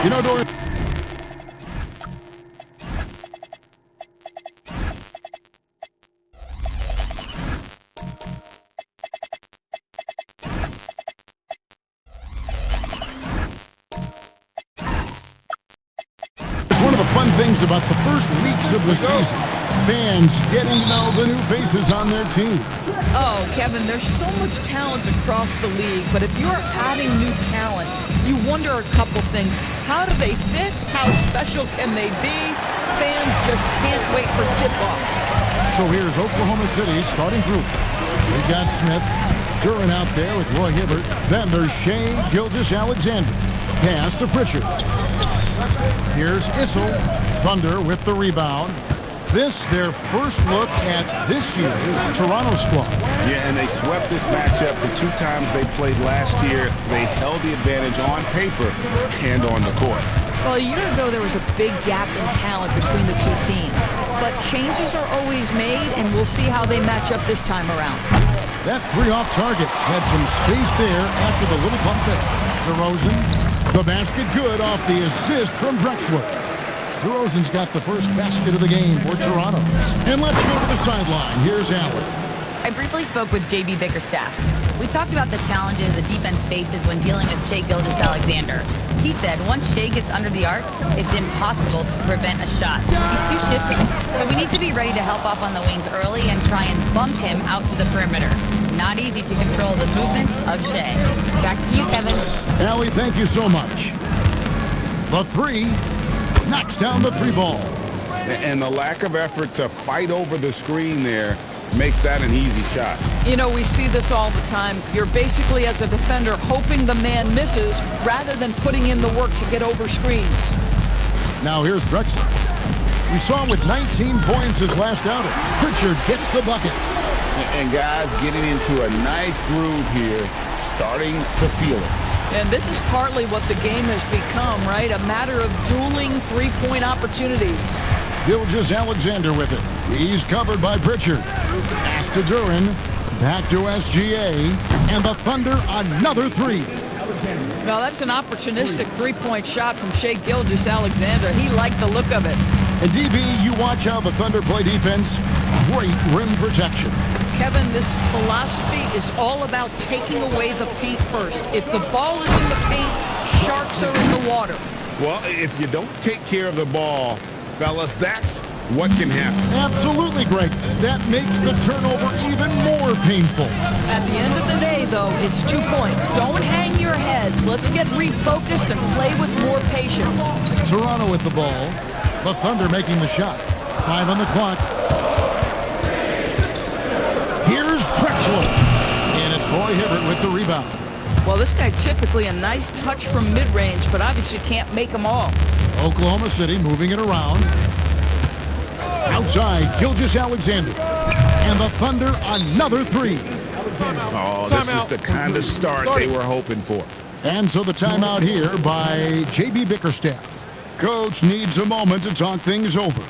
You know, Dorian, one of the fun things about the first weeks of the season. Fans getting to know the new faces on their team. Oh, Kevin, there's so much talent across the league, but if you're adding new talent, you wonder a couple things. How do they fit? How special can they be? Fans just can't wait for tip-off. So here's Oklahoma City's starting group. We got Smith, Duran out there with Roy Hibbert. Then there's Shea Gilgeous-Alexander. Pass to Pritchard. Here's Issel. Thunder with the rebound. This, their first look at this year's Toronto squad. Yeah, and they swept this matchup the 2 times they played last year. They held the advantage on paper and on the court. Well, a year ago, there was a big gap in talent between the two teams. But changes are always made, and we'll see how they match up this time around. That 3 off target had some space there after the little pump fake. DeRozan, the basket good off the assist from Drexler. DeRozan's got the first basket of the game for Toronto. And let's go to the sideline. Here's Allen. I briefly spoke with J.B. Bickerstaff. We talked about the challenges the defense faces when dealing with Shea Gilgeous-Alexander. He said once Shea gets under the arc, it's impossible to prevent a shot. He's too shifty, so we need to be ready to help off on the wings early and try and bump him out to the perimeter. Not easy to control the movements of Shea. Back to you, Kevin. Allie, thank you so much. The 3 knocks down the 3 ball. And the lack of effort to fight over the screen there makes that an easy shot. You know, we see this all the time. You're basically, as a defender, hoping the man misses rather than putting in the work to get over screens. Now here's Drexler. We saw him with 19 points his last outing. Pritchard gets the bucket. And guys getting into a nice groove here, starting to feel it. And this is partly what the game has become, right? A matter of dueling three-point opportunities. Gilgeous-Alexander with it. He's covered by Pritchard. Pass to Duran. Back to SGA. And the Thunder another 3. Well, that's an opportunistic three-point shot from Shea Gilgeous-Alexander. He liked the look of it. And DB, you watch how the Thunder play defense. Great rim protection. Kevin, this philosophy is all about taking away the paint first. If the ball is in the paint, sharks are in the water. Well, if you don't take care of the ball, fellas, that's what can happen. Absolutely, Greg. That makes the turnover even more painful. At the end of the day, though, it's 2 points. Don't hang your heads. Let's get refocused and play with more patience. Toronto with the ball. The Thunder making the shot. 5 on the clock. Here's Drexler. And it's Roy Hibbert with the rebound. Well, this guy typically a nice touch from mid-range, but obviously can't make them all. Oklahoma City moving it around. Outside, Gilgeous-Alexander. And the Thunder another 3. Oh, this is the kind of start they were hoping for. And so the timeout here by J.B. Bickerstaff. Coach needs a moment to talk things over.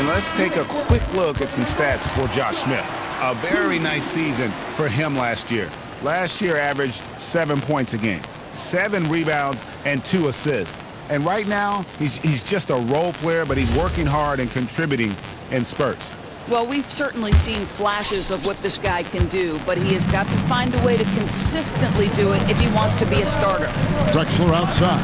Let's take a quick look at some stats for Josh Smith. A very nice season for him last year. Last year averaged 7 points a game, 7 rebounds, and 2 assists. And right now, he's just a role player, but he's working hard and contributing in spurts. Well, we've certainly seen flashes of what this guy can do, but he has got to find a way to consistently do it if he wants to be a starter. Drexler outside.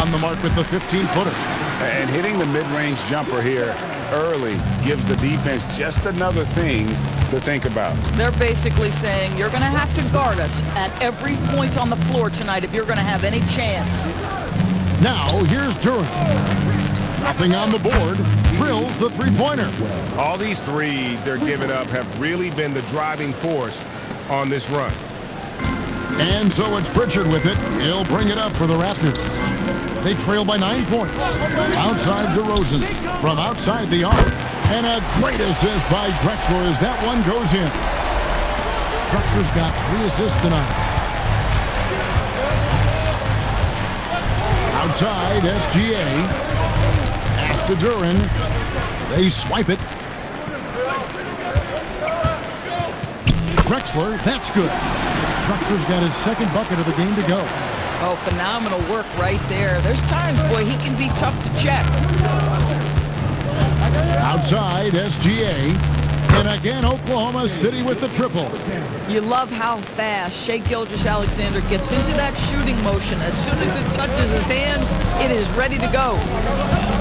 On the mark with the 15-footer. And hitting the mid-range jumper here early gives the defense just another thing to think about. They're basically saying you're going to have to guard us at every point on the floor tonight if you're going to have any chance. Now, here's Duran. Nothing on the board. Drills the three-pointer. All these threes they're giving up have really been the driving force on this run. And so it's Pritchard with it. He'll bring it up for the Raptors. They trail by 9 points. Outside DeRozan from outside the arc. And a great assist by Drexler as that one goes in. Drexler's got 3 assists tonight. Outside SGA. To Duran. They swipe it. Drexler, that's good. Drexler's got his second bucket of the game to go. Oh, phenomenal work right there. There's times, boy, he can be tough to check. Outside, SGA. And again, Oklahoma City with the triple. You love how fast Shai Gilgeous-Alexander gets into that shooting motion. As soon as it touches his hands, it is ready to go.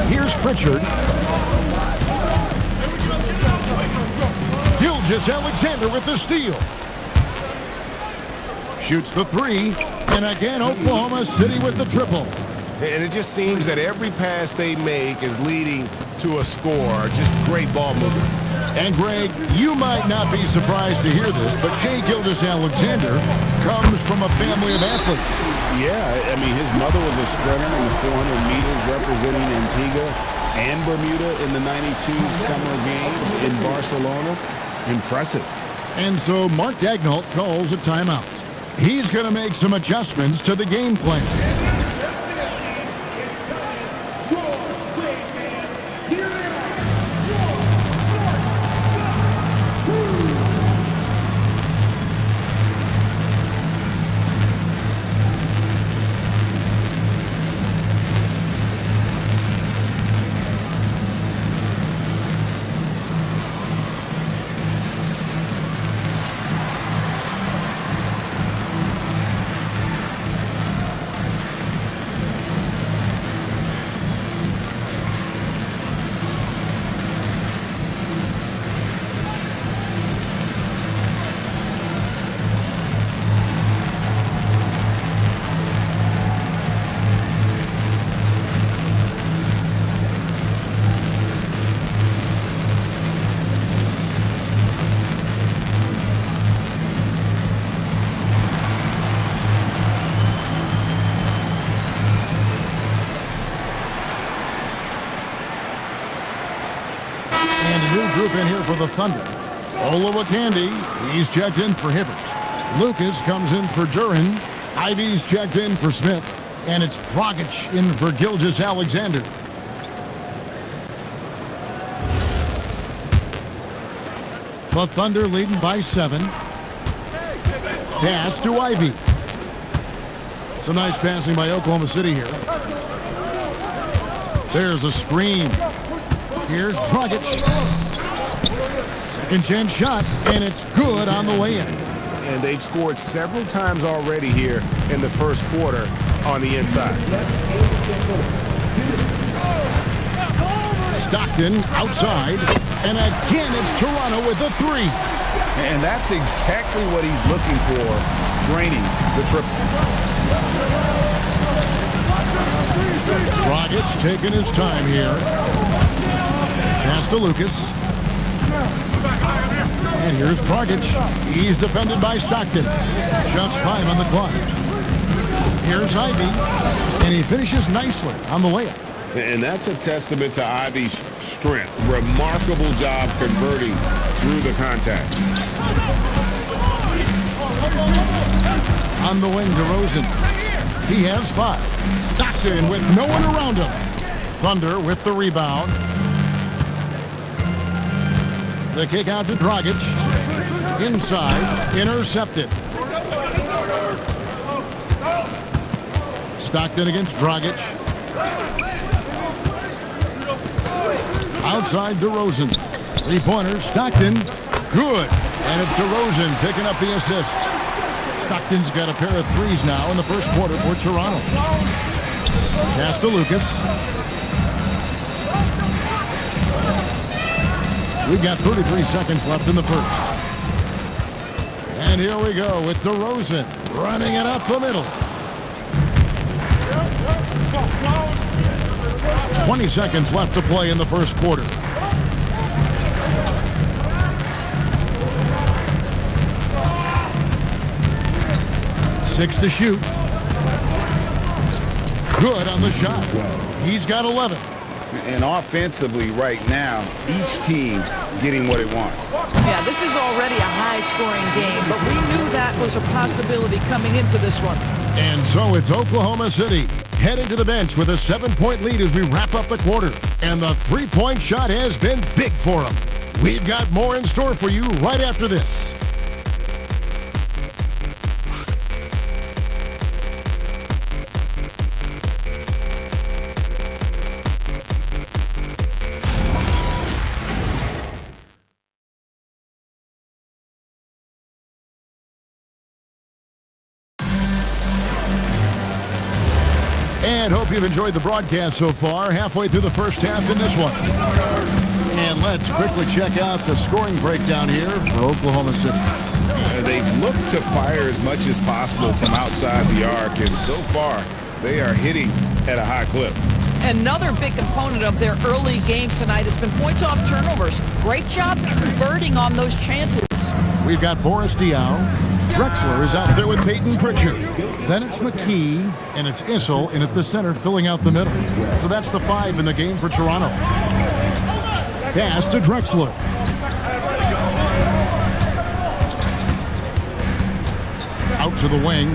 Here's Pritchard. Gilgeous-Alexander with the steal. Shoots the 3. And again, Oklahoma City with the triple. And it just seems that every pass they make is leading to a score. Just great ball movement. And Greg, you might not be surprised to hear this, but Shai Gilgeous-Alexander comes from a family of athletes. Yeah, I mean, his mother was a sprinter in the 400 meters representing Antigua and Bermuda in the 92 Summer Games in Barcelona. Impressive. And so Mark Daigneault calls a timeout. He's going to make some adjustments to the game plan. Group in here for the Thunder. Olowokandi, he's checked in for Hibbert. Lucas comes in for Duran. Ivy's checked in for Smith. And it's Dragic in for Gilgeous-Alexander. The Thunder leading by 7. Pass to Ivy. Some nice passing by Oklahoma City here. There's a screen. Here's Dragic. Second chance shot, and it's good on the way in. And they've scored several times already here in the first quarter on the inside. Stockton outside, and again it's Toronto with a 3. And that's exactly what he's looking for, draining the triple. Dragic taking his time here. Pass to Lucas. And here's Dragic. He's defended by Stockton. Just 5 on the clock. Here's Ivy. And he finishes nicely on the layup. And that's a testament to Ivy's strength. Remarkable job converting through the contact. On the wing, DeRozan. He has 5. Stockton with no one around him. Thunder with the rebound. The kick out to Dragic. Inside. Intercepted. Stockton against Dragic. Outside DeRozan. Three-pointer, Stockton. Good. And it's DeRozan picking up the assist. Stockton's got a pair of threes now in the first quarter for Toronto. Pass to Lucas. We've got 33 seconds left in the first. And here we go with DeRozan running it up the middle. 20 seconds left to play in the first quarter. Six to shoot. Good on the shot. He's got 11. And offensively right now, each team getting what it wants. Yeah, this is already a high-scoring game, but we knew that was a possibility coming into this one. And so it's Oklahoma City heading to the bench with a 7-point lead as we wrap up the quarter. And the three-point shot has been big for them. We've got more in store for you right after this. And hope you've enjoyed the broadcast so far. Halfway through the first half in this one. And let's quickly check out the scoring breakdown here for Oklahoma City. They've looked to fire as much as possible from outside the arc, and so far they are hitting at a high clip. Another big component of their early game tonight has been points off turnovers. Great job converting on those chances. We've got Boris Diaw. Drexler is out there with Peyton Pritchard. Then it's McKee, and it's Issel in at the center filling out the middle. So that's the 5 in the game for Toronto. Pass to Drexler. Out to the wing.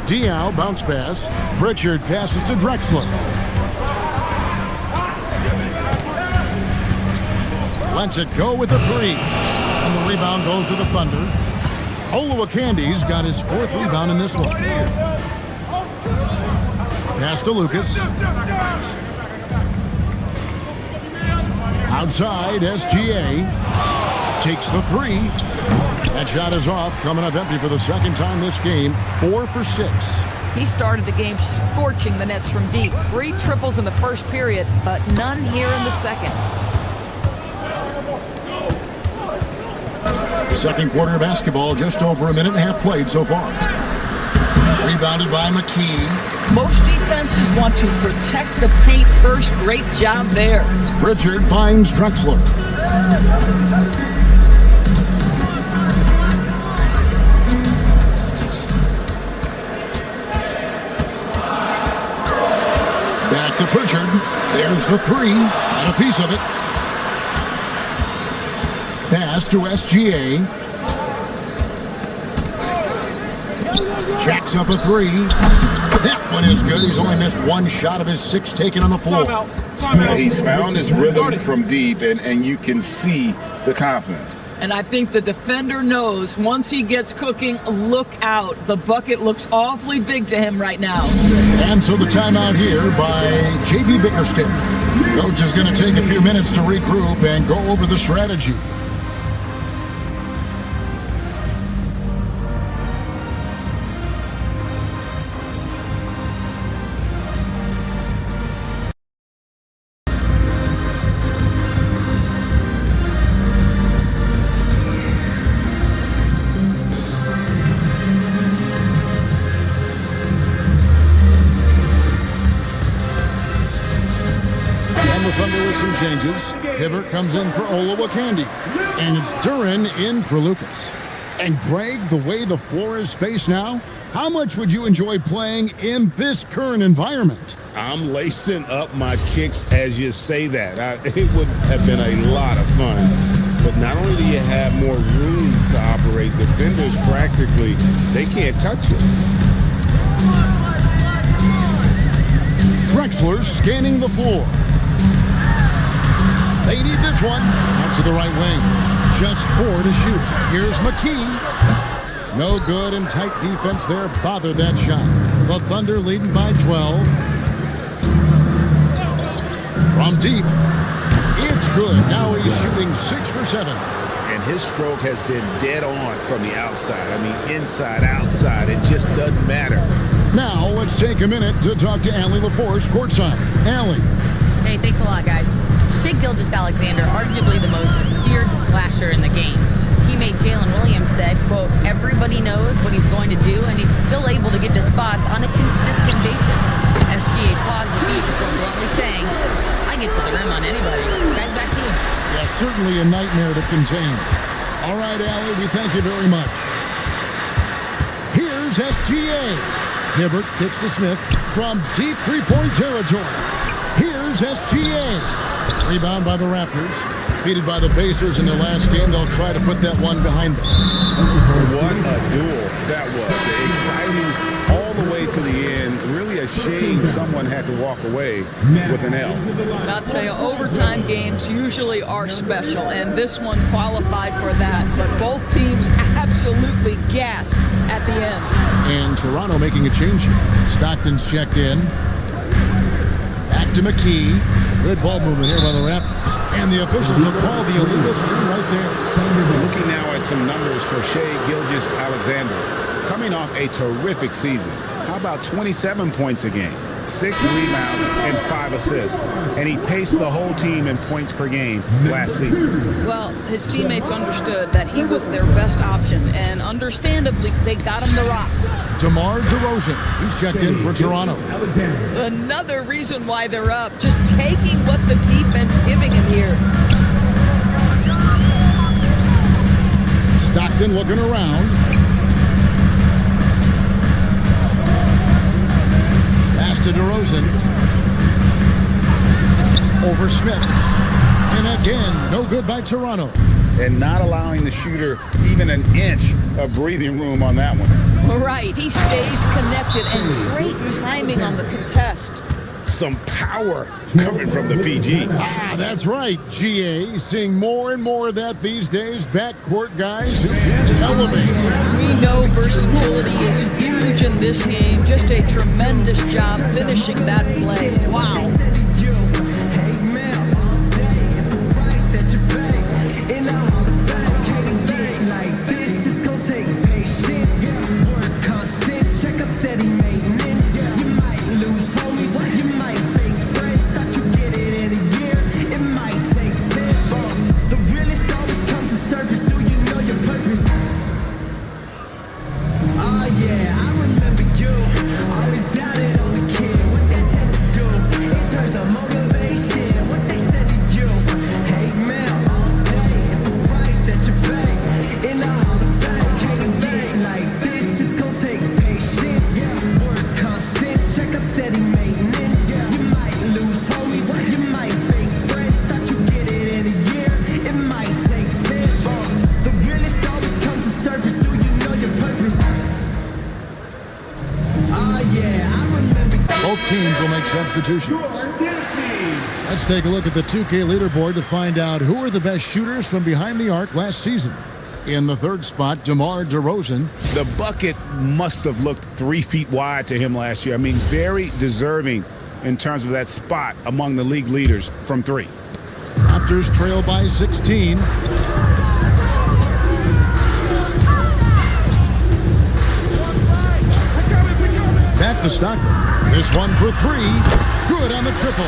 Diaw bounce pass. Pritchard passes to Drexler. Lets it go with a 3. And the rebound goes to the Thunder. Olowokandie's got his 4th rebound in this one. Pass to Lucas. Outside, SGA takes the 3. That shot is off, coming up empty for the second time this game. 4 for 6. He started the game scorching the Nets from deep. 3 triples in the first period, but none here in the second. Second quarter of basketball, just over a minute and a half played so far. Rebounded by McKee. Most defenses want to protect the paint first. Great job there. Pritchard finds Drexler. Back to Pritchard. There's the 3. Got a piece of it. Pass to SGA. Jacks up a 3. That one is good. He's only missed 1 shot of his 6 taken on the floor. He's found his rhythm from deep, and you can see the confidence. And I think the defender knows once he gets cooking, look out. The bucket looks awfully big to him right now. And so the timeout here by J.B. Bickerstaff. Coach is going to take a few minutes to regroup and go over the strategy. Thunder with some changes. Hibbert comes in for Olowokandie. And it's Duren in for Lucas. And Greg, the way the floor is spaced now, how much would you enjoy playing in this current environment? I'm lacing up my kicks as you say that. It would have been a lot of fun. But not only do you have more room to operate, defenders practically, they can't touch it. Drexler scanning the floor. They need this one. Out to the right wing. Just 4 to shoot. Here's McKee. No good, and tight defense there bothered that shot. The Thunder leading by 12. From deep. It's good. Now he's shooting 6 for 7. And his stroke has been dead on from the outside. I mean, inside, outside. It just doesn't matter. Now let's take a minute to talk to AtLVs courtside. Allie. Hey, thanks a lot, guys. KcKVsSas, arguably the most feared slasher in the game. Teammate Jalen Williams said, quote, everybody knows what he's going to do, and he's still able to get to spots on a consistent basis. SGA paused the beat before bluntly saying, I get to the rim on anybody. Guys, back to you. Yeah, certainly a nightmare to contain. All right, Allie, we thank you very much. Here's SGA. Hibbert kicks to Smith from deep three-point territory. Here's SGA. Rebound by the Raptors. Defeated by the Pacers in their last game. They'll try to put that one behind them. What a duel that was. Exciting all the way to the end. Really a shame someone had to walk away with an L. I'll tell you, overtime games usually are special, and this one qualified for that. But both teams absolutely gassed at the end. And Toronto making a change here. Stockton's checked in. Back to McKee. Good ball movement here by the Raptors. And the officials have called the illegal screen right there. Looking now at some numbers for Shai Gilgeous-Alexander. Coming off a terrific season. How about 27 points a game, 6 rebounds, and 5 assists? And he paced the whole team in points per game last season. Well, his teammates understood that he was their best option, and understandably, they got him the rock. DeMar DeRozan, he's checked in for Toronto. Another reason why they're up, just taking what the defense giving him here. Stockton looking around. Pass to DeRozan. Over Smith. And again, no good by Toronto. And not allowing the shooter even an inch of breathing room on that one. Right, he stays connected, and great timing on the contest. Some power coming from the PG. Ah, that's right, GA. Seeing more and more of that these days. Backcourt guys who can elevate. We know versatility is huge in this game. Just a tremendous job finishing that play. Wow. Both teams will make substitutions. Let's take a look at the 2K leaderboard to find out who are the best shooters from behind the arc last season. In the third spot, DeMar DeRozan. The bucket must have looked 3 feet wide to him last year. I mean, very deserving in terms of that spot among the league leaders from 3. Raptors trail by 16. Back to Stockton. This one for 3. Good on the triple.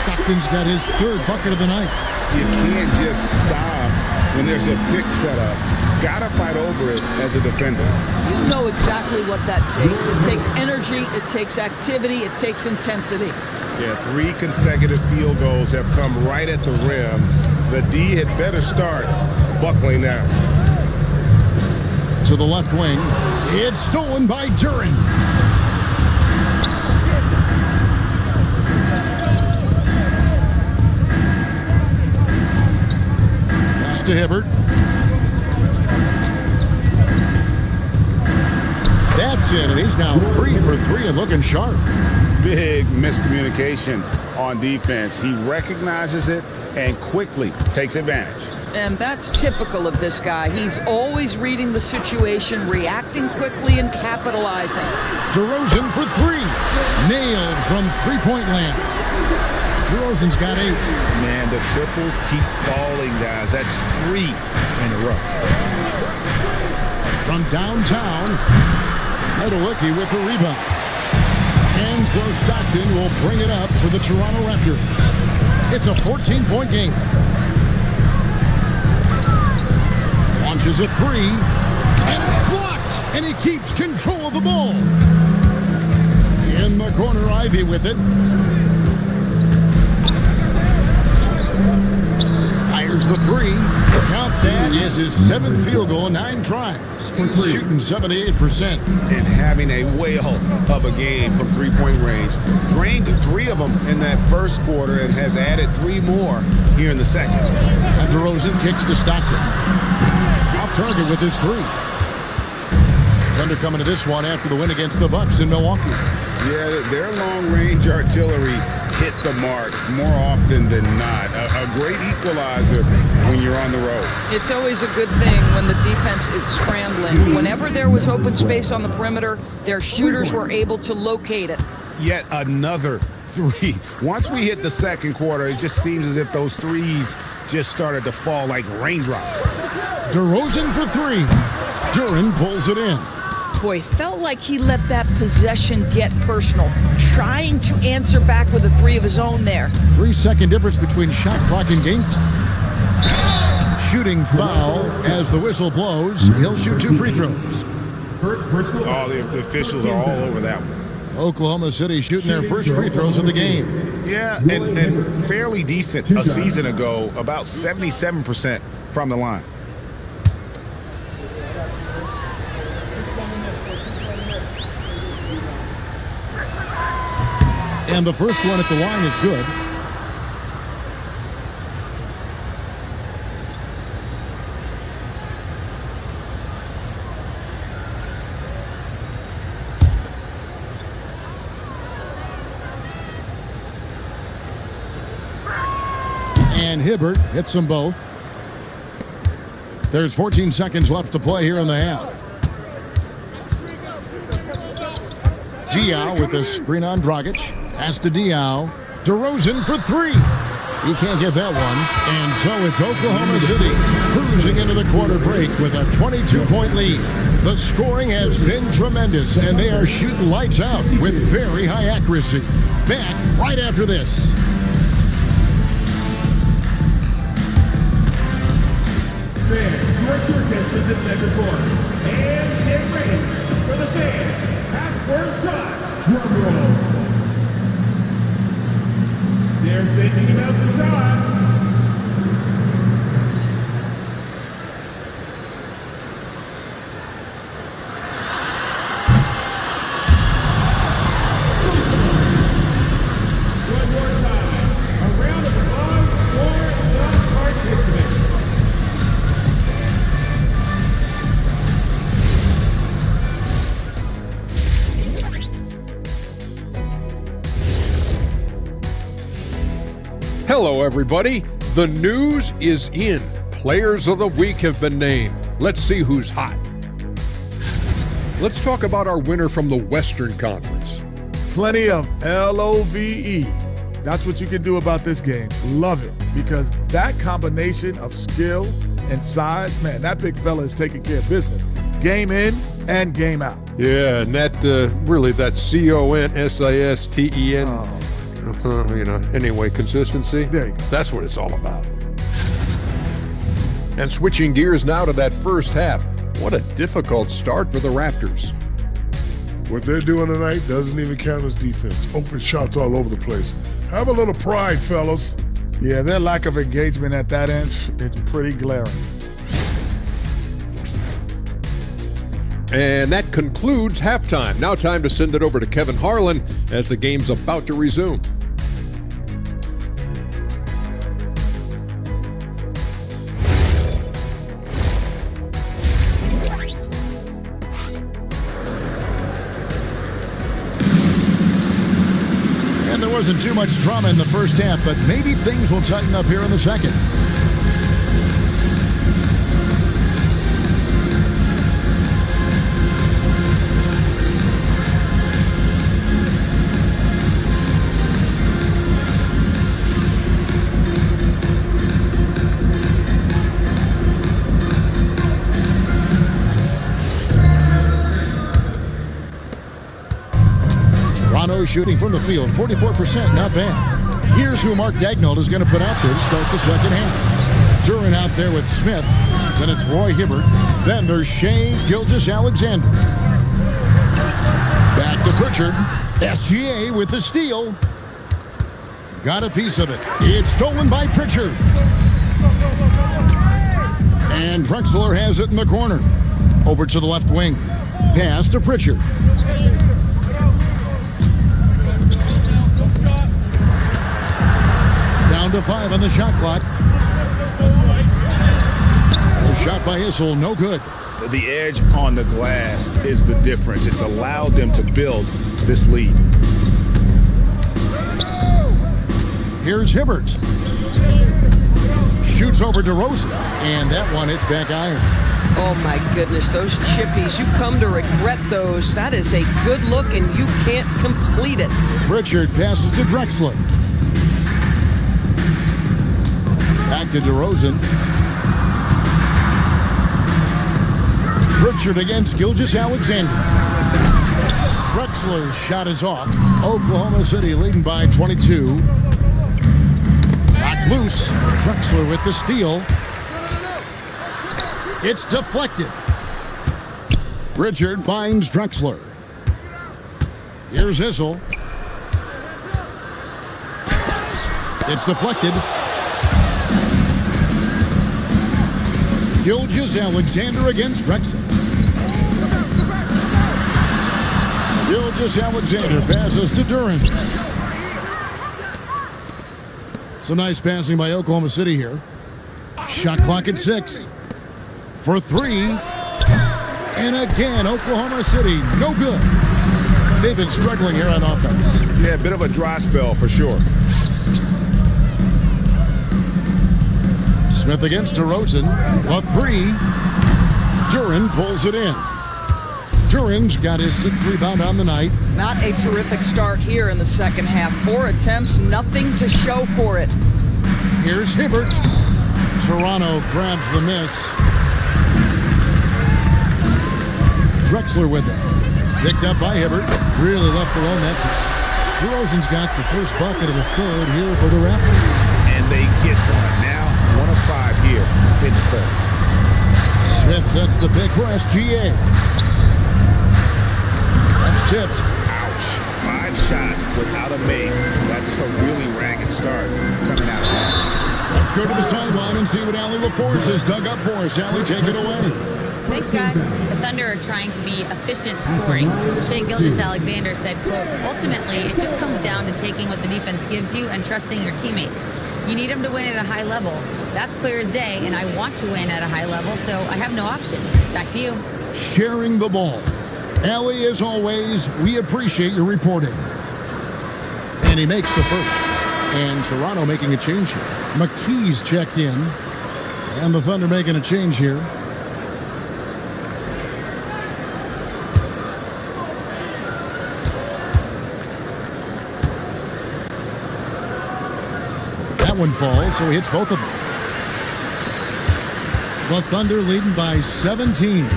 Stockton's got his 3rd bucket of the night. You can't just stop when there's a pick set up. Gotta fight over it as a defender. You know exactly what that takes. It takes energy, it takes activity, it takes intensity. Yeah, 3 consecutive field goals have come right at the rim. The D had better start buckling down. To the left wing. It's stolen by Duren. Pass to Hibbert. That's it, and he's now 3 for 3 and looking sharp. Big miscommunication on defense. He recognizes it and quickly takes advantage. And that's typical of this guy. He's always reading the situation, reacting quickly, and capitalizing. DeRozan Nailed from three-point land. DeRozan's got 8. Man, the triples keep falling, guys. That's 3 in a row. From downtown, Nowitzki with the rebound. And so Stockton will bring it up for the Toronto Raptors. It's a 14-point game. Launches a 3, and it's blocked, and he keeps control of the ball. In the corner, Ivy with it. Fires the 3. Count that as his 7th field goal, 9 tries. He's shooting 78%. And having a whale of a game from three-point range. Drained 3 of them in that first quarter and has added 3 more here in the second. And DeRozan kicks to Stockton. Off target with his 3. Thunder coming to this one after the win against the Bucks in Milwaukee. Yeah, their long-range artillery hit the mark more often than not. A great equalizer when you're on the road. It's always a good thing when the defense is scrambling. Whenever there was open space on the perimeter, their shooters were able to locate it. Yet another 3. Once we hit the second quarter, it just seems as if those threes just started to fall like raindrops. DeRozan for 3. Duran pulls it in. Boy, felt like he let that possession get personal, trying to answer back with a 3 of his own there. 3-second difference between shot clock and game clock. Shooting foul as the whistle blows. He'll shoot 2 free throws. Oh, the officials are all over that one. Oklahoma City shooting their first free throws of the game. Yeah, and fairly decent a season ago, about 77% from the line. And the first one at the line is good. And Hibbert hits them both. There's 14 seconds left to play here in the half. Diaw with the screen on Dragic. Pass to Diaw. DeRozan for 3. He can't get that one. And so it's Oklahoma City cruising into the quarter break with a 22-point lead. The scoring has been tremendous, and they are shooting lights out with very high accuracy. Back right after this. Fans, your curtain to the second quarter. And get ready for the fan half-court shot. Drum roll. They're thinking about the shot. One more time. A round of applause for the participants. Hello, everybody. The news is in. Players of the week have been named. Let's see who's hot. Let's talk about our winner from the Western Conference. Plenty of LOVE. That's what you can do about this game. Love it. Because that combination of skill and size, man, that big fella is taking care of business. Game in and game out. Yeah, and that really that CONSISTEN. Anyway, consistency. There you go. That's what it's all about. And switching gears now to that first half. What a difficult start for the Raptors. What they're doing tonight doesn't even count as defense. Open shots all over the place. Have a little pride, fellas. Yeah, their lack of engagement at that end, it's pretty glaring. And that concludes halftime. Now time to send it over to Kevin Harlan as the game's about to resume. And there wasn't too much drama in the first half, but maybe things will tighten up here in the second. Toronto shooting from the field, 44%, not bad. Here's who Mark Daignault is going to put out there to start the second half. Duran out there with Smith. Then it's Roy Hibbert. Then there's KcKVsSas. Back to Pritchard. SGA with the steal. Got a piece of it. It's stolen by Pritchard. And Drexler has it in the corner. Over to the left wing. Pass to Pritchard. Down to 5 on the shot clock. A shot by Issel, no good. The edge on the glass is the difference. It's allowed them to build this lead. Here's Hibbert. Shoots over to Rosen. And that one hits back iron. Oh my goodness, those chippies, you come to regret those. That is a good look and you can't complete it. Pritchard passes to Drexler. Back to DeRozan. Pritchard against Gilgeous-Alexander. Drexler's shot is off. Oklahoma City leading by 22. Got loose. Drexler with the steal. It's deflected. Pritchard finds Drexler. Here's Issel. It's deflected. Gilgeous-Alexander against Drexler. Gilgeous-Alexander passes to Duran. Some nice passing by Oklahoma City here. Shot clock at 6. For 3. And again, Oklahoma City, no good. They've been struggling here on offense. Yeah, a bit of a dry spell for sure. Smith against DeRozan. A 3. Duran pulls it in. Duran's got his 6th rebound on the night. Not a terrific start here in the second half. 4 attempts, nothing to show for it. Here's Hibbert. Toronto grabs the miss. Drexler with it. Picked up by Hibbert. Really left alone that time. DeRozan's got the first bucket of the third here for the Raptors. And they get one. Now 1 of 5 here in the third. Smith sets the pick for SGA. That's tipped. Ouch. 5 shots without a make. That's a really ragged start coming out of that. Let's go to the sideline and see what Allie LaForce has dug up for us. Allie, take it away. Thanks, guys. The Thunder are trying to be efficient scoring. Shai Gilgeous-Alexander said, quote, ultimately, it just comes down to taking what the defense gives you and trusting your teammates. You need them to win at a high level. That's clear as day, and I want to win at a high level, so I have no option. Back to you. Sharing the ball. Allie, as always, we appreciate your reporting. And he makes the first. And Toronto making a change here. McKee's checked in. And the Thunder making a change here. That one falls, so he hits both of them. The Thunder leading by 17.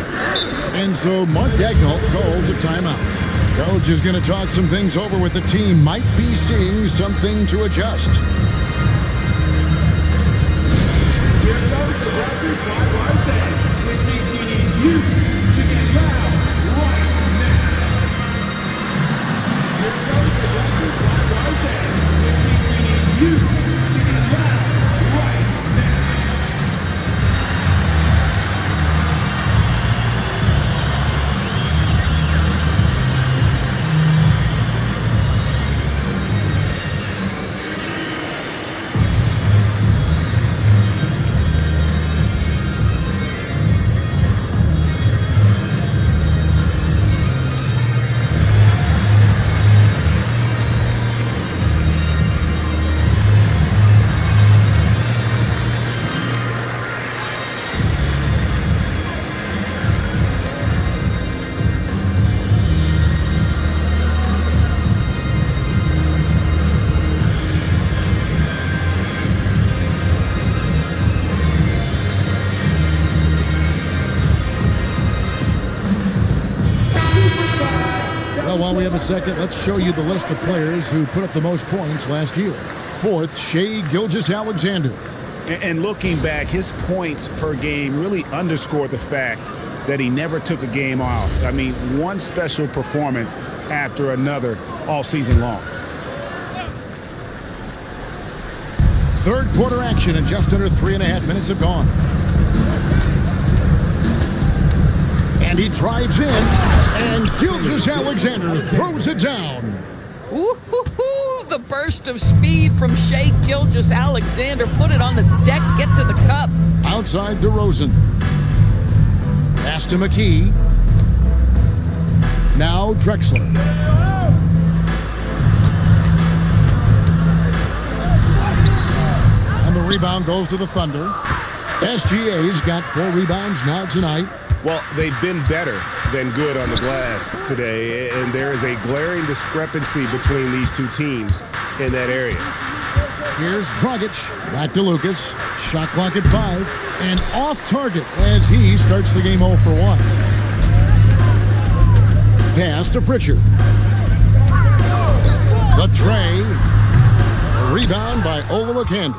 And so Mark Daignault calls a timeout. Coach is going to talk some things over with the team. Might be seeing something to adjust. Here comes the Raptors by Larson, which means we need you to get loud right now. Here comes the Raptors by Larson, which means we need you to get loud right now. while we have a second, let's show you the list of players who put up the most points last year. Fourth, KcKVsSas. And looking back, his points per game really underscore the fact that he never took a game off. I mean, one special performance after another all season long. Third quarter action, and just under 3.5 minutes have gone. And he drives in, and KcKVsSas throws it down. Ooh, the burst of speed from KcKVsSas. Put it on the deck, get to the cup. Outside DeRozan. Pass to McKee. Now Drexler. And the rebound goes to the Thunder. SGA's got 4 rebounds now tonight. Well, they've been better than good on the glass today, and there is a glaring discrepancy between these two teams in that area. Here's Dragic, back to Lucas. Shot clock at 5, and off target as he starts the game 0 for 1. Pass to Pritchard. The tray. A rebound by AtLVsMia.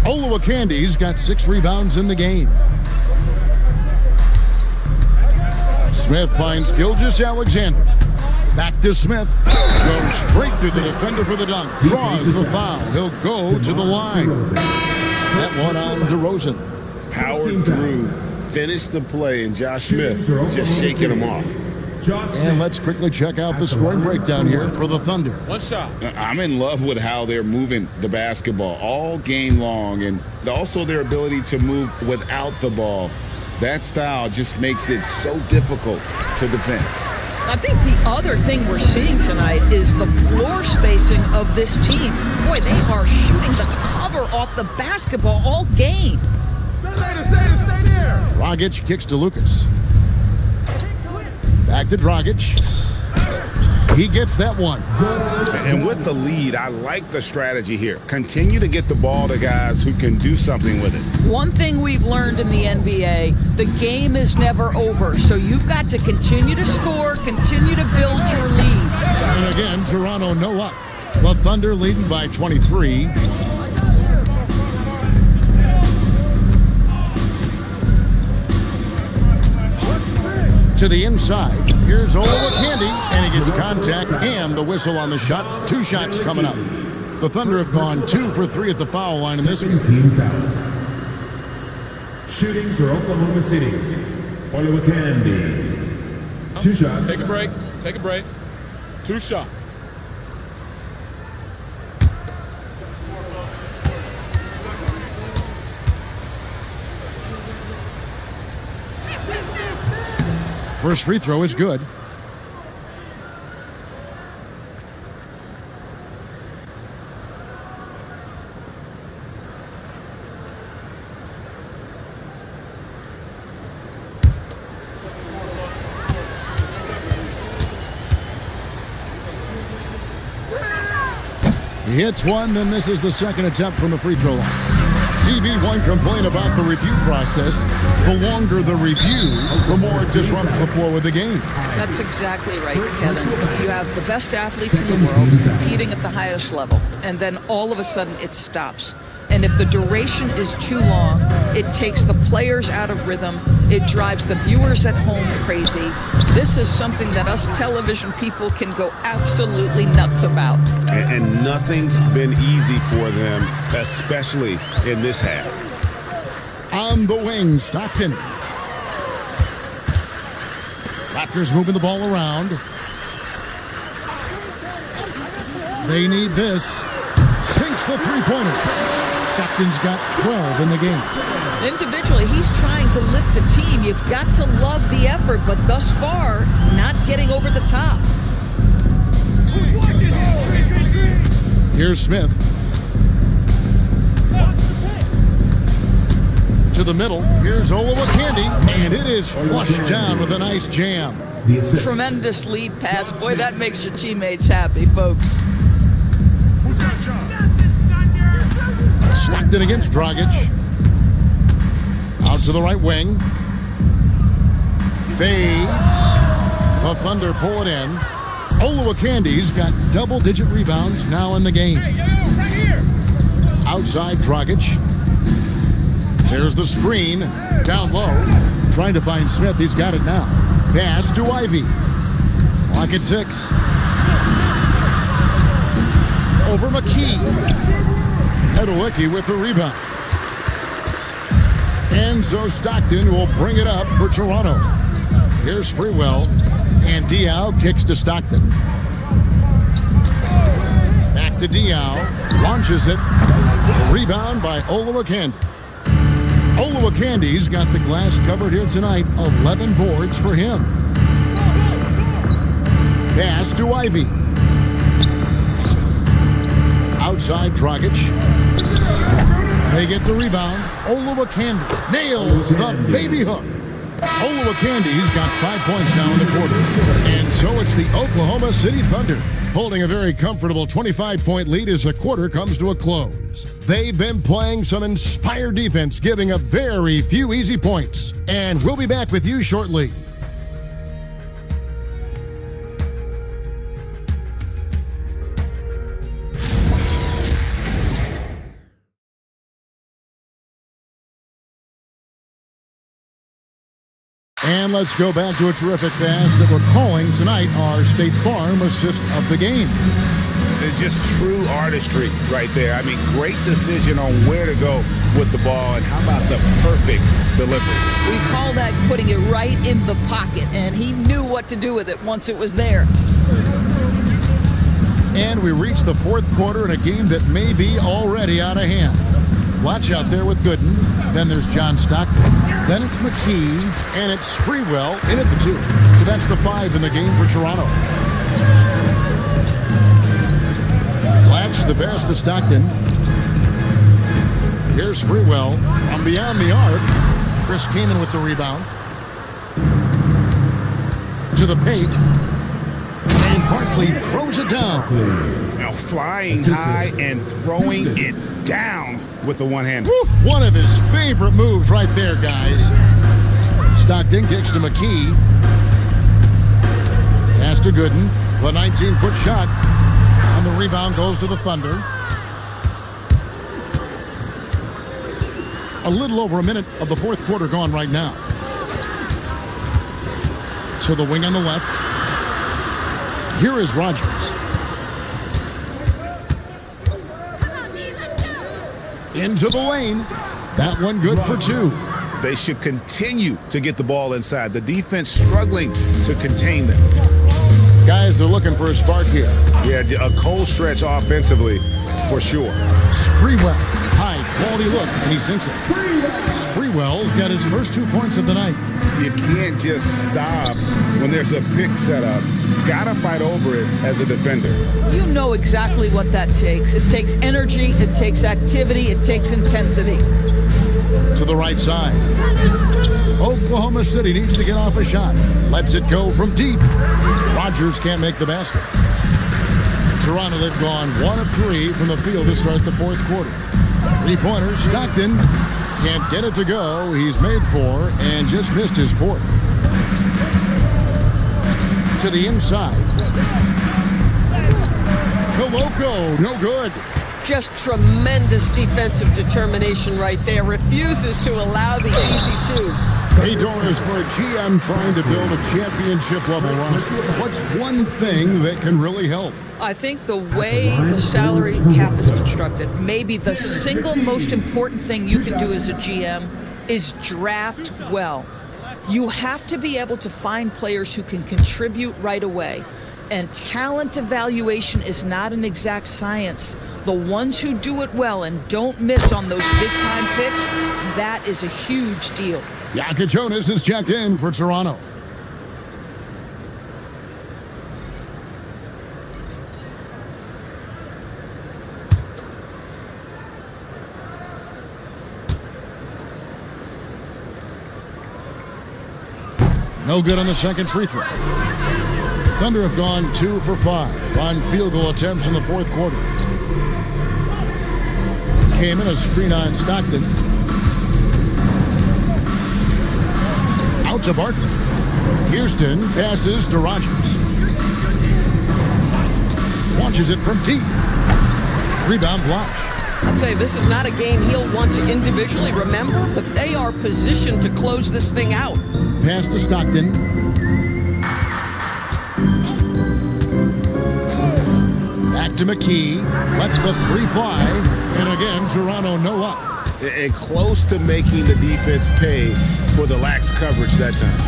AtLVsMia's got 6 rebounds in the game. Smith finds KcKVsSas. Back to Smith. Goes straight through the defender for the dunk. Draws the foul. He'll go to the line. That one on DeRozan. Powered through, finished the play, and Josh Smith just shaking him off. And let's quickly check out the scoring breakdown here for the Thunder. One shot. I'm in love with how they're moving the basketball all game long, and also their ability to move without the ball. That style just makes it so difficult to defend. I think the other thing we're seeing tonight is the floor spacing of this team. Boy, they are shooting the cover off the basketball all game. Stay there. Dragic kicks to Lucas. Back to Dragic. He gets that one. And with the lead, I like the strategy here. Continue to get the ball to guys who can do something with it. One thing we've learned in the NBA, the game is never over. So you've got to continue to score, continue to build your lead. And again, Toronto no up. The Thunder leading by 23. To the inside. Here's AtLVsMia, and he gets contact and the whistle on the shot. 2 shots coming up. The Thunder have gone 2 for 3 at the foul line in this game. Team foul. Shooting for Oklahoma City. AtLVsMia. 2 shots. Take a break. Take a break. 2 shots. First free throw is good. He hits one, then this is the second attempt from the free throw line. TV won't complain about the review process. The longer the review, the more it disrupts the flow of the game. That's exactly right, Kevin. You have the best athletes in the world competing at the highest level, and then all of a sudden it stops. And if the duration is too long, it takes the players out of rhythm. It drives the viewers at home crazy. This is something that us television people can go absolutely nuts about. And nothing's been easy for them, especially in this half. On the wing, Stockton. Raptors moving the ball around. They need this. Sinks the three-pointer. Stockton's got 12 in the game. Individually, he's trying to lift the team. You've got to love the effort, but thus far, not getting over the top. Here's Smith. To the middle. Here's AtLVsMia, and it is flushed down with a nice jam. Tremendous lead pass. Boy, that makes your teammates happy, folks. Stockton against Dragic. Out to the right wing. Fades. The Thunder pull it in. AtLVsMia's got double-digit rebounds now in the game. Right here. Outside Dragic. There's the screen. Down low. Trying to find Smith. He's got it now. Pass to Ivy. Clock at 6. Over McKee. Edwicky with the rebound. And so Stockton will bring it up for Toronto. Here's Sprewell. And Diaw kicks to Stockton. Back to Diaw. Launches it. Rebound by AtLVsMia. AtLVsMia's got the glass covered here tonight. 11 boards for him. Pass to Ivy. Outside Dragic. They get the rebound. AtLVsMia nails the baby hook. AtLVsMia's got 5 points now in the quarter. And so it's the Oklahoma City Thunder holding a very comfortable 25-point lead as the quarter comes to a close. They've been playing some inspired defense, giving up very few easy points. And we'll be back with you shortly. And let's go back to a terrific pass that we're calling tonight our State Farm assist of the game. It's just true artistry right there. I mean, great decision on where to go with the ball, and how about the perfect delivery? We call that putting it right in the pocket, and he knew what to do with it once it was there. And we reach the fourth quarter in a game that may be already out of hand. Watch out there with Gooden. Then there's John Stockton. Then it's McKee, and it's Sprewell in at the 2. So that's the 5 in the game for Toronto. Latch the pass to Stockton. Here's Sprewell from beyond the arc. Chris Kaman with the rebound. To the paint. And Barkley throws it down. Now flying high and throwing it down with the one-hand. One of his favorite moves right there, guys. Stockton kicks to McKee. Pass to Gooden. The 19-foot shot. And the rebound goes to the Thunder. A little over a minute of the fourth quarter gone right now. To the wing on the left. Here is Rogers. Into the lane. That one good for 2. They should continue to get the ball inside. The defense struggling to contain them. Guys are looking for a spark here. Yeah, a cold stretch offensively for sure. Sprewell, high quality look, and he sinks it. Sprewell's got his first 2 points of the night. You can't just stop when there's a pick set up. Gotta fight over it as a defender. You know exactly what that takes. It takes energy, it takes activity, it takes intensity. To the right side. Oklahoma City needs to get off a shot. Lets it go from deep. Rogers can't make the basket. Toronto, they've gone 1 of 3 from the field to start the fourth quarter. 3-pointer, Stockton can't get it to go. He's made 4 and just missed his 4th. To the inside. Koloko, no good. Just tremendous defensive determination right there. Refuses to allow the easy 2. Hey, Doris, for a GM trying to build a championship-level roster, what's one thing that can really help? I think the way the salary cap is constructed, maybe the single most important thing you can do as a GM is draft well. You have to be able to find players who can contribute right away. And talent evaluation is not an exact science. The ones who do it well and don't miss on those big-time picks, that is a huge deal. Jonas is checked in for Toronto. No good on the second free throw. Thunder have gone 2 for 5 on field goal attempts in the fourth quarter. Came in a screen on Stockton. Out to Barkley. Houston passes to Rogers. launches it from deep. Rebound blocked. I'd say this is not a game he'll want to individually remember, but they are positioned to close this thing out. Pass to Stockton. Back to McKee. Lets the three fly. And again, Toronto no up. And close to making the defense pay for the lax coverage that time.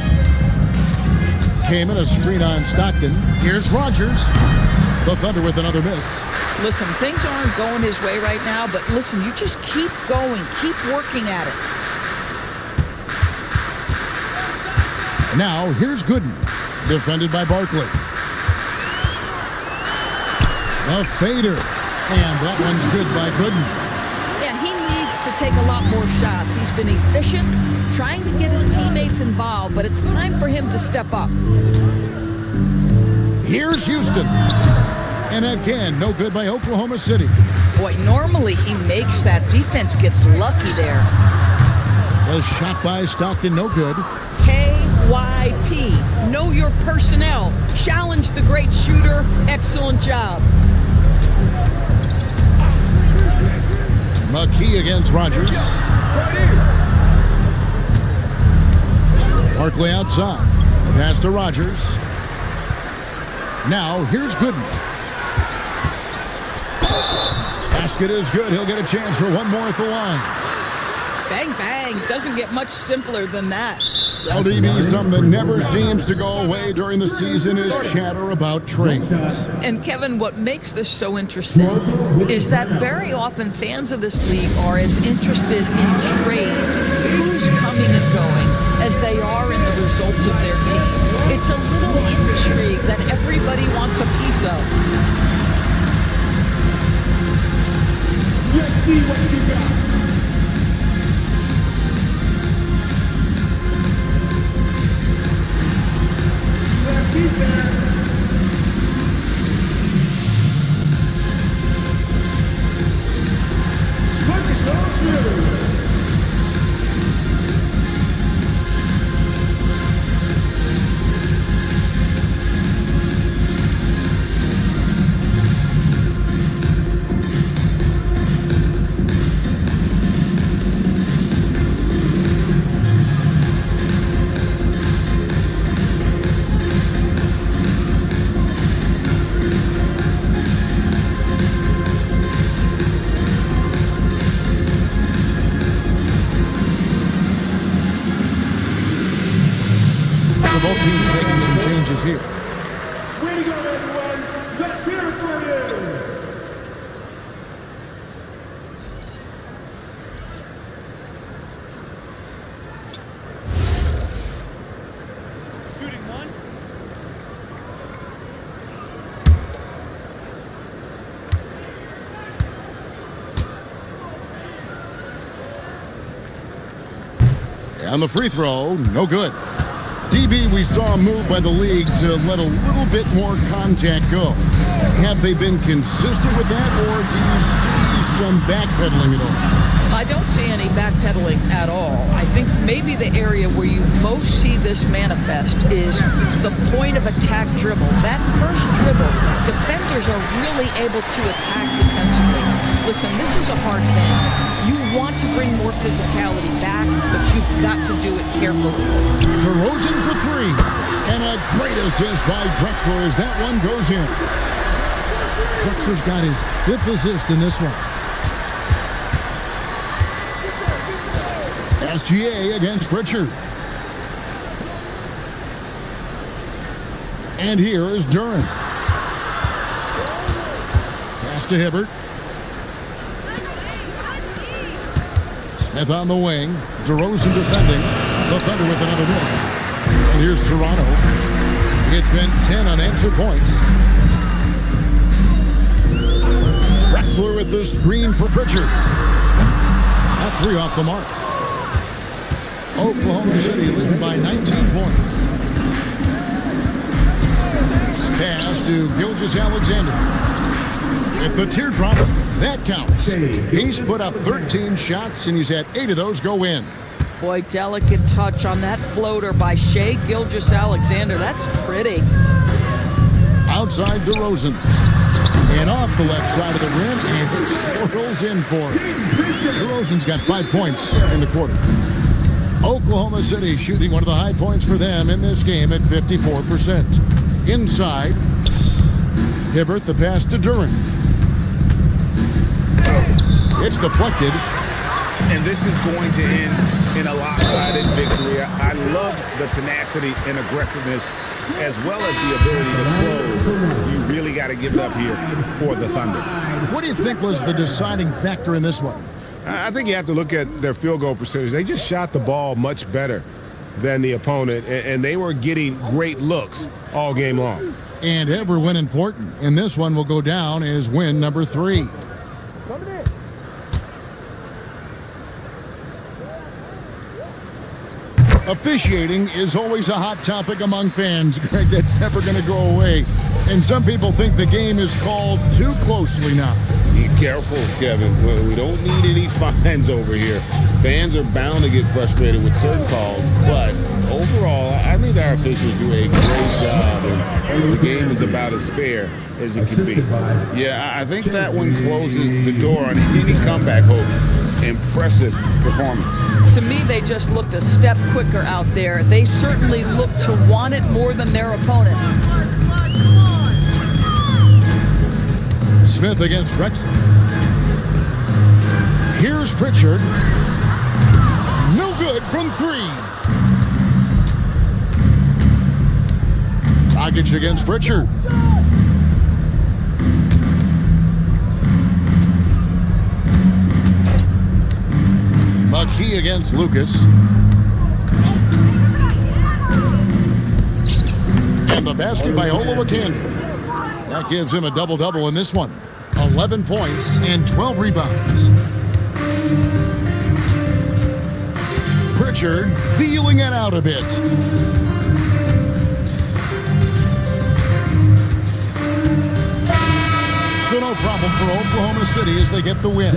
Came in a screen on Stockton. Here's Rogers. The Thunder with another miss. Listen, things aren't going his way right now, but listen, you just keep going, keep working at it. Now, here's Gooden. Defended by Barkley. A fader. And that one's good by Gooden. Yeah, he needs to take a lot more shots. He's been efficient, trying to get his teammates involved, but it's time for him to step up. Here's Houston. And again, no good by Oklahoma City. Boy, normally he makes that. Defense gets lucky there. The shot by Stockton, no good. KYP, know your personnel. Challenge the great shooter. Excellent job. McKee against Rogers. Barkley outside. Pass to Rogers. Now, here's Gooden. Basket is good. He'll get a chance for one more at the line. Bang, bang. Doesn't get much simpler than that. LDB, something that never seems to go away during the season is chatter about trades. And Kevin, what makes this so interesting is that very often fans of this league are as interested in trades, who's coming and going, as they are in the results of their team. It's a little intrigue that everybody wants a piece of. Let's see what you got. Both teams making some changes here. Way to go, everyone. Let's hear it for you. Shooting one. And the free throw, no good. DB, we saw a move by the league to let a little bit more contact go. Have they been consistent with that, or do you see some backpedaling at all? I don't see any backpedaling at all. I think maybe the area where you most see this manifest is the point of attack dribble. That first dribble, defenders are really able to attack defensively. Listen, this is a hard thing. You want to bring more physicality back, but you've got to do it carefully. DeRozan for three. And a great assist by Drexler as that one goes in. Drexler's got his fifth assist in this one. SGA against Pritchard. And here is Duran. Pass to Hibbert. Smith on the wing. DeRozan defending. The Thunder with another miss. And here's Toronto. It's been 10 unanswered points. Drexler with the screen for Pritchard. That three off the mark. Oklahoma City leading by 19 points. Pass to Gilgeous-Alexander. With the teardrop, that counts. He's put up 13 shots, and he's had 8 of those go in. Boy, delicate touch on that floater by Shai Gilgeous-Alexander. That's pretty. Outside DeRozan. And off the left side of the rim, and it swirls in for him. DeRozan's got 5 points in the quarter. Oklahoma City shooting one of the high points for them in this game at 54%. Inside, Hibbert the pass to Duran. It's deflected. And this is going to end in a lopsided victory. I love the tenacity and aggressiveness as well as the ability to close. You really got to give it up here for the Thunder. What do you think was the deciding factor in this one? I think you have to look at their field goal percentage. They just shot the ball much better than the opponent, and they were getting great looks all game long. And every win important. And this one will go down as win number 3. Officiating is always a hot topic among fans, Greg. That's never going to go away. And some people think the game is called too closely now. Be careful, Kevin. We don't need any fines over here. Fans are bound to get frustrated with certain calls, but overall, I think our officials do a great job, and the game is about as fair as it can be. Yeah, I think that one closes the door on any comeback hopes. Impressive performance. To me, they just looked a step quicker out there. They certainly looked to want it more than their opponent. Smith against Drexel. Here's Pritchard. No good from 3. Dragic against Pritchard. McKee against Lucas. And the basket by Olowokandi. That gives him a double-double in this one. 11 points and 12 rebounds. Pritchard feeling it out a bit. So no problem for Oklahoma City as they get the win.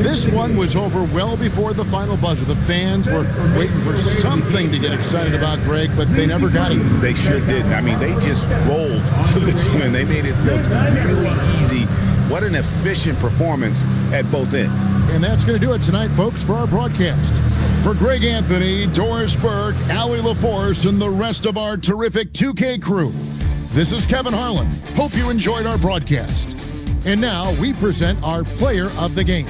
This one was over well before the final buzzer. The fans were waiting for something to get excited about, Greg, but they never got it. They sure didn't. I mean, they just rolled to this win. They made it look really easy. What an efficient performance at both ends. And that's going to do it tonight, folks, for our broadcast. For Greg Anthony, Doris Burke, Allie LaForce, and the rest of our terrific 2K crew, this is Kevin Harlan. Hope you enjoyed our broadcast. And now we present our player of the game.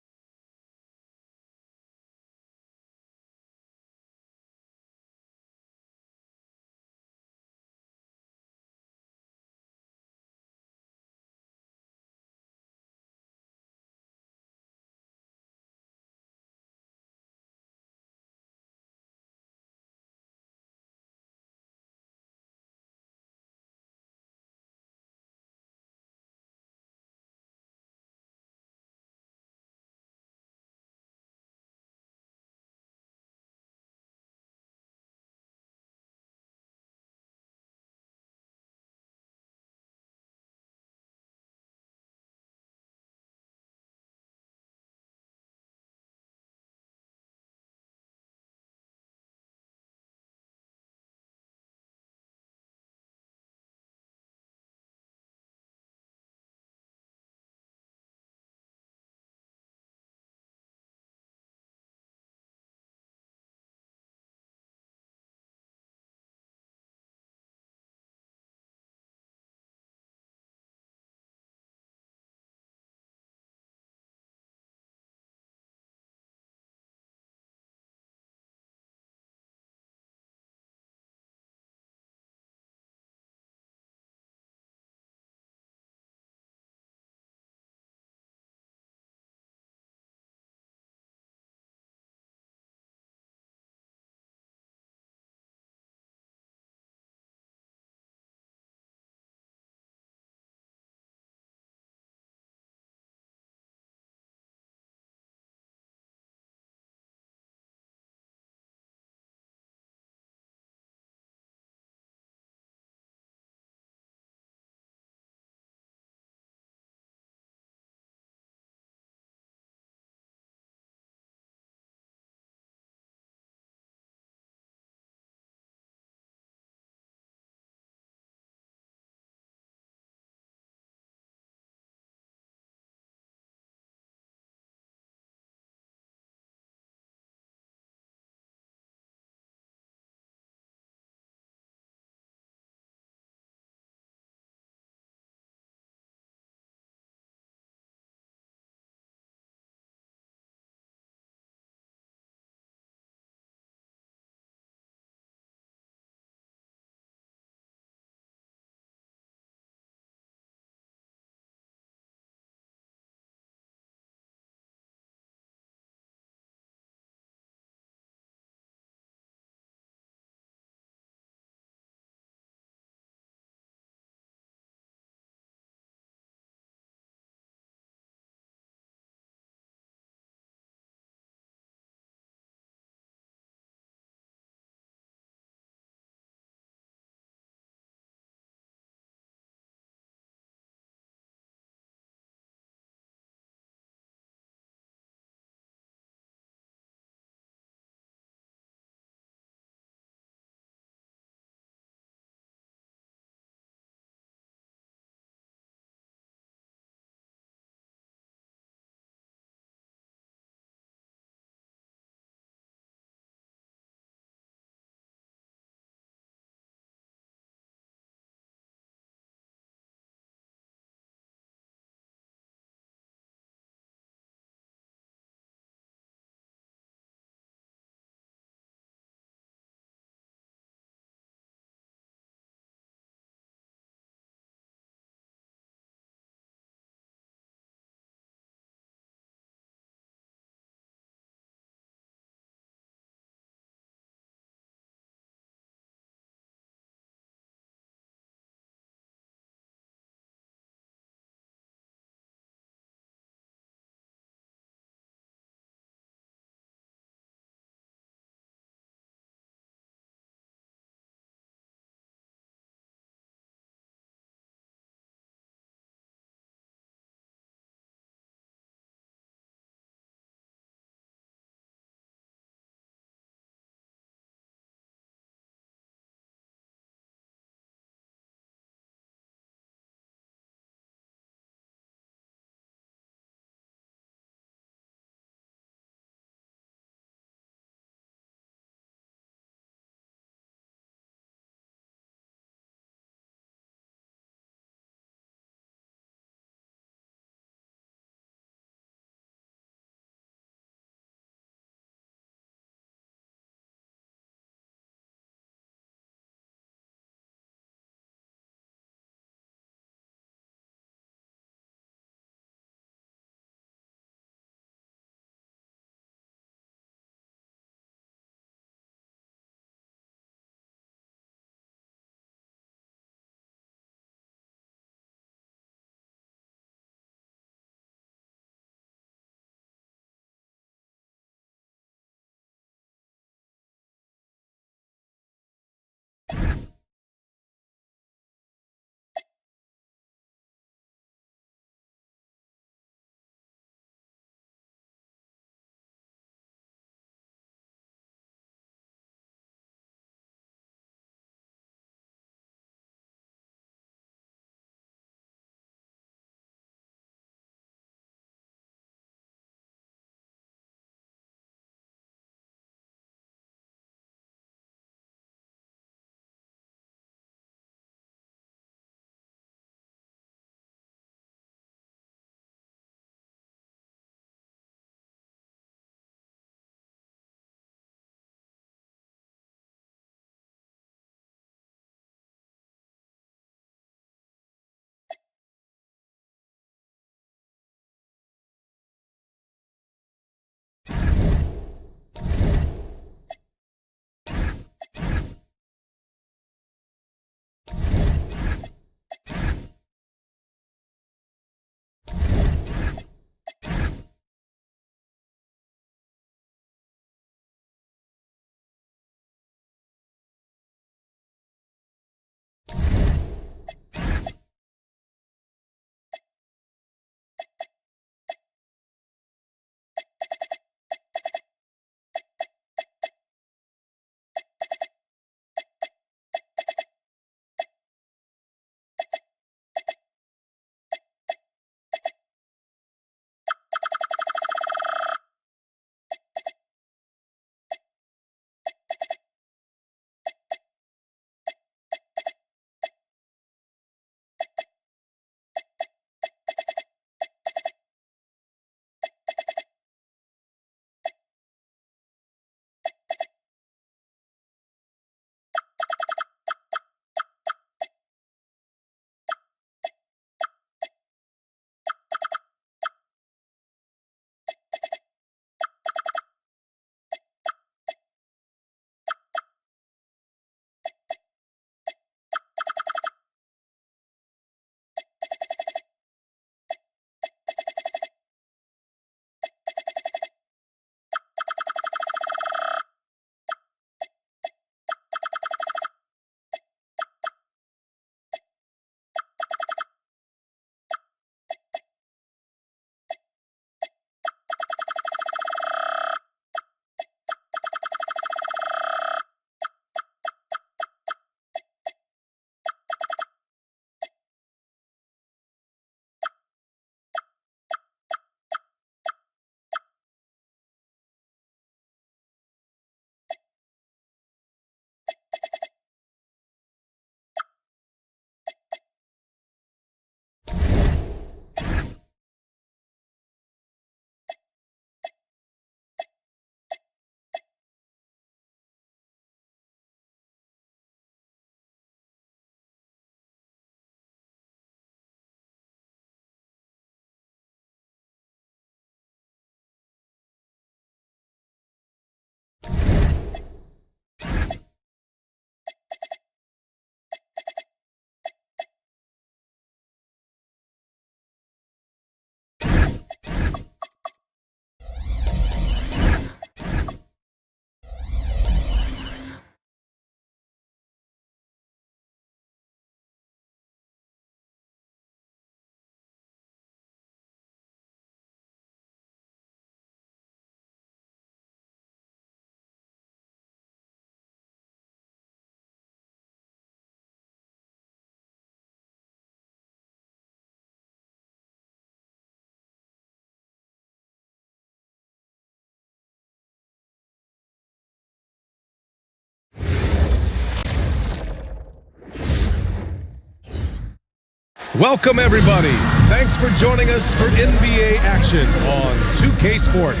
Welcome, everybody. Thanks for joining us for NBA action on 2K Sports.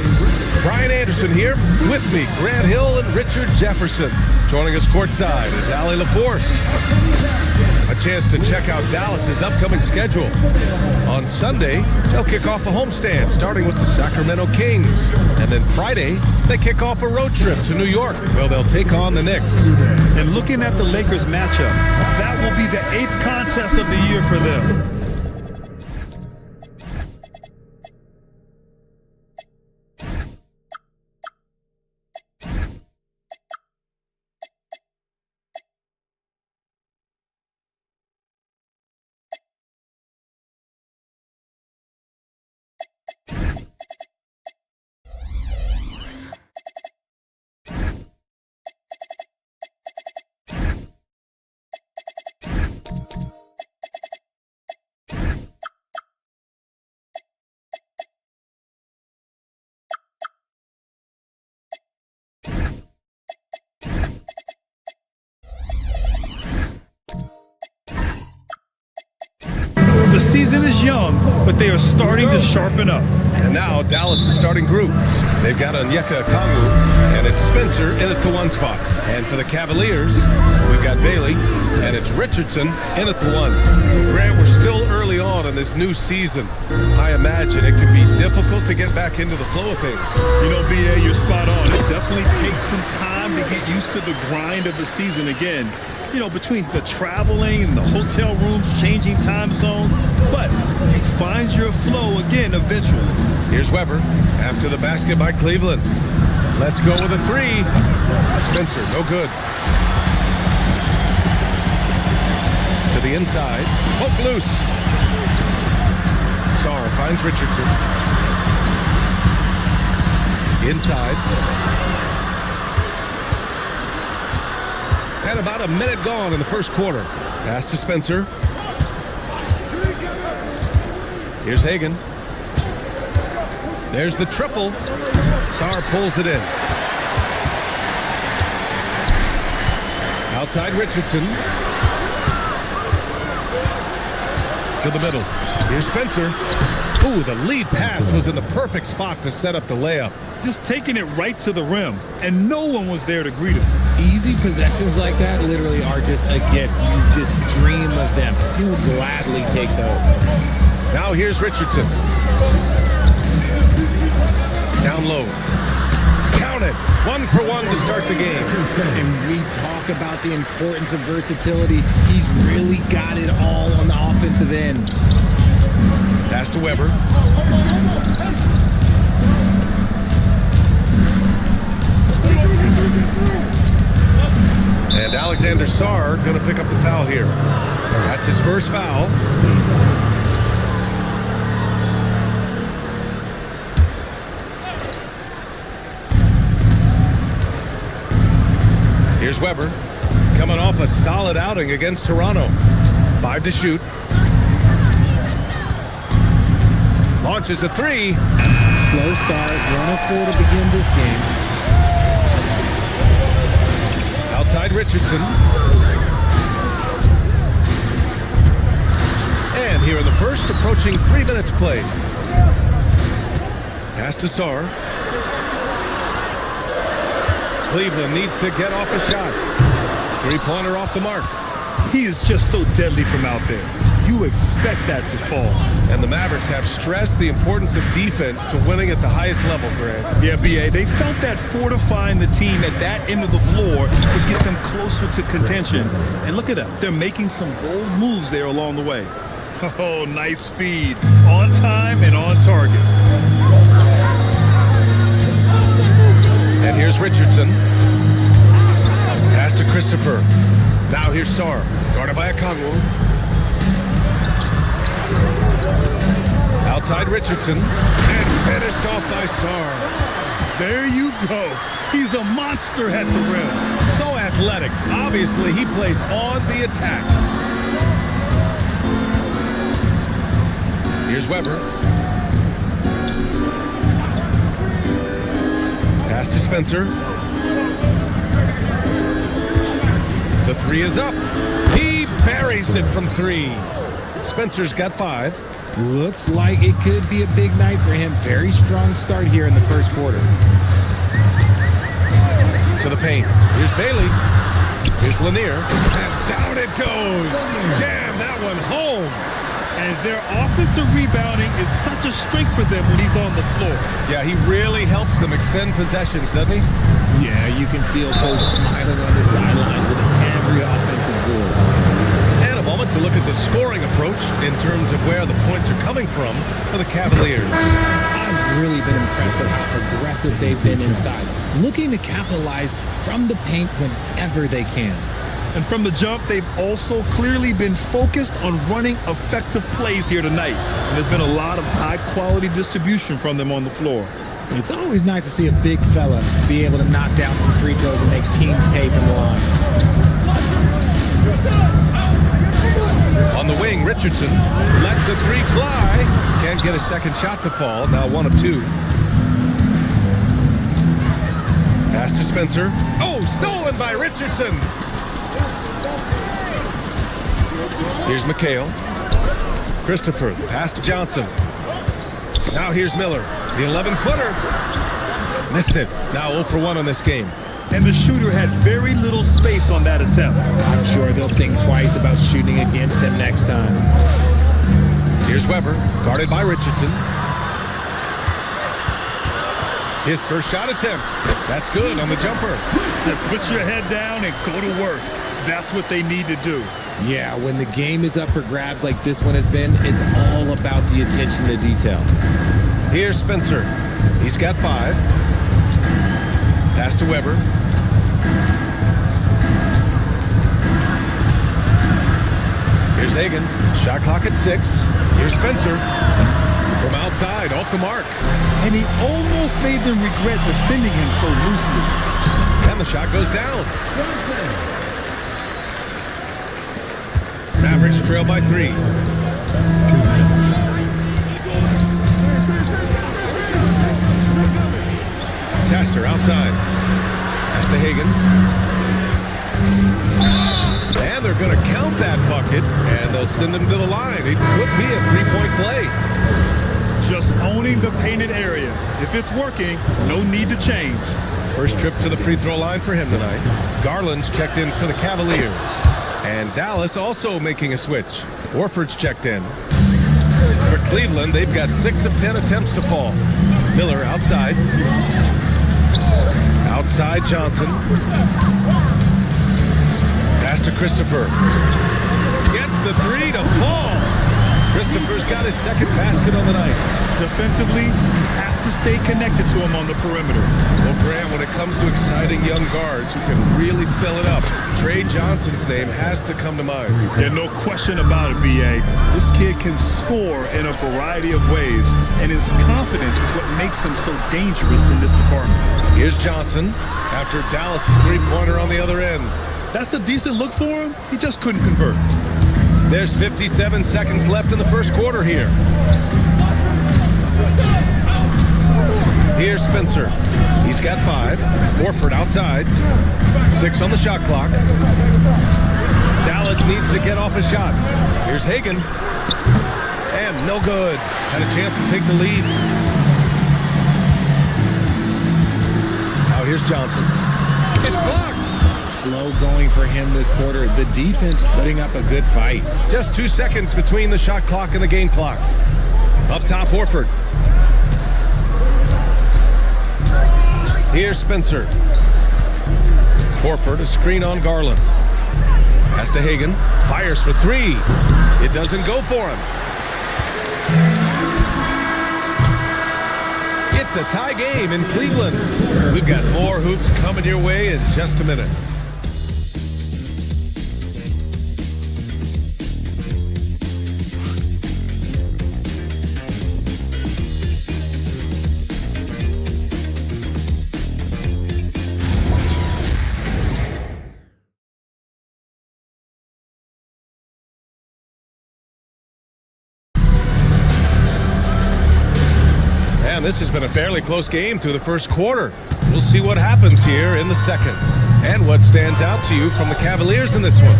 Brian Anderson here. With me, Grant Hill and Richard Jefferson. Joining us courtside is AtLVs. A chance to check out Dallas's upcoming schedule. On Sunday, they'll kick off a homestand, starting with the Sacramento Kings. And then Friday, they kick off a road trip to New York, where they'll take on the Knicks. And looking at the Lakers matchup, that will be the 8th contest of the year for them. The season is young, but they are starting to sharpen up. And now Dallas' starting group. They've got Onyeka Okongwu, and it's Spencer in at the 1 spot. And for the Cavaliers, we've got Bailey, and it's Richardson in at the 1. Grant, we're still early on in this new season. I imagine it could be difficult to get back into the flow of things. You know, BA, you're spot on. It definitely takes some time to get used to the grind of the season again. You know, between the traveling and the hotel rooms, changing time zones, but you find your flow again eventually. Here's Weber after the basket by Cleveland. Let's go with a 3. Spencer, no good. To the inside, poke loose. Sarr finds Richardson. Inside. And about a minute gone in the first quarter. Pass to Spencer. Here's Hagan. There's the triple. Sarr pulls it in. Outside Richardson. To the middle. Here's Spencer. Ooh, the lead pass was in the perfect spot to set up the layup. Just taking it right to the rim, and no one was there to greet him. Easy possessions like that literally are just a gift. You just dream of them. You will gladly take those. Now here's Richardson. Down low. Count it. 1 for 1 to start the game. And we talk about the importance of versatility. He's really got it all on the offensive end. Pass to Weber. And Alexander Sarr going to pick up the foul here. That's his first foul. Here's Weber, coming off a solid outing against Toronto. 5 to shoot. Launches a 3. Slow start, 1 of 4 to begin this game. Outside Richardson. And here in the first, approaching 3 minutes played. Pass to Sarr. Cleveland needs to get off a shot. 3-pointer off the mark. He is just so deadly from out there. You expect that to fall. And the Mavericks have stressed the importance of defense to winning at the highest level, Grant. Yeah, BA, they felt that fortifying the team at that end of the floor would get them closer to contention. And look at them. They're making some bold moves there along the way. Oh, nice feed. On time and on target. And here's Richardson. Pass to Christopher. Now here's Sarr. Guarded by Okongwu. Outside Richardson. And finished off by Sarr. There you go. He's a monster at the rim. So athletic. Obviously, he plays on the attack. Here's Weber. Pass to Spencer. The 3 is up. He buries it from 3. Spencer's got 5. Looks like it could be a big night for him. Very strong start here in the first quarter. To the paint. Here's Bailey. Here's Lanier. And down it goes. Jam that one home. And their offensive rebounding is such a strength for them when he's on the floor. Yeah, he really helps them extend possessions, doesn't he? Yeah, you can feel Coach smiling on the sidelines with every offensive board. And a moment to look at the scoring approach in terms of where the points are coming from for the Cavaliers. I've really been impressed with how aggressive they've been inside, looking to capitalize from the paint whenever they can. And from the jump, they've also clearly been focused on running effective plays here tonight. And there's been a lot of high-quality distribution from them on the floor. It's always nice to see a big fella be able to knock down some free throws and make teams pay from the line. On the wing, Richardson lets the 3 fly. Can't get a second shot to fall. Now 1 of 2. Pass to Spencer. Oh, stolen by Richardson. Here's McHale. Christopher, the pass to Johnson. Now here's Miller, the 11-footer. Missed it. Now 0 for 1 on this game. And the shooter had very little space on that attempt. I'm sure they'll think twice about shooting against him next time. Here's Weber, guarded by Richardson. His first shot attempt. That's good on the jumper. Now put your head down and go to work. That's what they need to do. Yeah, when the game is up for grabs like this one has been, it's all about the attention to detail. Here's Spencer. He's got 5. Pass to Weber. Here's Hagan. Shot clock at 6. Here's Spencer. From outside, off the mark. And he almost made them regret defending him so loosely. And the shot goes down. Mavericks trail by 3. Sasser outside. Pass to Hagan. And they're going to count that bucket, and they'll send him to the line. It could be a 3-point play. Just owning the painted area. If it's working, no need to change. First trip to the free throw line for him tonight. Garland's checked in for the Cavaliers. And Dallas also making a switch. Warford's checked in. For Cleveland, they've got 6 of 10 attempts to fall. Miller outside. Outside Johnson. Pass to Christopher. Gets the 3 to fall. Christopher's got his second basket on the night. Defensively, you have to stay connected to him on the perimeter. Well, Graham, when it comes to exciting young guards who can really fill it up, Trey Johnson's name has to come to mind. Yeah, no question about it, B.A. This kid can score in a variety of ways, and his confidence is what makes him so dangerous in this department. Here's Johnson after Dallas' 3-pointer on the other end. That's a decent look for him. He just couldn't convert. There's 57 seconds left in the first quarter here. Here's Spencer. He's got 5. Warford outside. 6 on the shot clock. Dallas needs to get off a shot. Here's Hagan. And no good. Had a chance to take the lead. Now here's Johnson. It's blocked. Slow going for him this quarter. The defense putting up a good fight. Just 2 seconds between the shot clock and the game clock. Up top, Horford. Here's Spencer. Horford, a screen on Garland. Pass to Hagan. Fires for 3. It doesn't go for him. It's a tie game in Cleveland. We've got more hoops coming your way in just a minute. This has been a fairly close game through the first quarter. We'll see what happens here in the second. And what stands out to you from the Cavaliers in this one?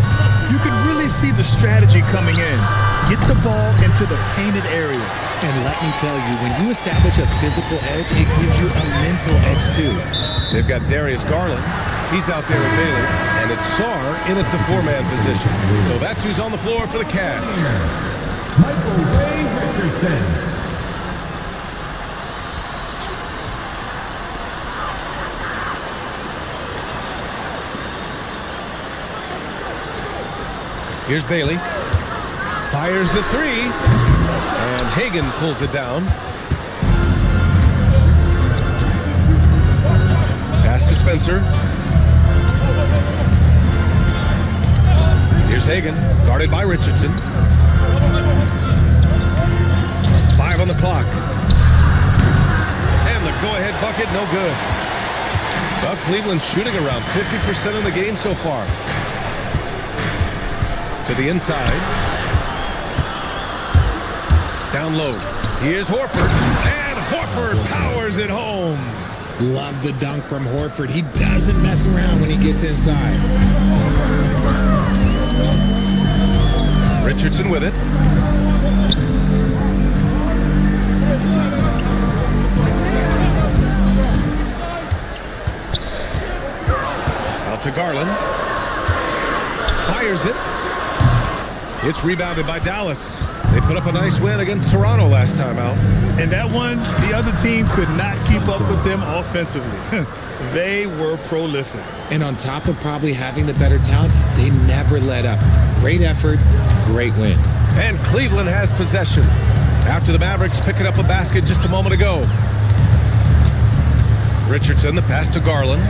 You can really see the strategy coming in. Get the ball into the painted area. And let me tell you, when you establish a physical edge, it gives you a mental edge too. They've got Darius Garland. He's out there with Bailey. And it's Sar in at the 4-man position. So that's who's on the floor for the Cavs. Michael Ray Richardson. Here's Bailey. Fires the 3. And Hagan pulls it down. Pass to Spencer. Here's Hagan, guarded by Richardson. 5 on the clock. And the go-ahead bucket, no good. Well, Cleveland shooting around 50% in the game so far. To the inside. Down low. Here's Horford. And Horford powers it home. Love the dunk from Horford. He doesn't mess around when he gets inside. Richardson with it. Out to Garland. Fires it. It's rebounded by Dallas. They put up a nice win against Toronto last time out. And that one, the other team could not keep up with them offensively. They were prolific. And on top of probably having the better talent, they never let up. Great effort, great win. And Cleveland has possession after the Mavericks picking up a basket just a moment ago. Richardson, the pass to Garland.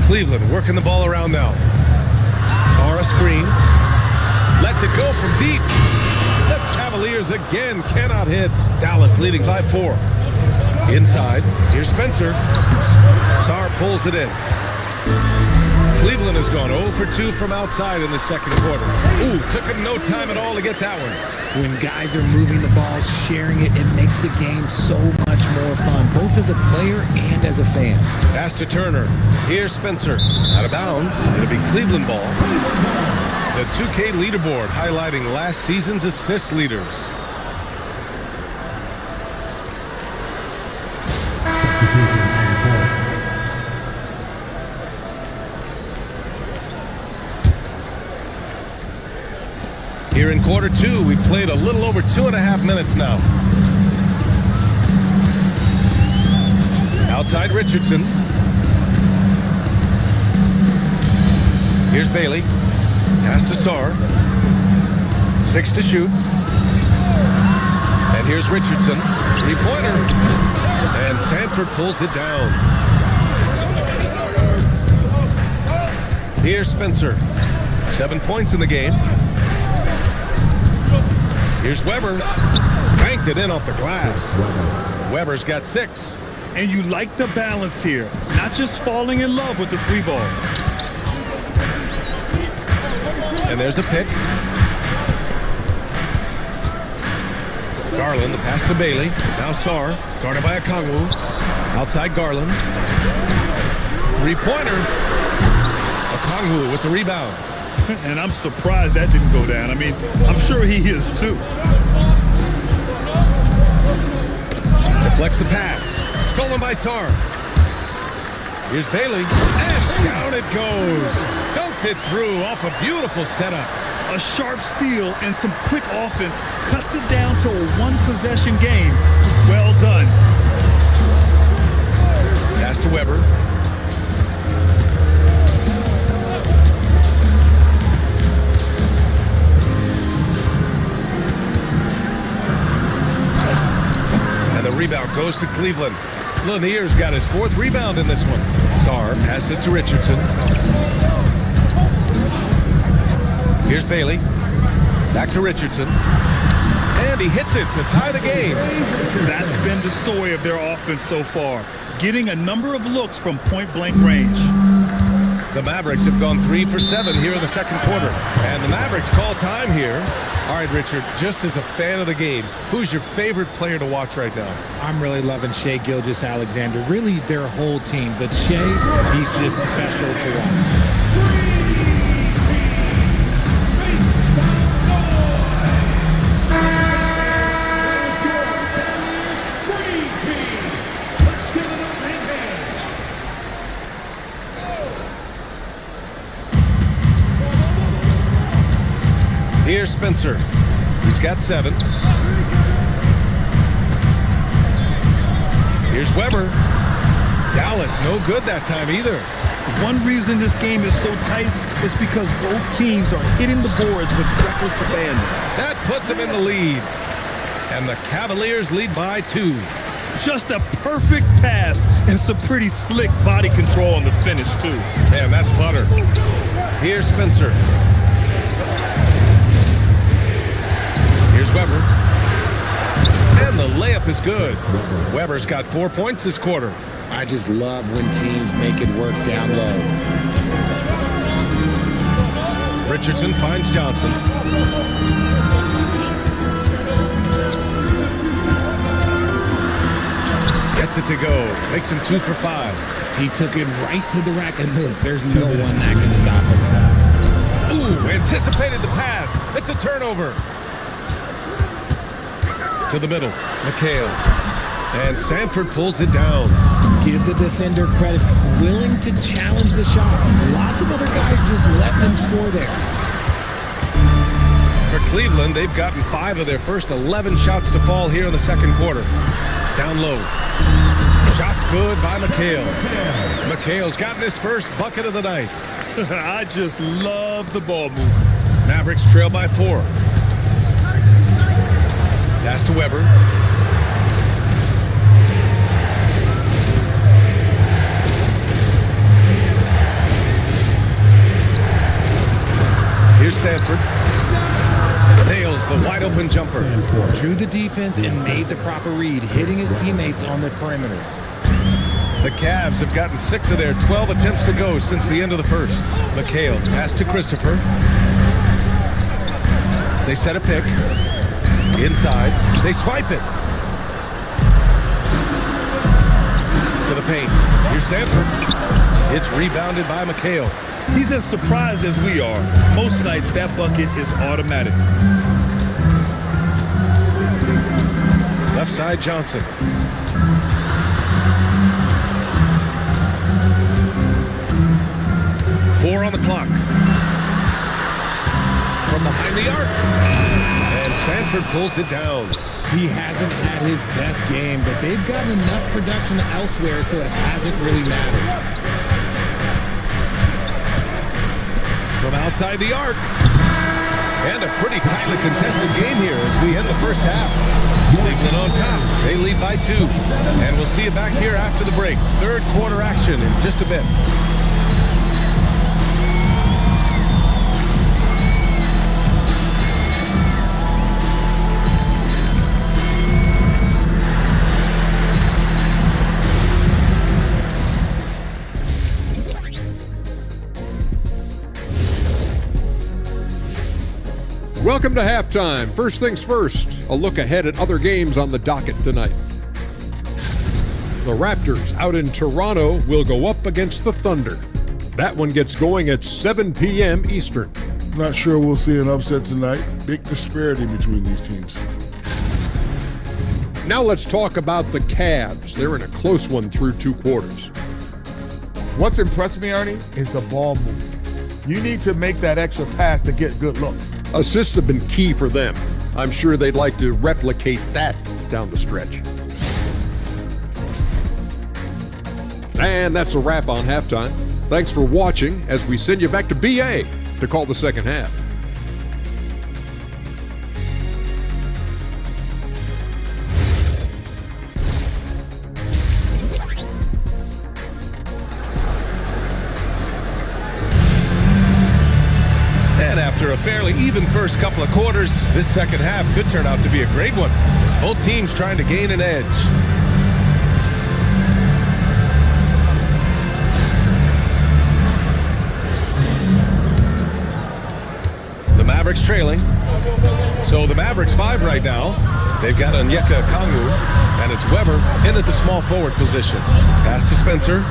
Cleveland working the ball around now. Sara screen. Lets it go from deep. The Cavaliers again cannot hit. Dallas leading by 4. Inside, here's Spencer. Sar pulls it in. Cleveland has gone 0 for 2 from outside in the second quarter. Ooh, took him no time at all to get that one. When guys are moving the ball, sharing it, it makes the game so much more fun, both as a player and as a fan. Pass to Turner. Here's Spencer. Out of bounds. It'll be Cleveland ball. The 2K leaderboard highlighting last season's assist leaders. Here in quarter 2, we've played a little over 2.5 minutes now. Outside Richardson. Here's Bailey. Pass to Sar. 6 to shoot. And here's Richardson. 3-pointer. And Sanford pulls it down. Here's Spencer. 7 points in the game. Here's Weber. Banked it in off the glass. Weber's got 6. And you like the balance here. Not just falling in love with the 3-ball. And there's a pick. Garland, the pass to Bailey. Now Sar, guarded by Okongwu. Outside Garland. 3-pointer. Okongwu with the rebound. And I'm surprised that didn't go down. I mean, I'm sure he is too. Deflects the pass. Stolen by Sar. Here's Bailey. And down it goes. Dunked it through off a beautiful setup. A sharp steal and some quick offense cuts it down to a one-possession game. Well done. Pass to Weber. And the rebound goes to Cleveland. Lanier's got his 4th rebound in this one. Sar passes to Richardson. Here's Bailey. Back to Richardson. And he hits it to tie the game. That's been the story of their offense so far. Getting a number of looks from point-blank range. The Mavericks have gone 3 for 7 here in the second quarter. And the Mavericks call time here. All right, Richard, just as a fan of the game, who's your favorite player to watch right now? I'm really loving Shai Gilgeous-Alexander. Really, their whole team. But Shai, he's just special to watch. Spencer. He's got 7. Here's Weber. Dallas, no good that time either. One reason this game is so tight is because both teams are hitting the boards with reckless abandon. That puts them in the lead. And the Cavaliers lead by 2. Just a perfect pass and some pretty slick body control on the finish, too. Man, that's butter. Here's Spencer. Here's Weber. And the layup is good. Weber's got 4 points this quarter. I just love when teams make it work down low. Richardson finds Johnson. Gets it to go. Makes him 2 for 5. He took it right to the rack, and look, there's no one that can stop him. Ooh, anticipated the pass. It's a turnover. To the middle. McHale. And Sanford pulls it down. Give the defender credit. Willing to challenge the shot. Lots of other guys just let them score there. For Cleveland, they've gotten 5 of their first 11 shots to fall here in the second quarter. Down low. Shot's good by McHale. McHale's gotten his first bucket of the night. I just love the ball movement. Mavericks trail by 4. Pass to Weber. Here's Sanford. Nails the wide open jumper. Drew the defense and made the proper read, hitting his teammates on the perimeter. The Cavs have gotten 6 of their 12 attempts to go since the end of the first. McHale pass to Christopher. They set a pick. Inside. They swipe it. To the paint. Here's Sanford. It's rebounded by McHale. He's as surprised as we are. Most nights, that bucket is automatic. Left side, Johnson. Four on the clock. From behind the arc. And Sanford pulls it down. He hasn't had his best game, but they've gotten enough production elsewhere, so it hasn't really mattered. From outside the arc. And a pretty tightly contested game here as we end the first half. Cleveland on top. They lead by 2. And we'll see you back here after the break. Third quarter action in just a bit. Welcome to halftime. First things first, a look ahead at other games on the docket tonight. The Raptors out in Toronto will go up against the Thunder. That one gets going at 7 p.m. Eastern. Not sure we'll see an upset tonight. Big disparity between these teams. Now let's talk about the Cavs. They're in a close one through 2 quarters. What's impressed me, Ernie, is the ball movement. You need to make that extra pass to get good looks. Assists have been key for them. I'm sure they'd like to replicate that down the stretch. And that's a wrap on halftime. Thanks for watching as we send you back to BA to call the second half. And after a fairly even first couple of quarters, this second half could turn out to be a great one, as both teams trying to gain an edge. The Mavericks trailing. So the Mavericks 5 right now. They've got Onyeka Okongwu, and it's Weber in at the small forward position. Pass to Spencer.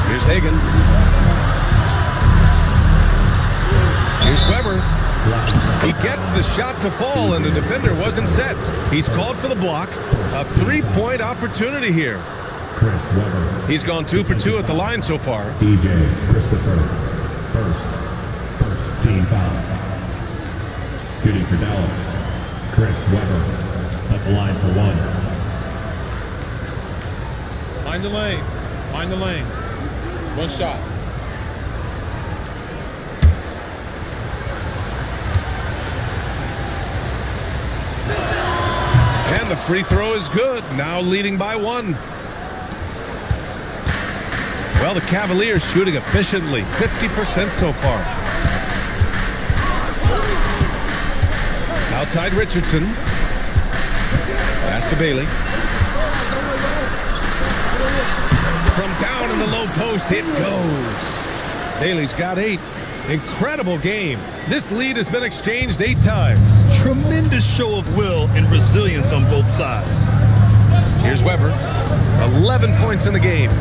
Here's Hagan. Here's Weber. He gets the shot to fall, and the defender wasn't set. He's called for the block. A 3-point opportunity here. Chris Weber. He's gone 2 for 2 at the line so far. DJ Christopher. First team foul. Shooting for Dallas, Chris Webber at the line for one. Mind the lanes. Mind the lanes. One shot. And the free throw is good, now leading by one. Well, the Cavaliers shooting efficiently, 50% so far. Outside Richardson. Pass to Bailey. From down in the low post, it goes. Bailey's got 8. Incredible game. This lead has been exchanged 8 times. Tremendous show of will and resilience on both sides. Here's Webber. 11 points in the game.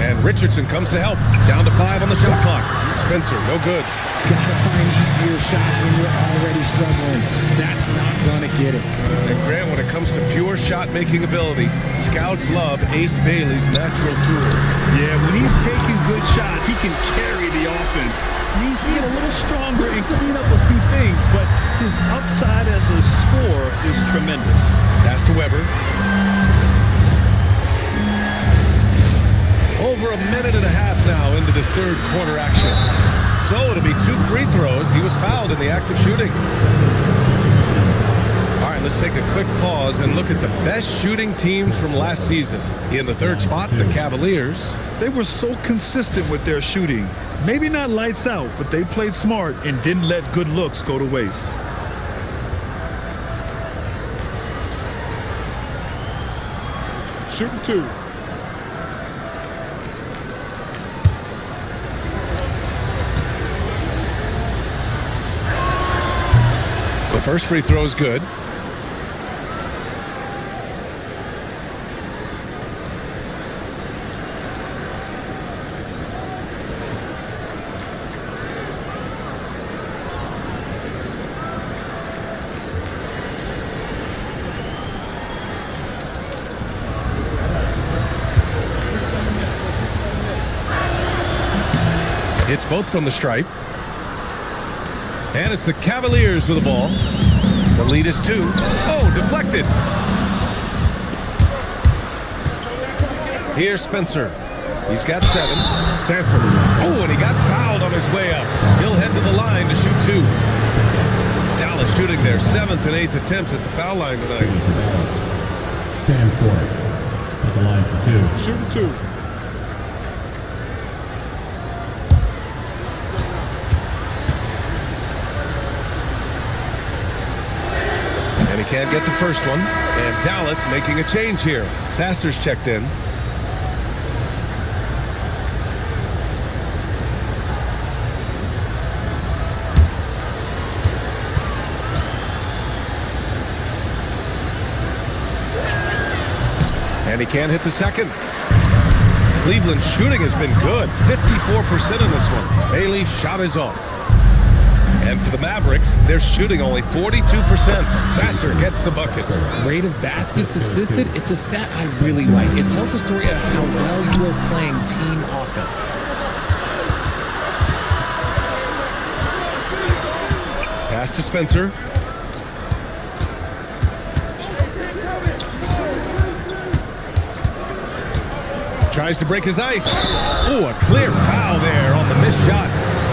And Richardson comes to help. Down to 5 on the shot clock. Spencer, no good. Gotta find easier shots when you're already struggling. That's not gonna get it. And Grant, when it comes to pure shot-making ability, scouts love Ace Bailey's natural tools. Yeah, when he's taking good shots, he can carry the offense. He needs to get a little stronger and clean up a few things, but his upside as a scorer is tremendous. Pass to Webber. Over a minute and a half now into this third quarter action. So it'll be 2 free throws. He was fouled in the act of shooting. All right, let's take a quick pause and look at the best shooting teams from last season. In the third spot, the Cavaliers. They were so consistent with their shooting. Maybe not lights out, but they played smart and didn't let good looks go to waste. Shooting 2. The first free throw is good. It's both from the stripe. And it's the Cavaliers with the ball. The lead is 2. Oh, deflected. Here's Spencer. He's got 7. Sanford. Oh, and he got fouled on his way up. He'll head to the line to shoot 2. Dallas shooting their 7th and 8th attempts at the foul line tonight. Sanford at the line for 2. Shooting 2. And he can't get the first one. And Dallas making a change here. Sasser's checked in. And he can't hit the second. Cleveland's shooting has been good. 54% in this one. Bailey's shot is off. And for the Mavericks, they're shooting only 42%. Sasser gets the bucket. Rate of baskets assisted, it's a stat I really like. It tells the story of how well you are playing team offense. Pass to Spencer. Tries to break his ice. Oh, a clear foul there on the missed shot.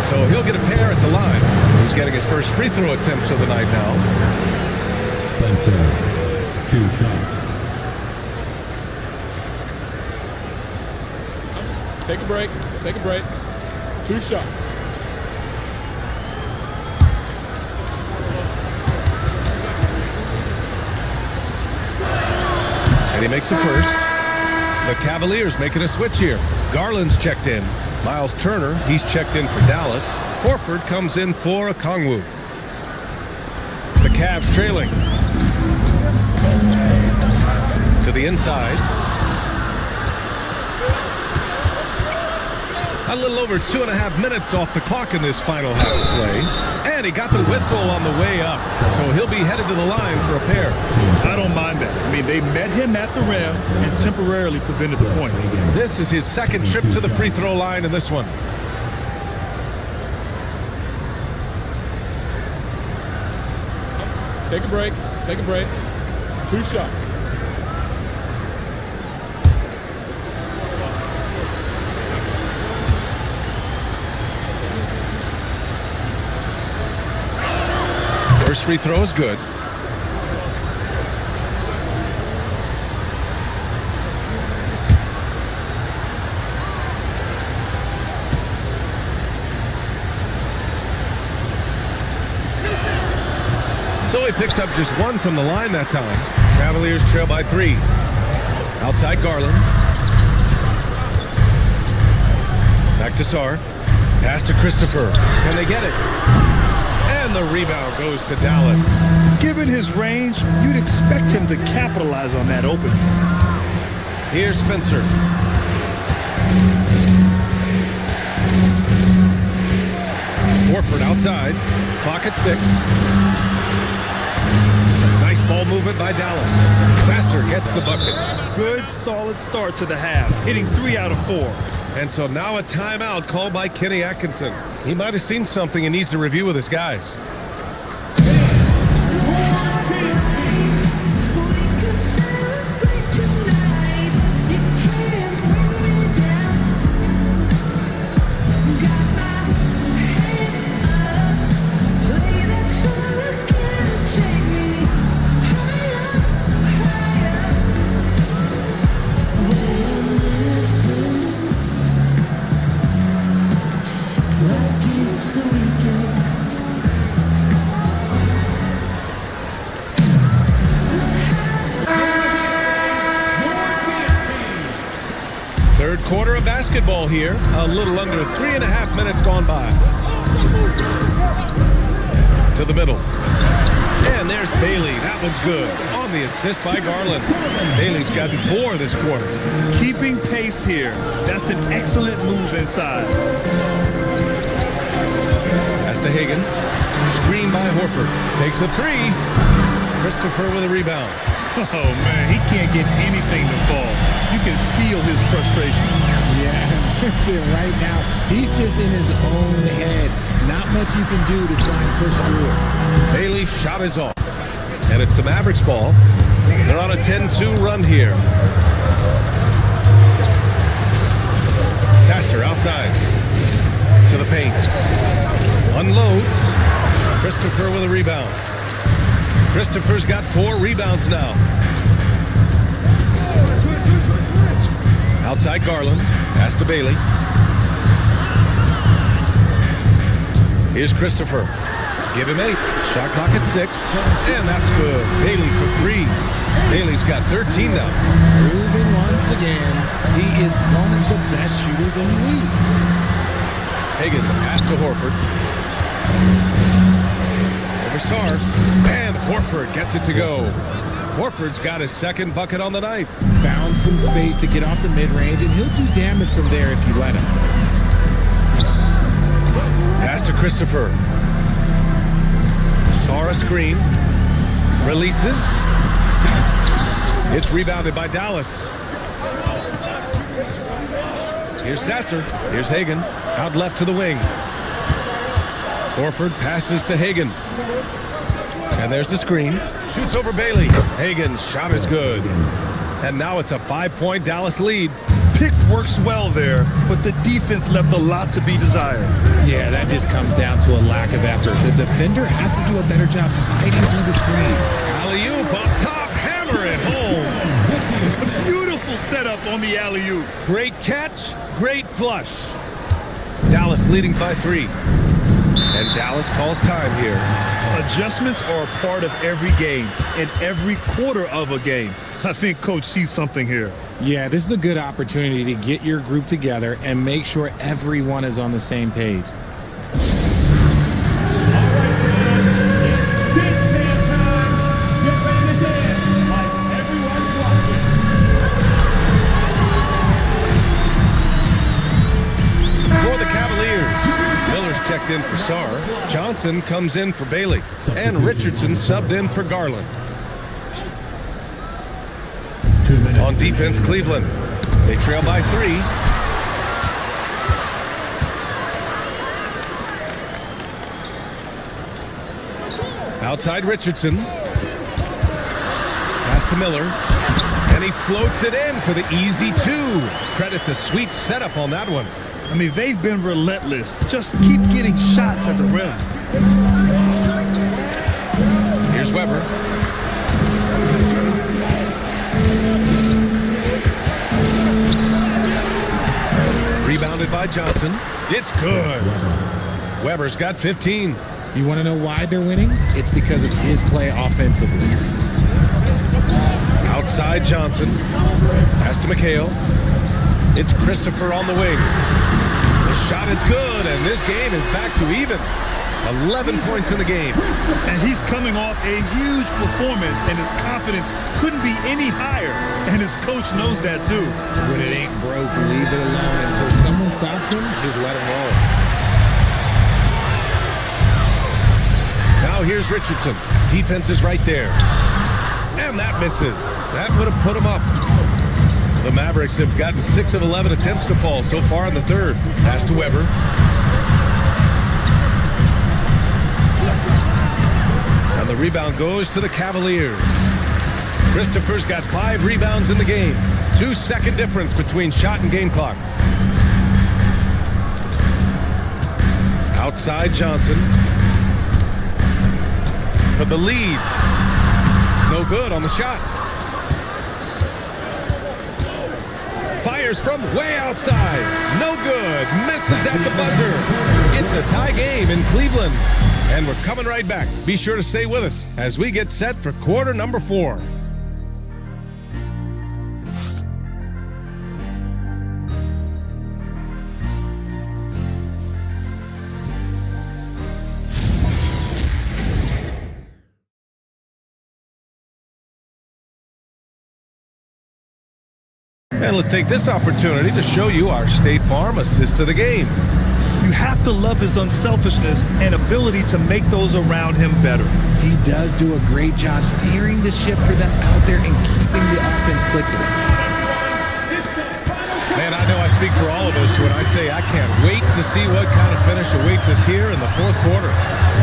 So he'll get a pair at the line. He's getting his first free throw attempts of the night now. Spencer, 2 shots. Take a break. Take a break. 2 shots. And he makes the first. The Cavaliers making a switch here. Garland's checked in. Miles Turner, he's checked in for Dallas. Horford comes in for Okongwu. The Cavs trailing. To the inside. A little over 2.5 minutes off the clock in this final half of play. And he got the whistle on the way up, so he'll be headed to the line for a pair. I don't mind that. I mean, they met him at the rim and temporarily prevented the points. This is his second trip to the free throw line in this one. Take a break. Take a break. 2 shots. First free throw is good. So he picks up just 1 from the line that time. Cavaliers trail by 3. Outside Garland. Back to Sar. Pass to Christopher. Can they get it? And the rebound goes to Dallas. Given his range, you'd expect him to capitalize on that opening. Here's Spencer. Horford outside. Clock at 6. Nice ball movement by Dallas. Sasser gets the bucket. Good, solid start to the half, hitting 3 out of 4. And so now a timeout called by Kenny Atkinson. He might have seen something and needs to review with his guys. Third quarter of basketball here. A little under 3.5 minutes gone by. To the middle. And there's Bailey. That one's good. On the assist by Garland. Bailey's got 4 this quarter. Keeping pace here. That's an excellent move inside. Pass to Hagan. Screen by Horford. Takes a 3. Christopher with a rebound. Oh, man, he can't get anything to fall. You can feel his frustration. Yeah, that's it right now. He's just in his own head. Not much you can do to try and push through it. Bailey's shot is off. And it's the Mavericks ball. They're on a 10-2 run here. Sasser outside. To the paint. Unloads. Christopher with a rebound. Christopher's got 4 rebounds now. Outside Garland. Pass to Bailey. Here's Christopher. Give him 8. Shot clock at 6. And that's good. Bailey for 3. Bailey's got 13 now. Proving once again, he is one of the best shooters in the league. Hagan, the pass to Horford. Over Sar. And Horford gets it to go. Horford's got his second bucket on the night. Found some space to get off the mid-range, and he'll do damage from there if you let him. Pass to Christopher. Sar a screen. Releases. It's rebounded by Dallas. Here's Sasser. Here's Hagan. Out left to the wing. Horford passes to Hagan. And there's the screen. Shoots over Bailey. Hagan's shot is good. And now it's a 5-point Dallas lead. Pick works well there, but the defense left a lot to be desired. Yeah, that just comes down to a lack of effort. The defender has to do a better job fighting through the screen. Alley-oop up top, hammer it home. Beautiful setup on the alley-oop. Great catch, great flush. Dallas leading by 3. And Dallas calls time here. Adjustments are a part of every game and every quarter of a game. I think Coach sees something here. Yeah, this is a good opportunity to get your group together and make sure everyone is on the same page. checked in for Sarr. Johnson comes in for Bailey. And Richardson subbed in for Garland. 2 minutes. On defense, Cleveland. They trail by 3. Outside Richardson. Pass to Miller. And he floats it in for the easy 2. Credit the sweet setup on that one. I mean, they've been relentless. Just keep getting shots at the rim. Here's Weber. Rebounded by Johnson. It's good. Weber's got 15. You want to know why they're winning? It's because of his play offensively. Outside Johnson. Pass to McHale. It's Christopher on the wing. The shot is good, and this game is back to even. 11 points in the game. And he's coming off a huge performance, and his confidence couldn't be any higher. And his coach knows that too. When it ain't broke, leave it alone until someone stops him. Just let him roll. Now here's Richardson. Defense is right there. And that misses. That would have put him up. The Mavericks have gotten 6 of 11 attempts to fall so far in the third. Pass to Weber. And the rebound goes to the Cavaliers. Christopher's got 5 rebounds in the game. 2-second difference between shot and game clock. Outside Johnson. For the lead. No good on the shot. Fires from way outside. No good. Misses at the buzzer. It's a tie game in Cleveland. And we're coming right back. Be sure to stay with us as we get set for quarter number 4. And let's take this opportunity to show you our State Farm assist to the game. You have to love his unselfishness and ability to make those around him better. He does do a great job steering the ship for them out there and keeping the offense clicking. Man, I know I speak for all of us when I say I can't wait to see what kind of finish awaits us here in the fourth quarter.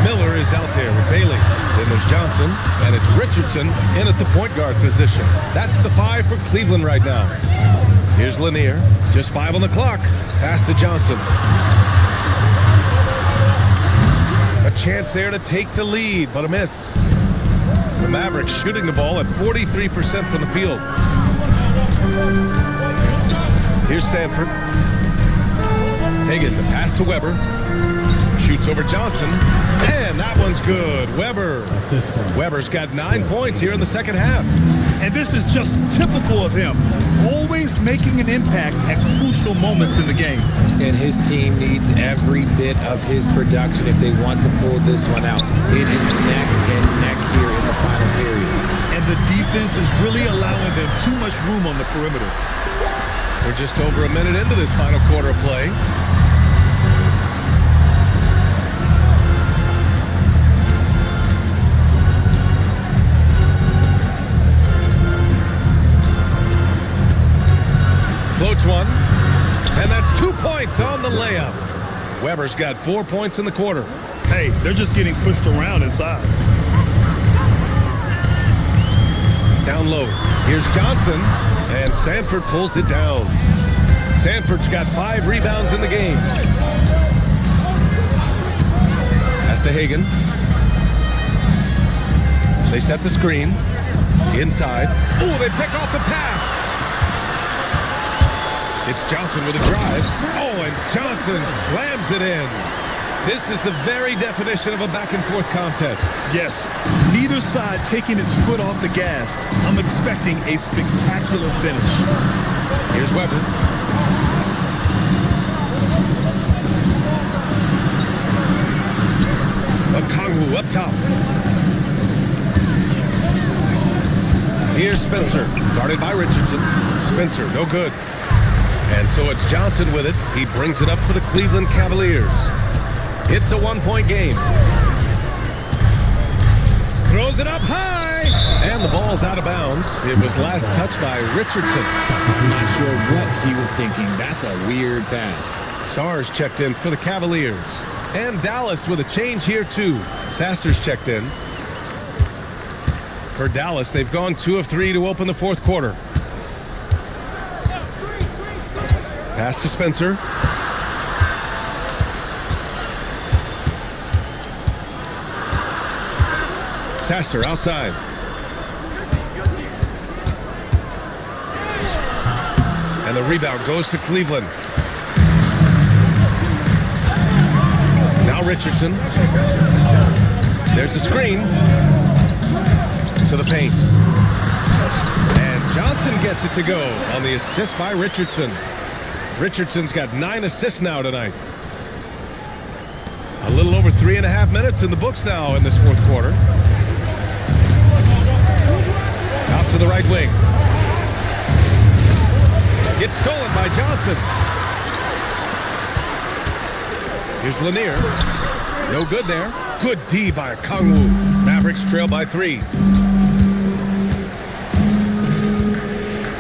Miller is out there with Bailey. Then there's Johnson, and it's Richardson in at the point guard position. That's the 5 for Cleveland right now. Here's Lanier. Just 5 on the clock. Pass to Johnson. A chance there to take the lead, but a miss. The Mavericks shooting the ball at 43% from the field. Here's Sanford. Hagan, the pass to Weber. Shoots over Johnson. And that one's good. Weber's got 9 points here in the second half. And this is just typical of him. Always making an impact at crucial moments in the game. And his team needs every bit of his production if they want to pull this one out. It is neck and neck here in the final period. And the defense is really allowing them too much room on the perimeter. We're just over a minute into this final quarter of play. Floats one, and that's 2 points on the layup. Weber's got 4 points in the quarter. Hey, they're just getting pushed around inside. Down low, here's Johnson, and Sanford pulls it down. Sanford's got 5 rebounds in the game. Pass to Hagan. They set the screen. Inside. Oh, they pick off the pass. It's Johnson with a drive. Oh, and Johnson slams it in. This is the very definition of a back-and-forth contest. Yes, neither side taking its foot off the gas. I'm expecting a spectacular finish. Here's Weber. Okongwu up top. Here's Spencer, guarded by Richardson. Spencer, no good. And so it's Johnson with it. He brings it up for the Cleveland Cavaliers. It's a 1-point game. Throws it up high, and the ball's out of bounds. It was last touched by Richardson. Not sure what he was thinking. That's a weird pass. Sars checked in for the Cavaliers. And Dallas with a change here, too. Sasser's checked in. For Dallas, they've gone 2 of 3 to open the fourth quarter. Pass to Spencer. Sasser outside. And the rebound goes to Cleveland. Now Richardson. There's a screen. To the paint. And Johnson gets it to go on the assist by Richardson. Richardson's got 9 assists now tonight. A little over 3.5 minutes in the books now in this fourth quarter. Out to the right wing. Gets stolen by Johnson. Here's Lanier. No good there. Good D by Kongwu. Mavericks trail by 3.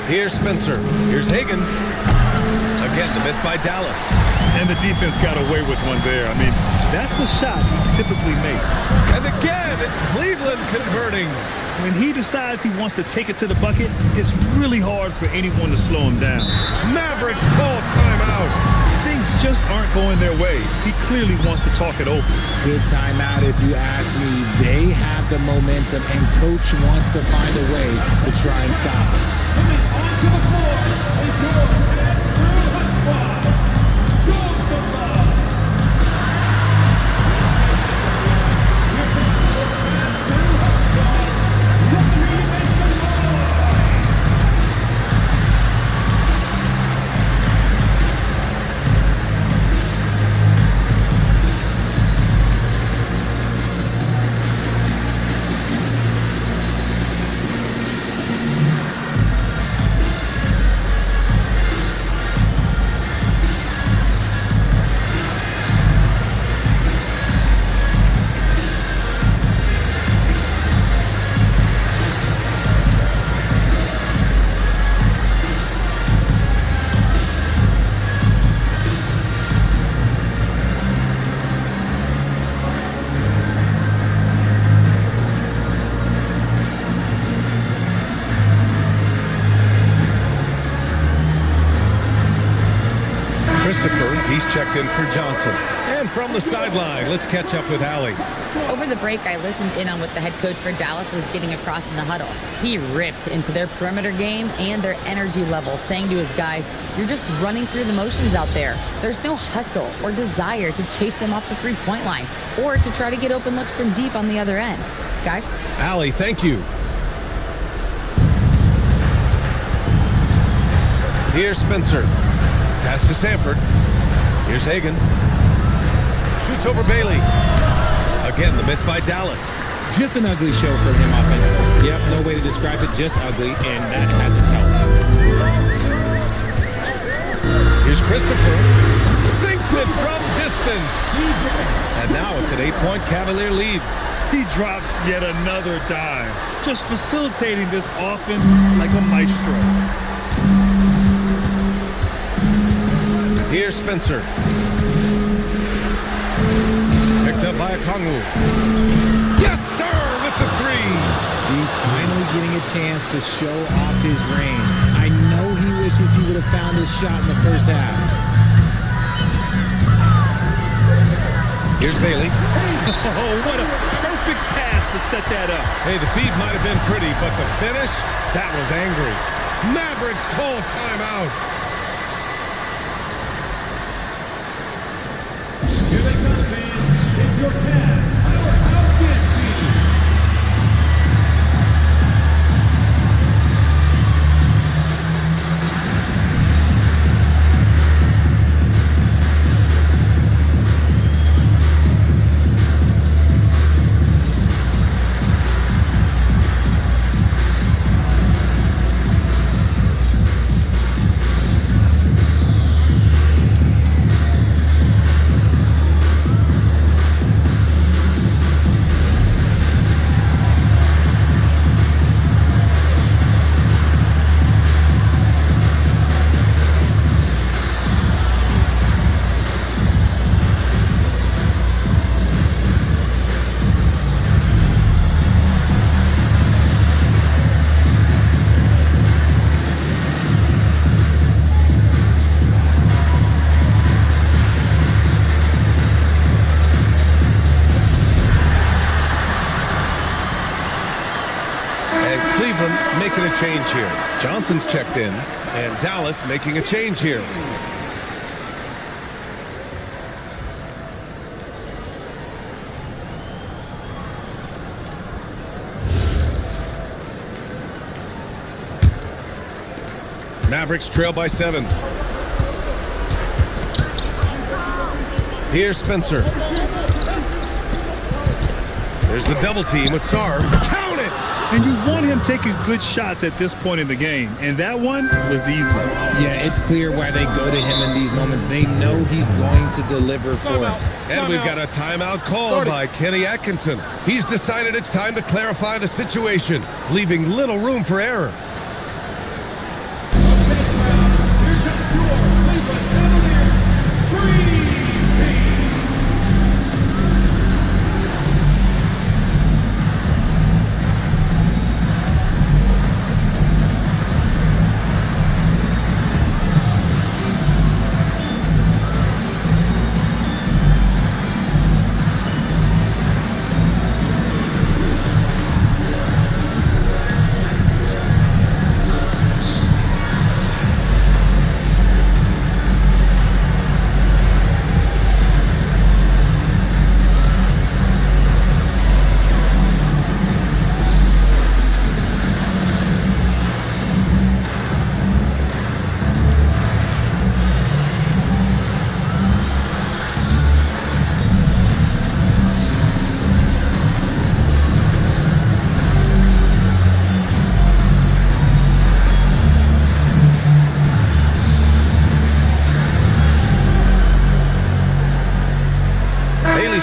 Here's Spencer. Here's Hagan. Again, the miss by Dallas. And the defense got away with one there. I mean, that's a shot he typically makes. And again, it's Cleveland converting. When he decides he wants to take it to the bucket, it's really hard for anyone to slow him down. Mavericks call timeout. Things just aren't going their way. He clearly wants to talk it over. Good timeout if you ask me. They have the momentum, and Coach wants to find a way to try and stop it. He's checked in for Johnson. And from the sideline, let's catch up with Allie. Over the break, I listened in on what the head coach for Dallas was getting across in the huddle. He ripped into their perimeter game and their energy level, saying to his guys, "You're just running through the motions out there. There's no hustle or desire to chase them off the three-point line or to try to get open looks from deep on the other end." Guys? Allie, thank you. Here's Spencer. Pass to Sanford. Here's Hagan. Shoots over Bailey. Again, the miss by Dallas. Just an ugly show for him offensively. Yep, no way to describe it, just ugly, and that hasn't helped. Here's Christopher. Sinks it from distance. And now it's an 8-point Cavalier lead. He drops yet another dime, just facilitating this offense like a maestro. Here's Spencer. Picked up by Kongwu. Yes, sir, with the 3. He's finally getting a chance to show off his range. I know he wishes he would have found his shot in the first half. Here's Bailey. Oh, what a perfect pass to set that up. Hey, the feed might have been pretty, but the finish, that was angry. Mavericks call timeout. Here they come, fans. It's your Cavs. making a change here. Johnson's checked in, and Dallas making a change here. Mavericks trail by 7. Here's Spencer. There's the double team with Sarr. Count it! And you want him taking good shots at this point in the game, and that one was easy. Yeah, it's clear why they go to him in these moments. They know he's going to deliver for them. And we've got a timeout call by Kenny Atkinson. He's decided it's time to clarify the situation, leaving little room for error.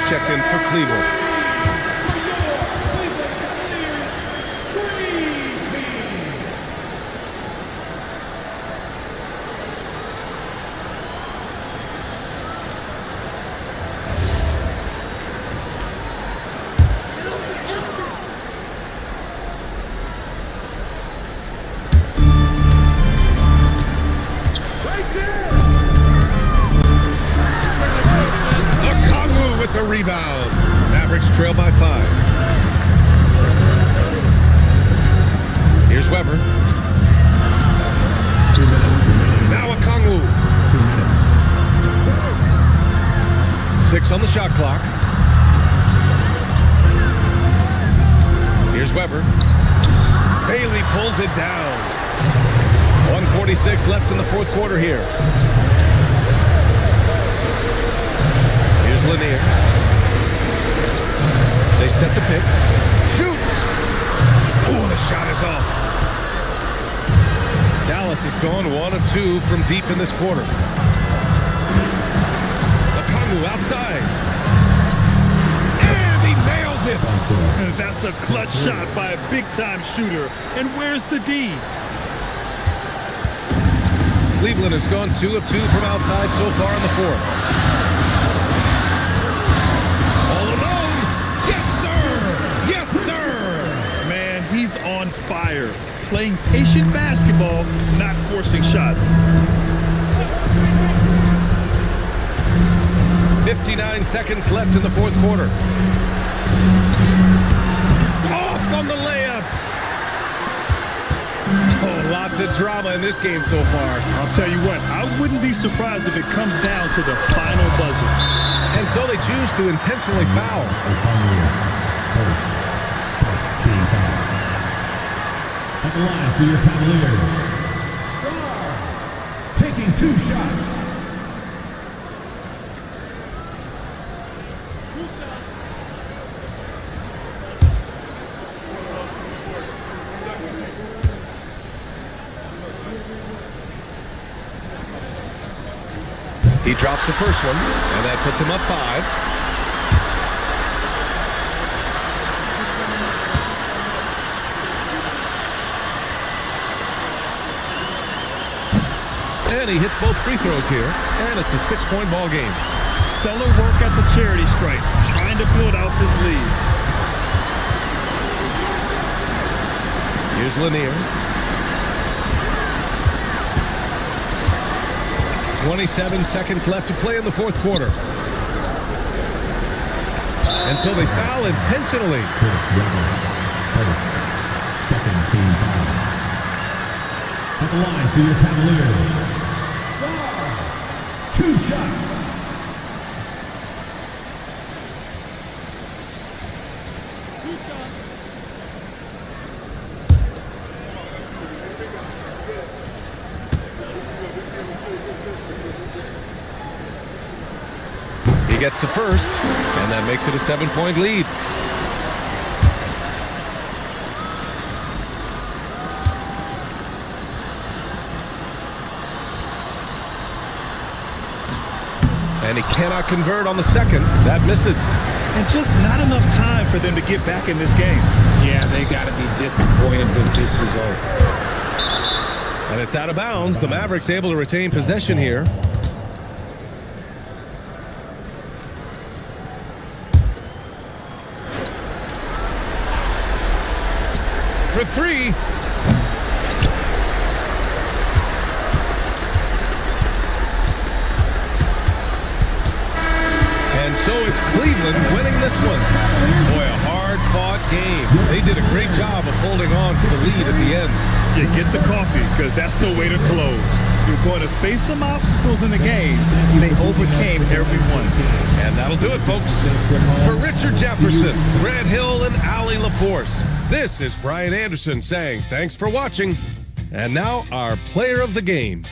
Checked in for Cleveland. The rebound. Mavericks trail by 5. Here's Weber. 2 minutes. Now Okongwu. 2 minutes. 6 on the shot clock. Here's Weber. Bailey pulls it down. 1:46 left in the fourth quarter here. Here's Lanier. They set the pick. Shoots! Oh, the shot is off. Dallas has gone 1 of 2 from deep in this quarter. Okongwu outside. And he nails it. And that's a clutch shot by a big-time shooter. And where's the D? Cleveland has gone 2 of 2 from outside so far in the fourth. He's on fire, playing patient basketball, not forcing shots. 59 seconds left in the fourth quarter. Off on the layup. Oh, lots of drama in this game so far. I'll tell you what, I wouldn't be surprised if it comes down to the final buzzer. And so they choose to intentionally foul. At the line for your Cavaliers. Taking 2 shots. He drops the first one, and that puts him up 5. And he hits both free throws here, and it's a 6-point ball game. Stellar work at the charity stripe, trying to build out this lead. Here's Lanier. 27 seconds left to play in the fourth quarter. And so they foul intentionally. Second team foul. At the line for your Cavaliers. 2 shots. He gets the first, and that makes it a 7-point lead. And he cannot convert on the second. That misses. And just not enough time for them to get back in this game. Yeah, they got to be disappointed with this result. And it's out of bounds. The Mavericks able to retain possession here. For 3. And so it's Cleveland winning this one. Boy, a hard-fought game. They did a great job of holding on to the lead at the end. You get the coffee, because that's the way to close. You're going to face some obstacles in the game. They overcame every one. And that'll do it, folks. For Richard Jefferson, Grant Hill, and Ali LaForce, this is Brian Anderson saying thanks for watching. And now our player of the game.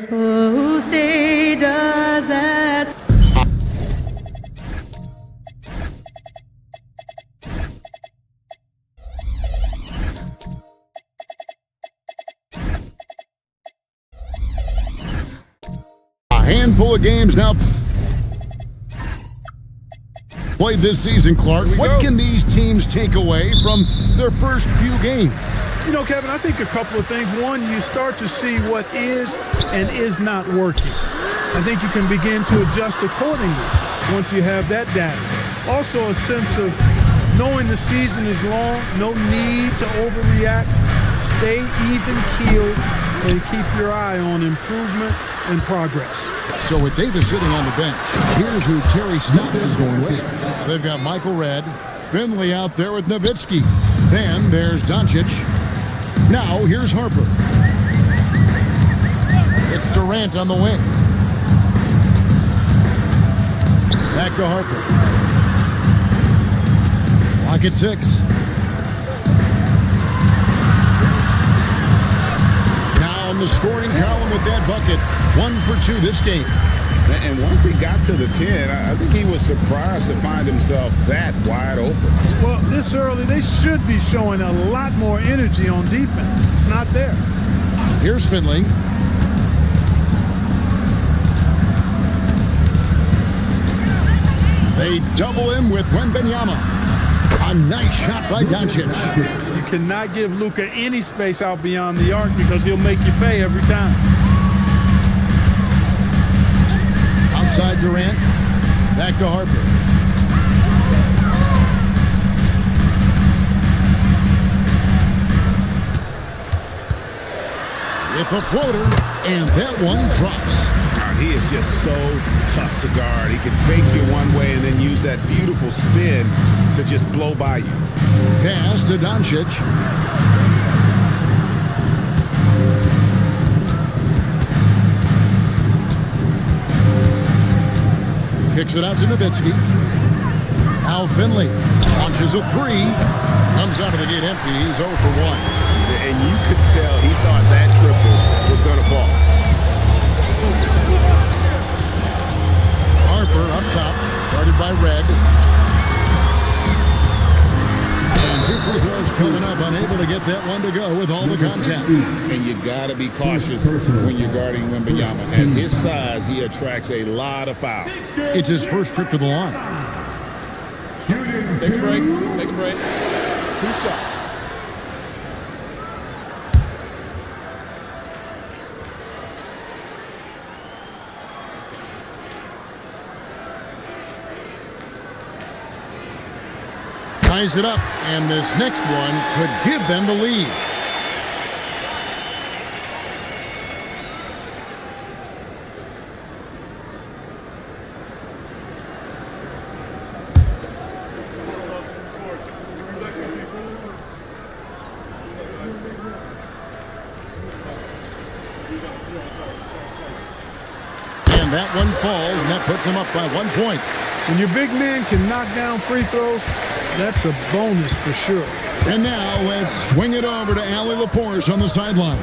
Who say does that? A handful of games now played this season, Clark. What can these teams take away from their first few games? You know, Kevin, I think a couple of things. One, you start to see what is and is not working. I think you can begin to adjust accordingly once you have that data. Also, a sense of knowing the season is long, no need to overreact. Stay even-keeled and keep your eye on improvement and progress. So with Davis sitting on the bench, here's who Terry Stotts is going with. They've got Michael Redd, Finley out there with Nowitzki. Then there's Doncic. Now here's Harper. It's Durant on the wing. Back to Harper. Lock at 6. Now in the scoring column with that bucket. 1 for 2 this game. And once he got to the 10, I think he was surprised to find himself that wide open. Well, this early, they should be showing a lot more energy on defense. It's not there. Here's Finley. They double him with Wembanyama. A nice shot by Doncic. You cannot give Luka any space out beyond the arc because he'll make you pay every time. Outside Durant. Back to Harper. With a floater, and that one drops. He is just so tough to guard. He can fake you one way and then use that beautiful spin to just blow by you. Pass to Doncic. Kicks it out to Nowitzki. Now Finley launches a 3. Comes out of the gate empty. He's 0 for 1. And you could tell he thought that triple was going to fall. Harper up top, guarded by Redd. And 2 free throws coming up, unable to get that one to go with all the contact. And you got to be cautious when you're guarding Wembanyama. At his size, he attracts a lot of fouls. It's his first trip to the line. Take a break. Take a break. 2 shots. Ties it up, and this next one could give them the lead. And that one falls, and that puts him up by 1 point. When your big man can knock down free throws, that's a bonus for sure. And now let's swing it over to AtLVsMia on the sideline.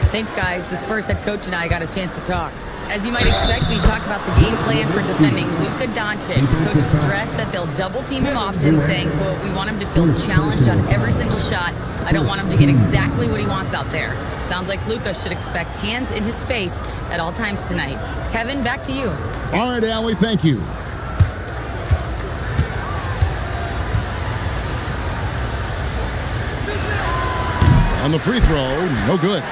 Thanks, guys. The Spurs head coach and I got a chance to talk. As you might expect, we talked about the game plan for defending Luka Doncic. Coach stressed that they'll double team him often, saying, quote, "We want him to feel challenged on every single shot. I don't want him to get exactly what he wants out there." Sounds like Luka should expect hands in his face at all times tonight. Kevin, back to you. All right, Allie, thank you. On the free throw, no good.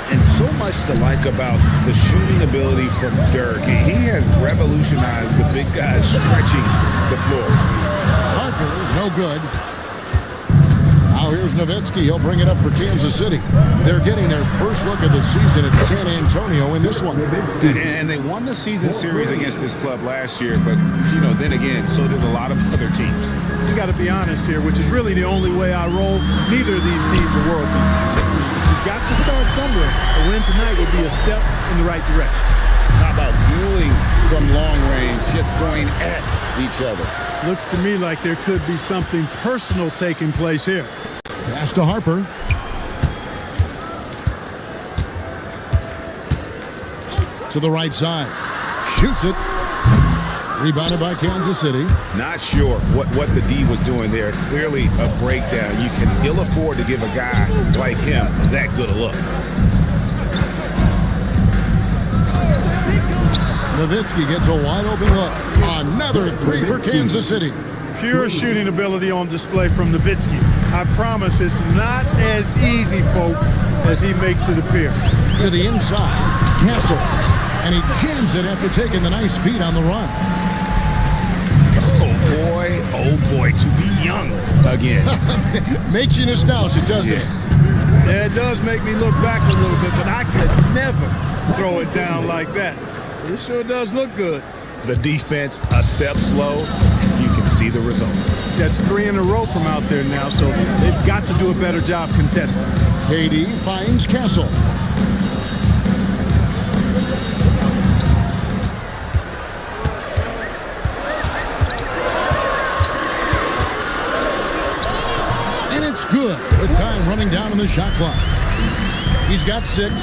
And so much to like about the shooting ability from Dirk. He has revolutionized the big guys stretching the floor. Harper, no good. Now here's Nowitzki. He'll bring it up for Kansas City. They're getting their first look of the season at San Antonio in this one. And they won the season series against this club last year, but, you know, then again, so did a lot of other teams. You got to be honest here, which is really the only way I roll. Neither of these teams are world beaters. You've got to start somewhere. A win tonight would be a step in the right direction. How about dueling from long range, just going at each other? Looks to me like there could be something personal taking place here. Pass to Harper. To the right side. Shoots it. Rebounded by Kansas City. Not sure what the D was doing there. Clearly a breakdown. You can ill afford to give a guy like him that good a look. Nowitzki gets a wide open look. Another three for Kansas City. Pure shooting ability on display from Nowitzki. I promise it's not as easy, folks, as he makes it appear. To the inside. Castle. And he jams it after taking the nice feed on the run. Oh boy, to be young again. Makes you nostalgic, doesn't it? Yeah, it does make me look back a little bit, but I could never throw it down like that. It sure does look good. The defense a step slow. You can see the results. That's 3 in a row from out there now, so they've got to do a better job contesting. KD finds Castle. Good, with time running down on the shot clock. He's got 6.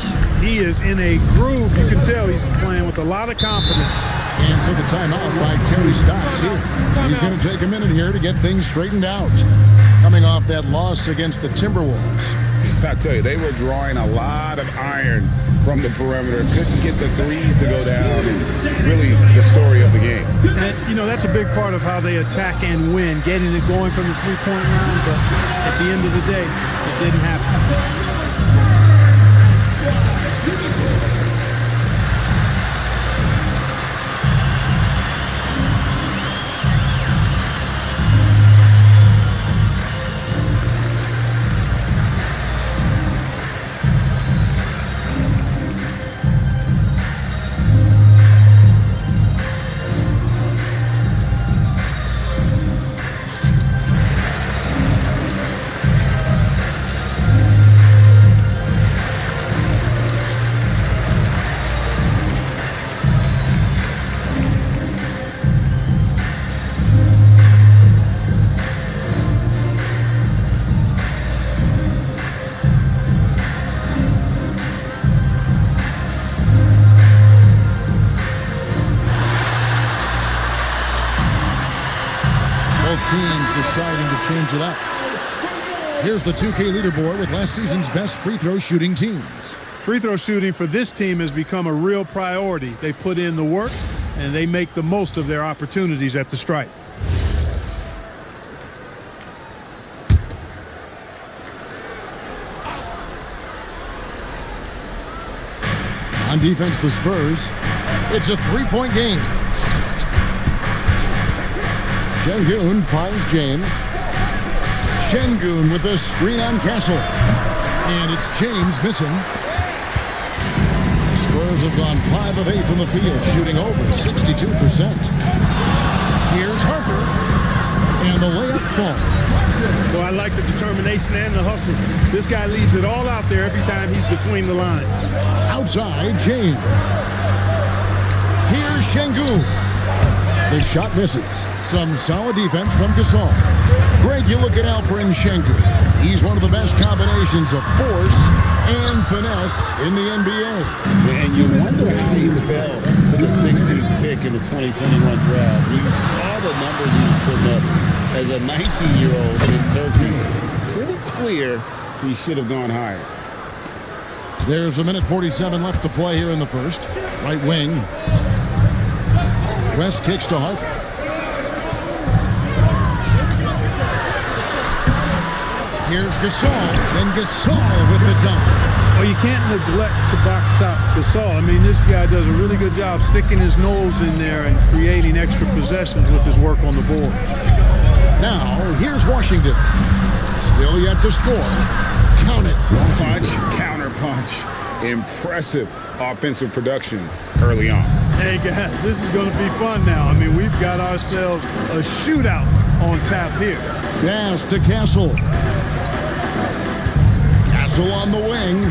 He is in a groove. You can tell he's playing with a lot of confidence. And so the timeout by Terry Stotts here. He's going to take a minute here to get things straightened out. Coming off that loss against the Timberwolves. I tell you, they were drawing a lot of iron from the perimeter. Couldn't get the threes to go down. And really the story of the game. And, you know, that's a big part of how they attack and win, getting it going from the three-point line. But at the end of the day, it didn't happen. Deciding to change it up. Here's the 2K leaderboard with last season's best free throw shooting teams. Free throw shooting for this team has become a real priority. They've put in the work, and they make the most of their opportunities at the stripe. On defense, the Spurs. It's a three-point game. Şengün finds James. Şengün with a screen on Castle. And it's James missing. Spurs have gone 5 of 8 from the field, shooting over 62%. Here's Harper. And the layup falls. Well, I like the determination and the hustle. This guy leaves it all out there every time he's between the lines. Outside, James. Here's Şengün. The shot misses. Some solid defense from Gasol. Greg, you look at Alperen Şengün. He's one of the best combinations of force and finesse in the NBA. And you wonder how he fell to the 16th pick in the 2021 draft. You saw the numbers he was putting up as a 19-year-old in Turkey. Pretty clear he should have gone higher. There's a minute 47 left to play here in the first. Right wing. West kicks to Harper. Here's Gasol, then Gasol with the dunk. Well, you can't neglect to box out Gasol. I mean, this guy does a really good job sticking his nose in there and creating extra possessions with his work on the board. Now, here's Washington. Still yet to score. Count it. Punch, counter punch. Impressive offensive production early on. Hey, guys, this is going to be fun now. I mean, we've got ourselves a shootout on tap here. Pass to Castle. Castle on the wing.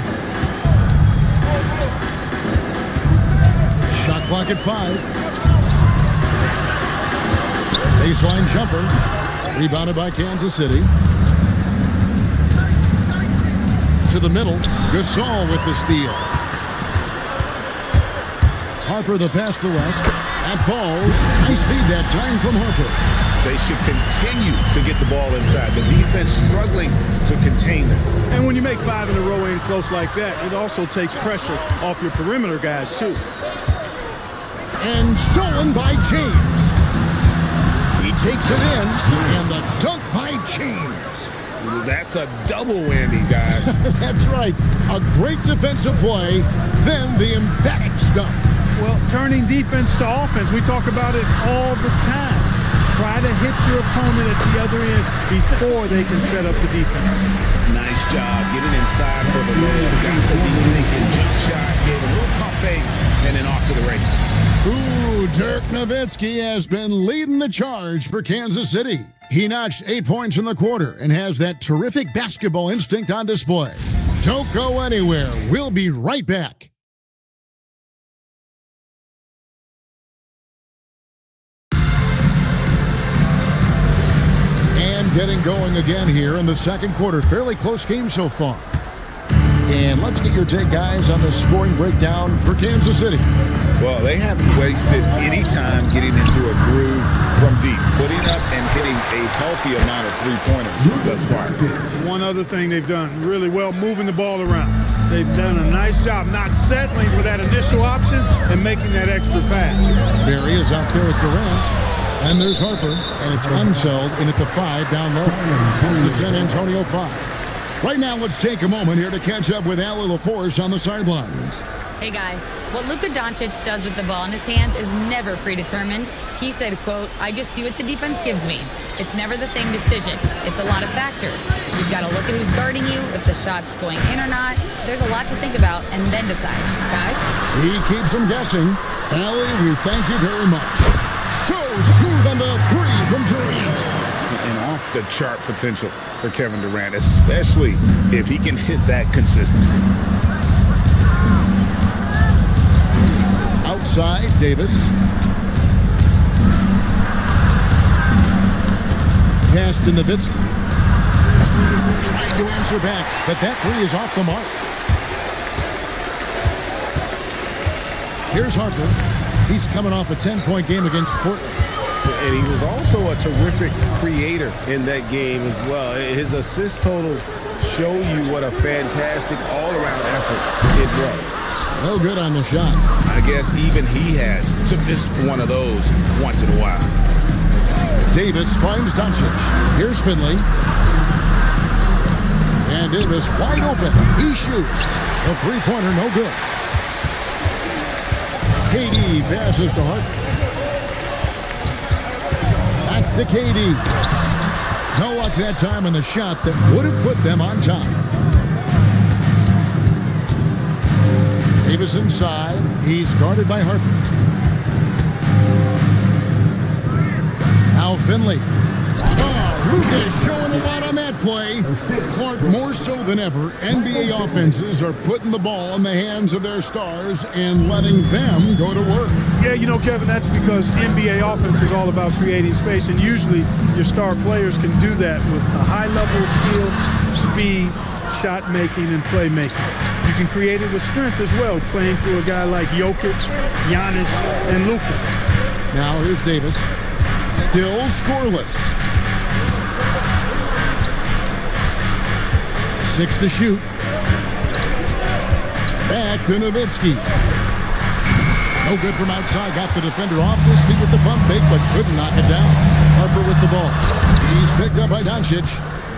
Shot clock at 5. Baseline jumper. Rebounded by Kansas City. To the middle. Gasol with the steal. Harper the pass to West. That falls. Nice feed that time from Harper. They should continue to get the ball inside. The defense struggling to contain them. And when you make 5 in a row in close like that, it also takes pressure off your perimeter guys, too. And stolen by James. He takes it in, and the dunk by James. That's a double whammy, guys. That's right. A great defensive play, then the emphatic stuff. Well, turning defense to offense, we talk about it all the time. Try to hit your opponent at the other end before they can set up the defense. Nice job getting inside for the layup. Got the thinking jump shot, gave a little pump fake, and then off to the races. Ooh, Dirk Nowitzki has been leading the charge for Kansas City. He notched 8 points in the quarter and has that terrific basketball instinct on display. Don't go anywhere. We'll be right back. And getting going again here in the second quarter. Fairly close game so far. And let's get your take, guys, on the scoring breakdown for Kansas City. Well, they haven't wasted any time getting into a groove from deep, putting up and hitting a healthy amount of three-pointers thus far. One other thing they've done really well, moving the ball around. They've done a nice job not settling for that initial option and making that extra pass. Barry is out there at Durant. And there's Harper, and it's Unseld in at the 5 down low. It's the San Antonio 5. Right now, let's take a moment here to catch up with AtLVsCavs on the sidelines. Hey guys, what Luka Doncic does with the ball in his hands is never predetermined. He said, quote, "I just see what the defense gives me. It's never the same decision. It's a lot of factors. You've got to look at who's guarding you, if the shot's going in or not. There's a lot to think about and then decide." Guys? He keeps them guessing. Allie, we thank you very much. So smooth on the 3 from Durant. And off the chart potential for Kevin Durant, especially if he can hit that consistently. Outside, Davis. Pass to Nowitzki. Trying to answer back, but that 3 is off the mark. Here's Harper. He's coming off a 10-point game against Portland. And he was also a terrific creator in that game as well. His assist totals show you what a fantastic all-around effort it was. No good on the shot. I guess even he has to miss one of those once in a while. Davis finds Doncic. Here's Finley. And Davis wide open. He shoots. A three-pointer, no good. KD passes to Harper. Back to KD. No luck that time on the shot that would have put them on top. Davis inside. He's guarded by Harper. Now Finley. Oh, Lucas showing a lot on that play. Clark, more so than ever, NBA offenses are putting the ball in the hands of their stars and letting them go to work. Yeah, you know, Kevin, that's because NBA offense is all about creating space, and usually your star players can do that with a high level of skill, speed, shot making, and playmaking. You can create it with strength as well, playing through a guy like Jokic, Giannis, and Luka. Now here's Davis. Still scoreless. 6 to shoot. Back to Nowitzki. No good from outside. Got the defender off his feet with the pump fake, but couldn't knock it down. Harper with the ball. He's picked up by Doncic.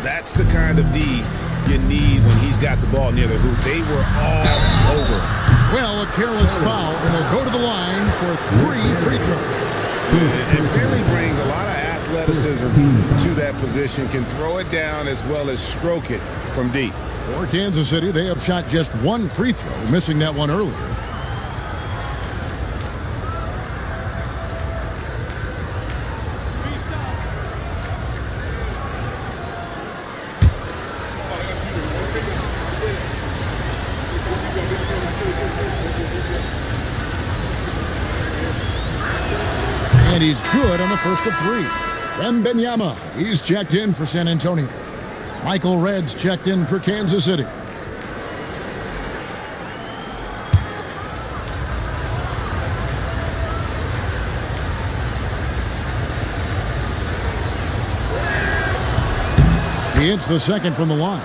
That's the kind of D you need when he's got the ball near the hoop. They were all over. Well, a careless foul, and he'll go to the line for 3 free throws. And Finley brings a lot of athleticism to that position, can throw it down as well as stroke it from deep. For Kansas City, they have shot just 1 free throw, missing that one earlier. And he's good on the first of 3. Wembanyama, he's checked in for San Antonio. Michael Redd's checked in for Kansas City. He hits the second from the line.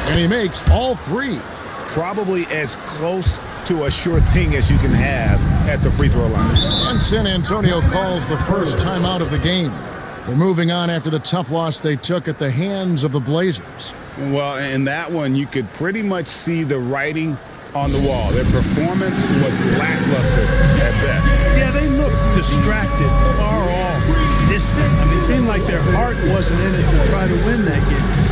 And he makes all three. Probably as close to a sure thing as you can have at the free throw line. And San Antonio calls the first timeout of the game. They're moving on after the tough loss they took at the hands of the Blazers. Well, in that one, you could pretty much see the writing on the wall. Their performance was lackluster at best. Yeah, they looked distracted, far off, distant. I mean, it seemed like their heart wasn't in it to try to win that game.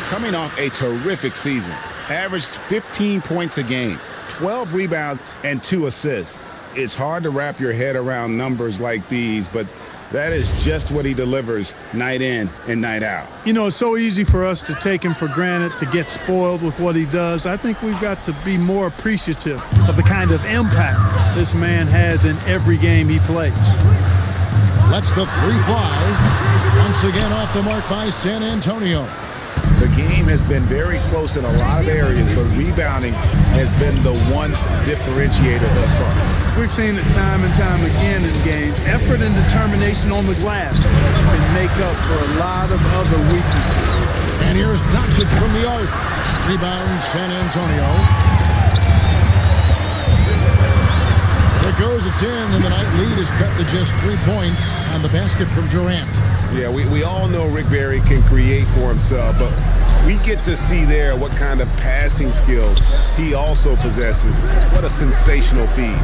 Coming off a terrific season, averaged 15 points a game, 12 rebounds, and 2 assists. It's hard to wrap your head around numbers like these, but that is just what he delivers night in and night out. You know, it's so easy for us to take him for granted, to get spoiled with what he does. I think we've got to be more appreciative of the kind of impact this man has in every game he plays. Lets the three fly. Once again off the mark by San Antonio. The game has been very close in a lot of areas, but rebounding has been the one differentiator thus far. We've seen it time and time again in games. Effort and determination on the glass can make up for a lot of other weaknesses. And here's Doncic from the arc. Rebound San Antonio. There goes, it's in, and the night lead is cut to just 3 points on the basket from Durant. Yeah, we all know Rick Barry can create for himself, but we get to see there what kind of passing skills he also possesses. What a sensational feed.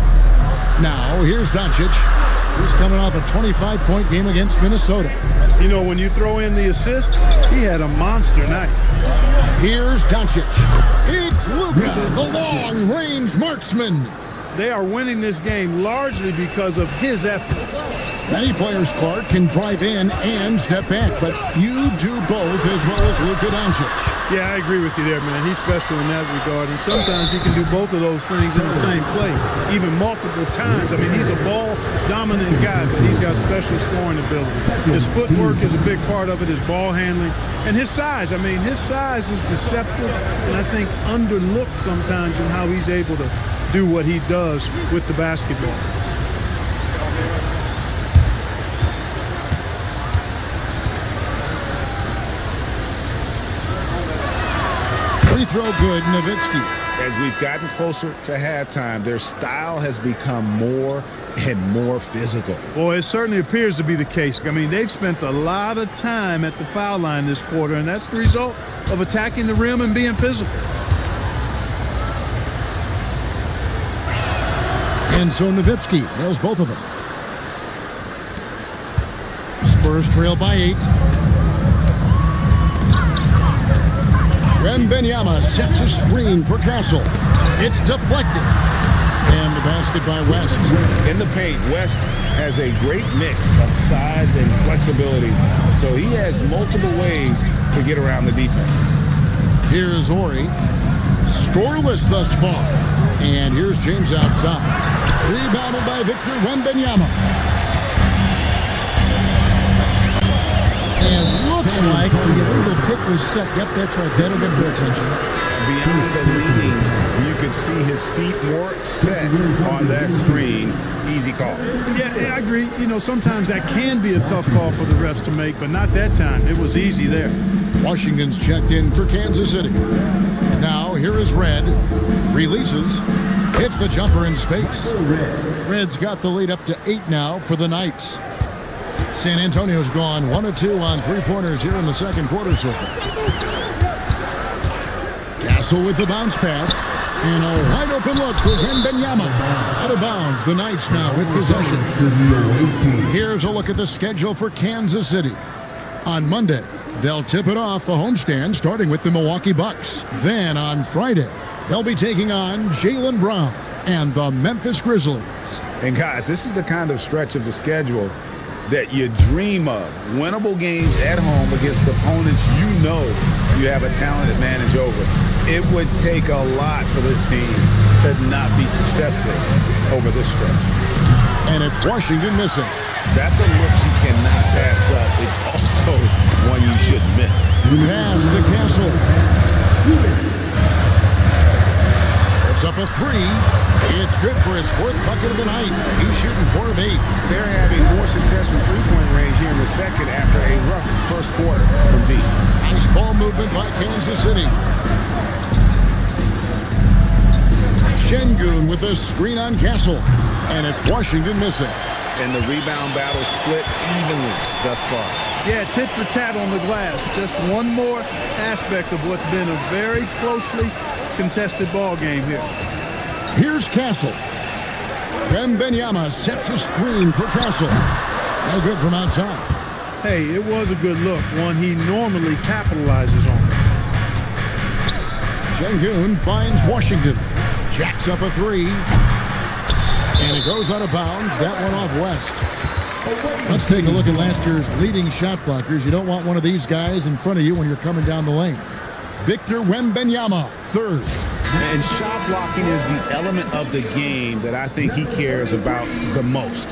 Now, here's Doncic. He's coming off a 25-point game against Minnesota. You know, when you throw in the assist, he had a monster night. Here's Doncic. It's Luka, the long-range marksman. They are winning this game largely because of his effort. Many players, Clark, can drive in and step back, but you do both as well as Luka Doncic. Yeah, I agree with you there, man. He's special in that regard, and sometimes he can do both of those things in the same play, even multiple times. I mean, he's a ball-dominant guy, but he's got special scoring ability. His footwork is a big part of it, his ball handling, and his size. I mean, his size is deceptive, and I think underlooked sometimes in how he's able to do what he does with the basketball. Free throw good, Nowitzki. As we've gotten closer to halftime, their style has become more and more physical. Boy, it certainly appears to be the case. I mean, they've spent a lot of time at the foul line this quarter, and that's the result of attacking the rim and being physical. And so Nowitzki nails both of them. Spurs trail by 8. Wembanyama sets a screen for Castle. It's deflected. And the basket by West. In the paint, West has a great mix of size and flexibility, so he has multiple ways to get around the defense. Here's Ori. Scoreless thus far. And here's James outside. Rebounded by Victor Wembanyama. And looks like the illegal pick was set. Yep, that's right. That'll get their attention. Beyond the leading, you can see his his feet more set on that screen, easy call. Yeah, I agree. You know, sometimes that can be a tough call for the refs to make, but not that time. It was easy there. Washington's checked in for Kansas City. Now, here is Red. Releases. Hits the jumper in space. Red's got the lead up to 8 now for the Knights. San Antonio's gone 1 of 2 on three-pointers here in the second quarter so far. Castle with the bounce pass. And a wide open look for Wembanyama. Out of bounds, the Knights now with possession. Here's a look at the schedule for Kansas City. On Monday, they'll tip it off a homestand starting with the Milwaukee Bucks. Then on Friday, they'll be taking on Jaylen Brown and the Memphis Grizzlies. And guys, this is the kind of stretch of the schedule that you dream of. Winnable games at home against opponents you know you have a talented advantage over. It would take a lot for this team to not be successful over this stretch. And it's Washington missing. That's a look you cannot pass up. It's also one you shouldn't miss. Pass to Castle. It's up a 3. It's good for his 4th bucket of the night. He's shooting 4 of 8. They're having more success from three-point range here in the second after a rough first quarter from deep. Nice ball movement by Kansas City. Şengün with a screen on Castle. And it's Washington missing. And the rebound battle split evenly thus far. Yeah, tit for tat on the glass. Just one more aspect of what's been a very closely contested ball game here. Here's Castle. Wembanyama sets a screen for Castle. No good from outside. Hey, it was a good look, one he normally capitalizes on. Şengün finds Washington. Jacks up a 3. And it goes out of bounds. That one off West. Let's take a look at last year's leading shot blockers. You don't want one of these guys in front of you when you're coming down the lane. Victor Wembanyama, 3rd. And shot blocking is the element of the game that I think he cares about the most.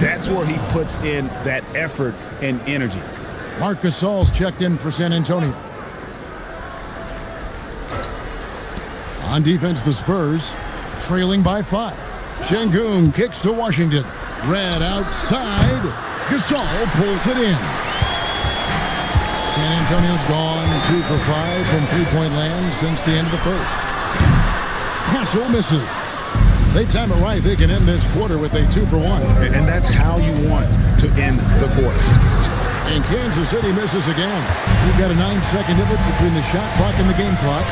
That's where he puts in that effort and energy. Marc Gasol's checked in for San Antonio. On defense, the Spurs trailing by 5. Şengün kicks to Washington. Red outside. Gasol pulls it in. San Antonio's gone 2 for 5 from three-point land since the end of the first. Castle misses. They time it right. They can end this quarter with a 2 for 1. And that's how you want to end the quarter. And Kansas City misses again. We've got a 9-second difference between the shot clock and the game clock.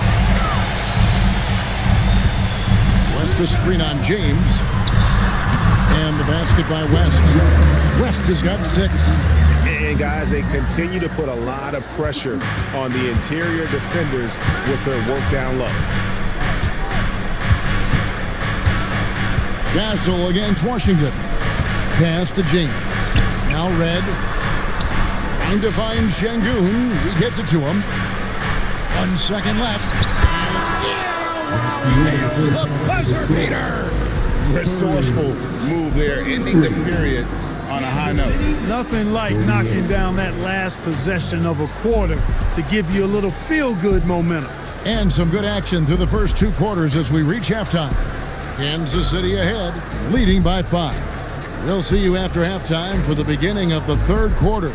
West a screen on James. And the basket by West. West has got 6. And guys, they continue to put a lot of pressure on the interior defenders with their work down low. Castle against Washington. Pass to James. Now Red. Trying to find Şengün. He gets it to him. 1 second left. Nails the buzzer beater. Resourceful move there, ending the period on a high note. Nothing like knocking down that last possession of a quarter to give you a little feel-good momentum. And some good action through the first 2 quarters as we reach halftime. Kansas City ahead, leading by 5. We'll see you after halftime for the beginning of the 3rd quarter.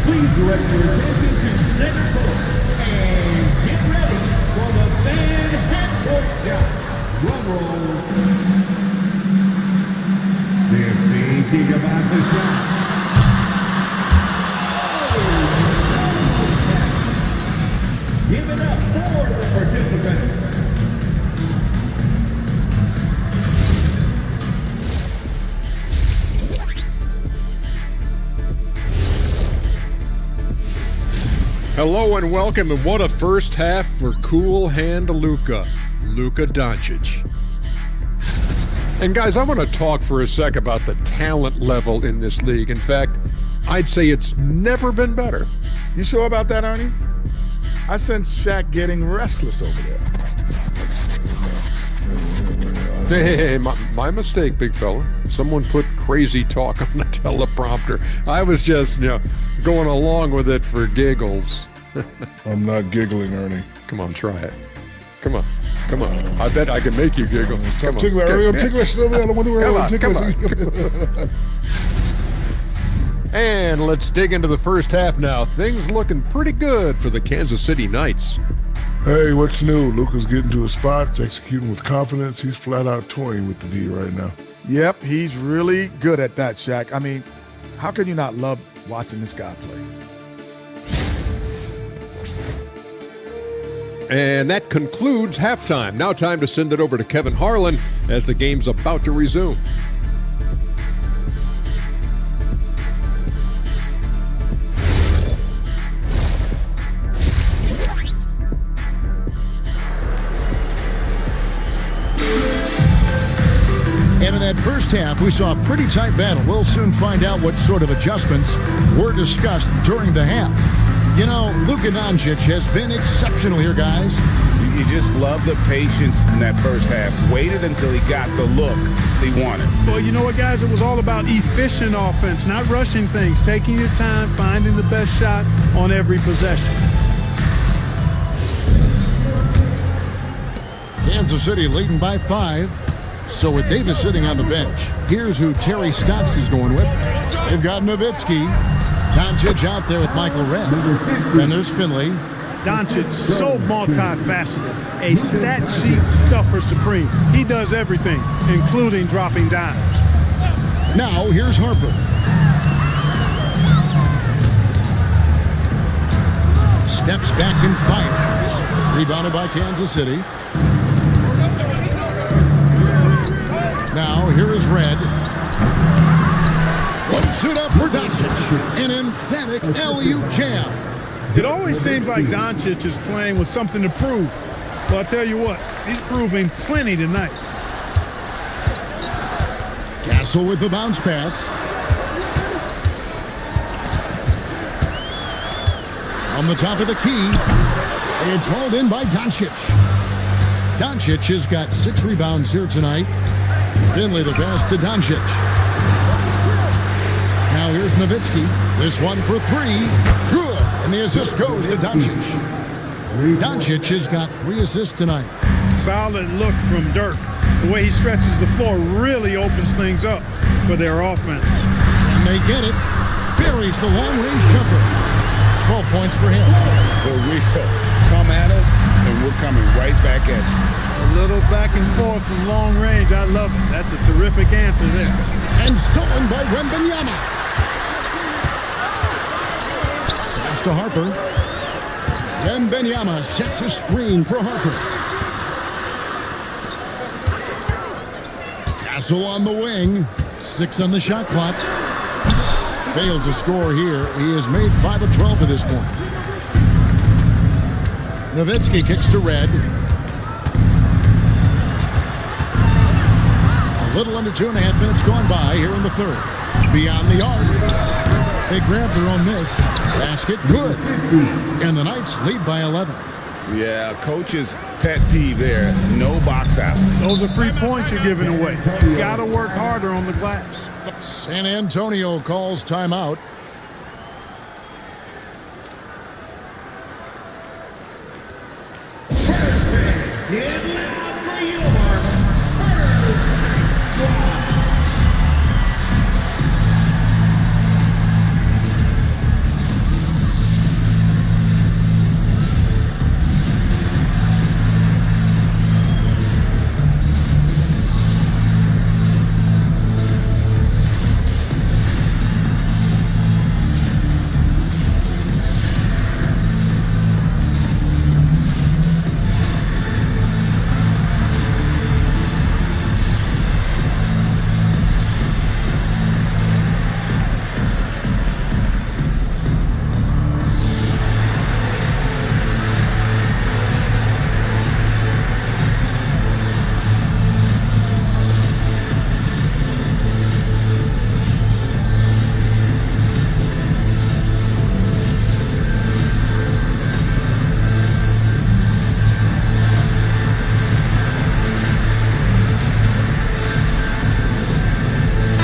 Please direct your attention to center court and get ready for the fan half-court shot. Drum roll. They're thinking about the shot. Give it up for the participants. Hello and welcome, and what a first half for cool hand Luka Doncic. And guys, I want to talk for a sec about the talent level in this league. In fact, I'd say it's never been better. You sure about that, Ernie? I sense Shaq getting restless over there. Hey, my mistake, big fella. Someone put crazy talk on the teleprompter. I was just, going along with it for giggles. I'm not giggling, Ernie. Come on, try it. Come on. Come on. I bet I can make you giggle. Come on. Tickler, Ernie. I'm ticklish. Come on. And let's dig into the first half now. Things looking pretty good for the Kansas City Knights. Hey, what's new? Luka's getting to his spots, executing with confidence. He's flat out toying with the D right now. Yep, he's really good at that, Shaq. I mean, how can you not love watching this guy play? And that concludes halftime. Now time to send it over to Kevin Harlan as the game's about to resume. And in that first half, we saw a pretty tight battle. We'll soon find out what sort of adjustments were discussed during the half. You know, Luka Doncic has been exceptional here, guys. You just love the patience in that first half. Waited until he got the look he wanted. Well, you know what, guys? It was all about efficient offense, not rushing things, taking your time, finding the best shot on every possession. Kansas City leading by 5. So with Davis sitting on the bench, here's who Terry Stotts is going with. They've got Nowitzki. Doncic out there with Michael Redd. And there's Finley. Doncic, so multifaceted. A stat sheet stuffer supreme. He does everything, including dropping dimes. Now here's Harper. Steps back and fires. Rebounded by Kansas City. Now, here is Redd. Puts it up for Doncic. An emphatic LU jam. It always seems like Doncic is playing with something to prove. Well, I'll tell you what, he's proving plenty tonight. Castle with the bounce pass. On the top of the key. It's hauled in by Doncic. Doncic has got 6 rebounds here tonight. Finley the best to Doncic. Now here's Nowitzki. This one for 3. Good. And the assist goes to Doncic. Doncic has got 3 assists tonight. Solid look from Dirk. The way he stretches the floor really opens things up for their offense. And they get it. Buries the long-range jumper. 12 points for him. For real. Come at us, and we're coming right back at you. A little back and forth from long range. I love it. That's a terrific answer there. And stolen by Wembanyama. Pass to Harper. Wembanyama sets a screen for Harper. Castle on the wing. 6 on the shot clock. Fails to score here. He has made 5 of 12 to this point. Nowitzki kicks to Redd. A little under 2.5 minutes gone by here in the third. Beyond the arc. They grab their own miss. Basket good. And the Knights lead by 11. Yeah, coach's pet peeve there. No box out. Those are free points you're giving away. You got to work harder on the glass. San Antonio calls timeout.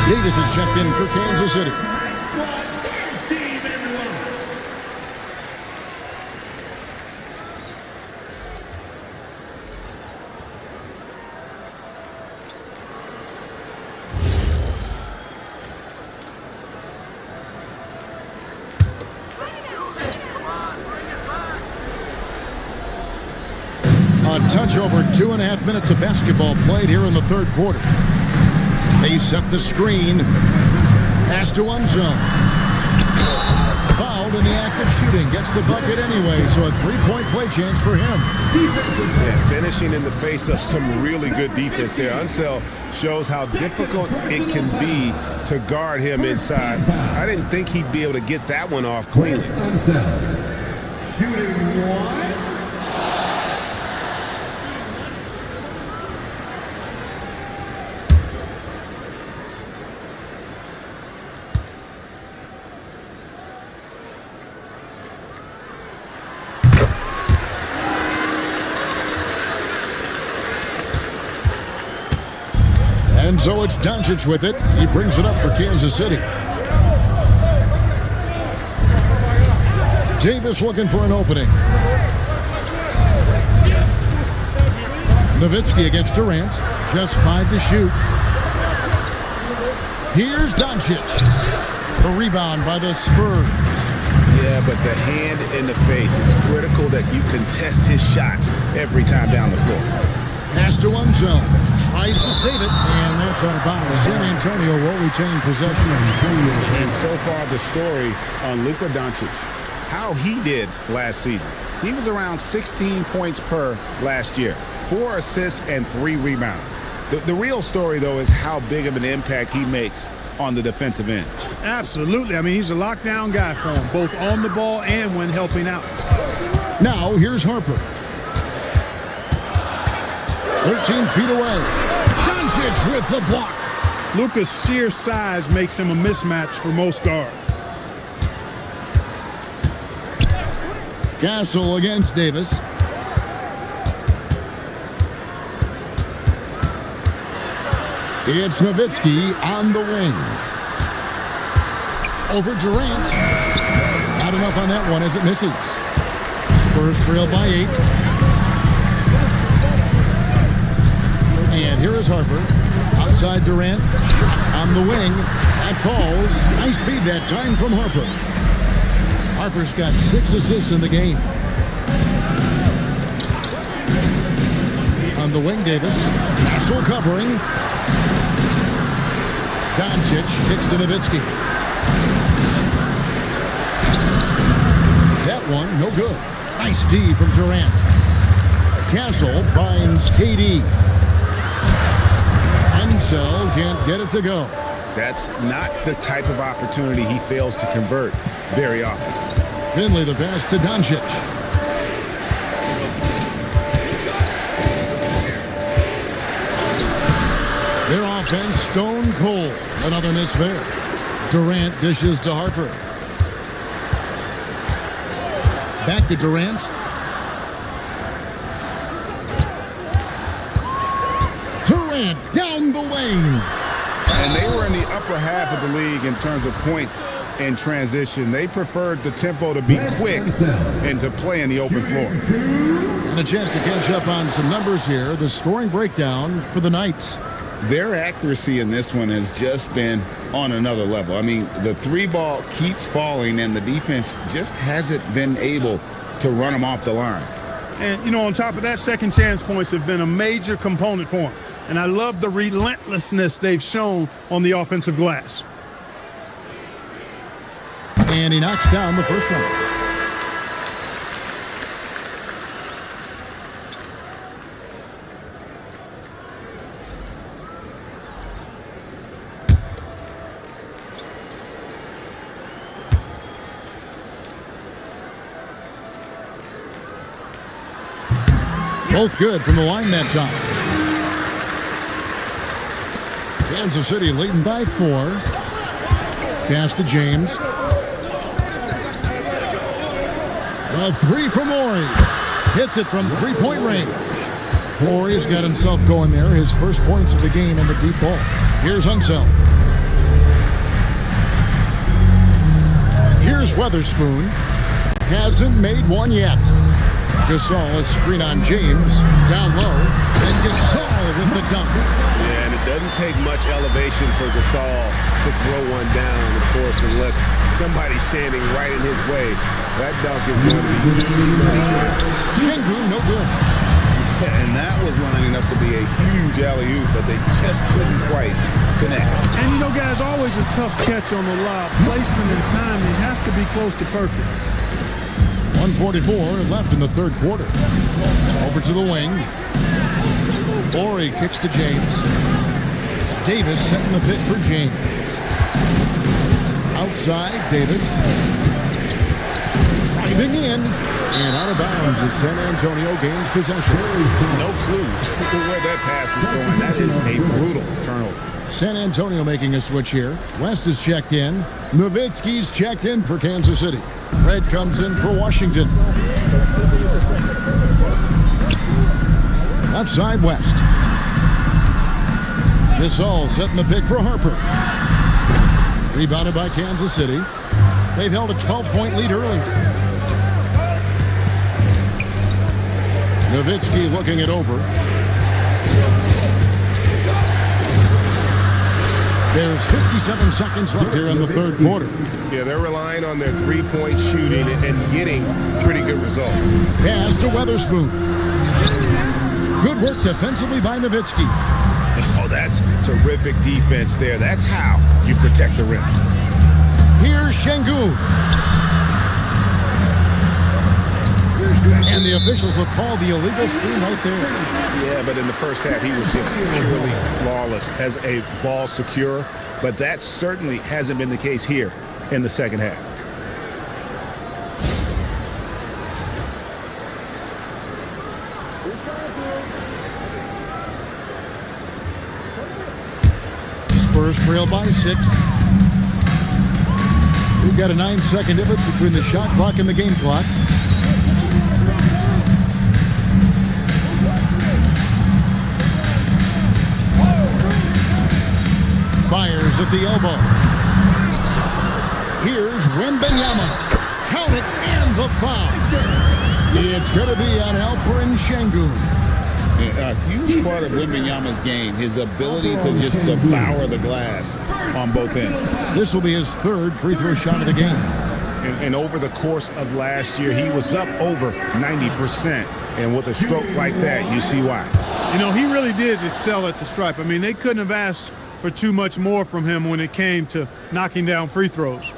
Davis is checked in for Kansas City. A touch over 2.5 minutes of basketball played here in the third quarter. They set the screen. Pass to one zone. Fouled in the act of shooting. Gets the bucket anyway, so a 3-point play chance for him. Yeah, finishing in the face of some really good defense there. Unseld shows how difficult it can be to guard him inside. I didn't think he'd be able to get that one off cleanly. Shooting one. And so it's Doncic with it. He brings it up for Kansas City. Davis looking for an opening. Nowitzki against Durant. Just 5 to shoot. Here's Doncic. A rebound by the Spurs. Yeah, but the hand in the face. It's critical that you contest his shots every time down the floor. Pass to one zone. Tries to save it, and that's out of bounds. San Antonio will retain possession. And so far, the story on Luka Doncic, how he did last season. He was around 16 points per last year, 4 assists and 3 rebounds. The real story, though, is how big of an impact he makes on the defensive end. Absolutely. I mean, he's a lockdown guy for him, both on the ball and when helping out. Now, here's Harper. 13 feet away. Doncic with the block. Luka's sheer size makes him a mismatch for most guards. Castle against Davis. It's Nowitzki on the wing. Over Durant. Not enough on that one as it misses. Spurs trail by 8. And here is Harper. Outside Durant. On the wing. That falls. Nice feed that time from Harper. Harper's got 6 assists in the game. On the wing, Davis. Castle covering. Doncic kicks to Nowitzki. That one, no good. Nice D from Durant. Castle finds KD. Unseld can't get it to go. That's not the type of opportunity he fails to convert very often. Finley the pass to Doncic. Their offense stone cold. Another miss there. Durant dishes to Harper. Back to Durant. Durant down the wing. And they were in the upper half of the league in terms of points in transition. They preferred the tempo to be quick and to play in the open floor. And a chance to catch up on some numbers here. The scoring breakdown for the Knights. Their accuracy in this one has just been on another level. I mean, the 3-ball keeps falling, and the defense just hasn't been able to run them off the line. And, you know, on top of that, second chance points have been a major component for him. And I love the relentlessness they've shown on the offensive glass. And he knocks down the first one. Both good from the line that time. Kansas City leading by 4. Pass to James. A 3 from Morey. Hits it from 3-point range. Morey's got himself going there. His first points of the game in the deep ball. Here's Unseld. Here's Weatherspoon. Hasn't made one yet. Gasol, a screen on James, down low, and Gasol with the dunk. Yeah, and it doesn't take much elevation for Gasol to throw one down, of course, unless somebody's standing right in his way. That dunk is going to be easy money for him. Shingu, no good. And that was lining up to be a huge alley-oop, but they just couldn't quite connect. And you know, guys, always a tough catch on the lob. Placement and timing have to be close to perfect. 1:44 left in the third quarter. Over to the wing. Borey kicks to James. Davis setting the pick for James. Outside, Davis. Driving in. And out of bounds as San Antonio gains possession. No clue where that pass is going. That is a brutal turnover. San Antonio making a switch here. West is checked in. Nowitzki's checked in for Kansas City. Red comes in for Washington. Left side, West. This all setting the pick for Harper. Rebounded by Kansas City. They've held a 12-point lead early. Nowitzki looking it over. There's 57 seconds left here in the third quarter. Yeah, they're relying on their three-point shooting and getting pretty good results. Pass to Weatherspoon. Good work defensively by Nowitzki. Oh, that's terrific defense there. That's how you protect the rim. Here's Şengün. And the officials will call the illegal screen right there. Yeah, but in the first half, he was just purely flawless as a ball secure. But that certainly hasn't been the case here in the second half. Spurs trail by 6. We've got a 9-second difference between the shot clock and the game clock. Fires at the elbow. Here's Wembanyama. Count it, and the foul. It's going to be on Alperen Şengün. A huge part of Wembanyama's game, his ability to just devour the glass on both ends. This will be his third free throw shot of the game. And over the course of last year, he was up over 90%. And with a stroke like that, you see why. You know, he really did excel at the stripe. I mean, they couldn't have asked for too much more from him when it came to knocking down free throws.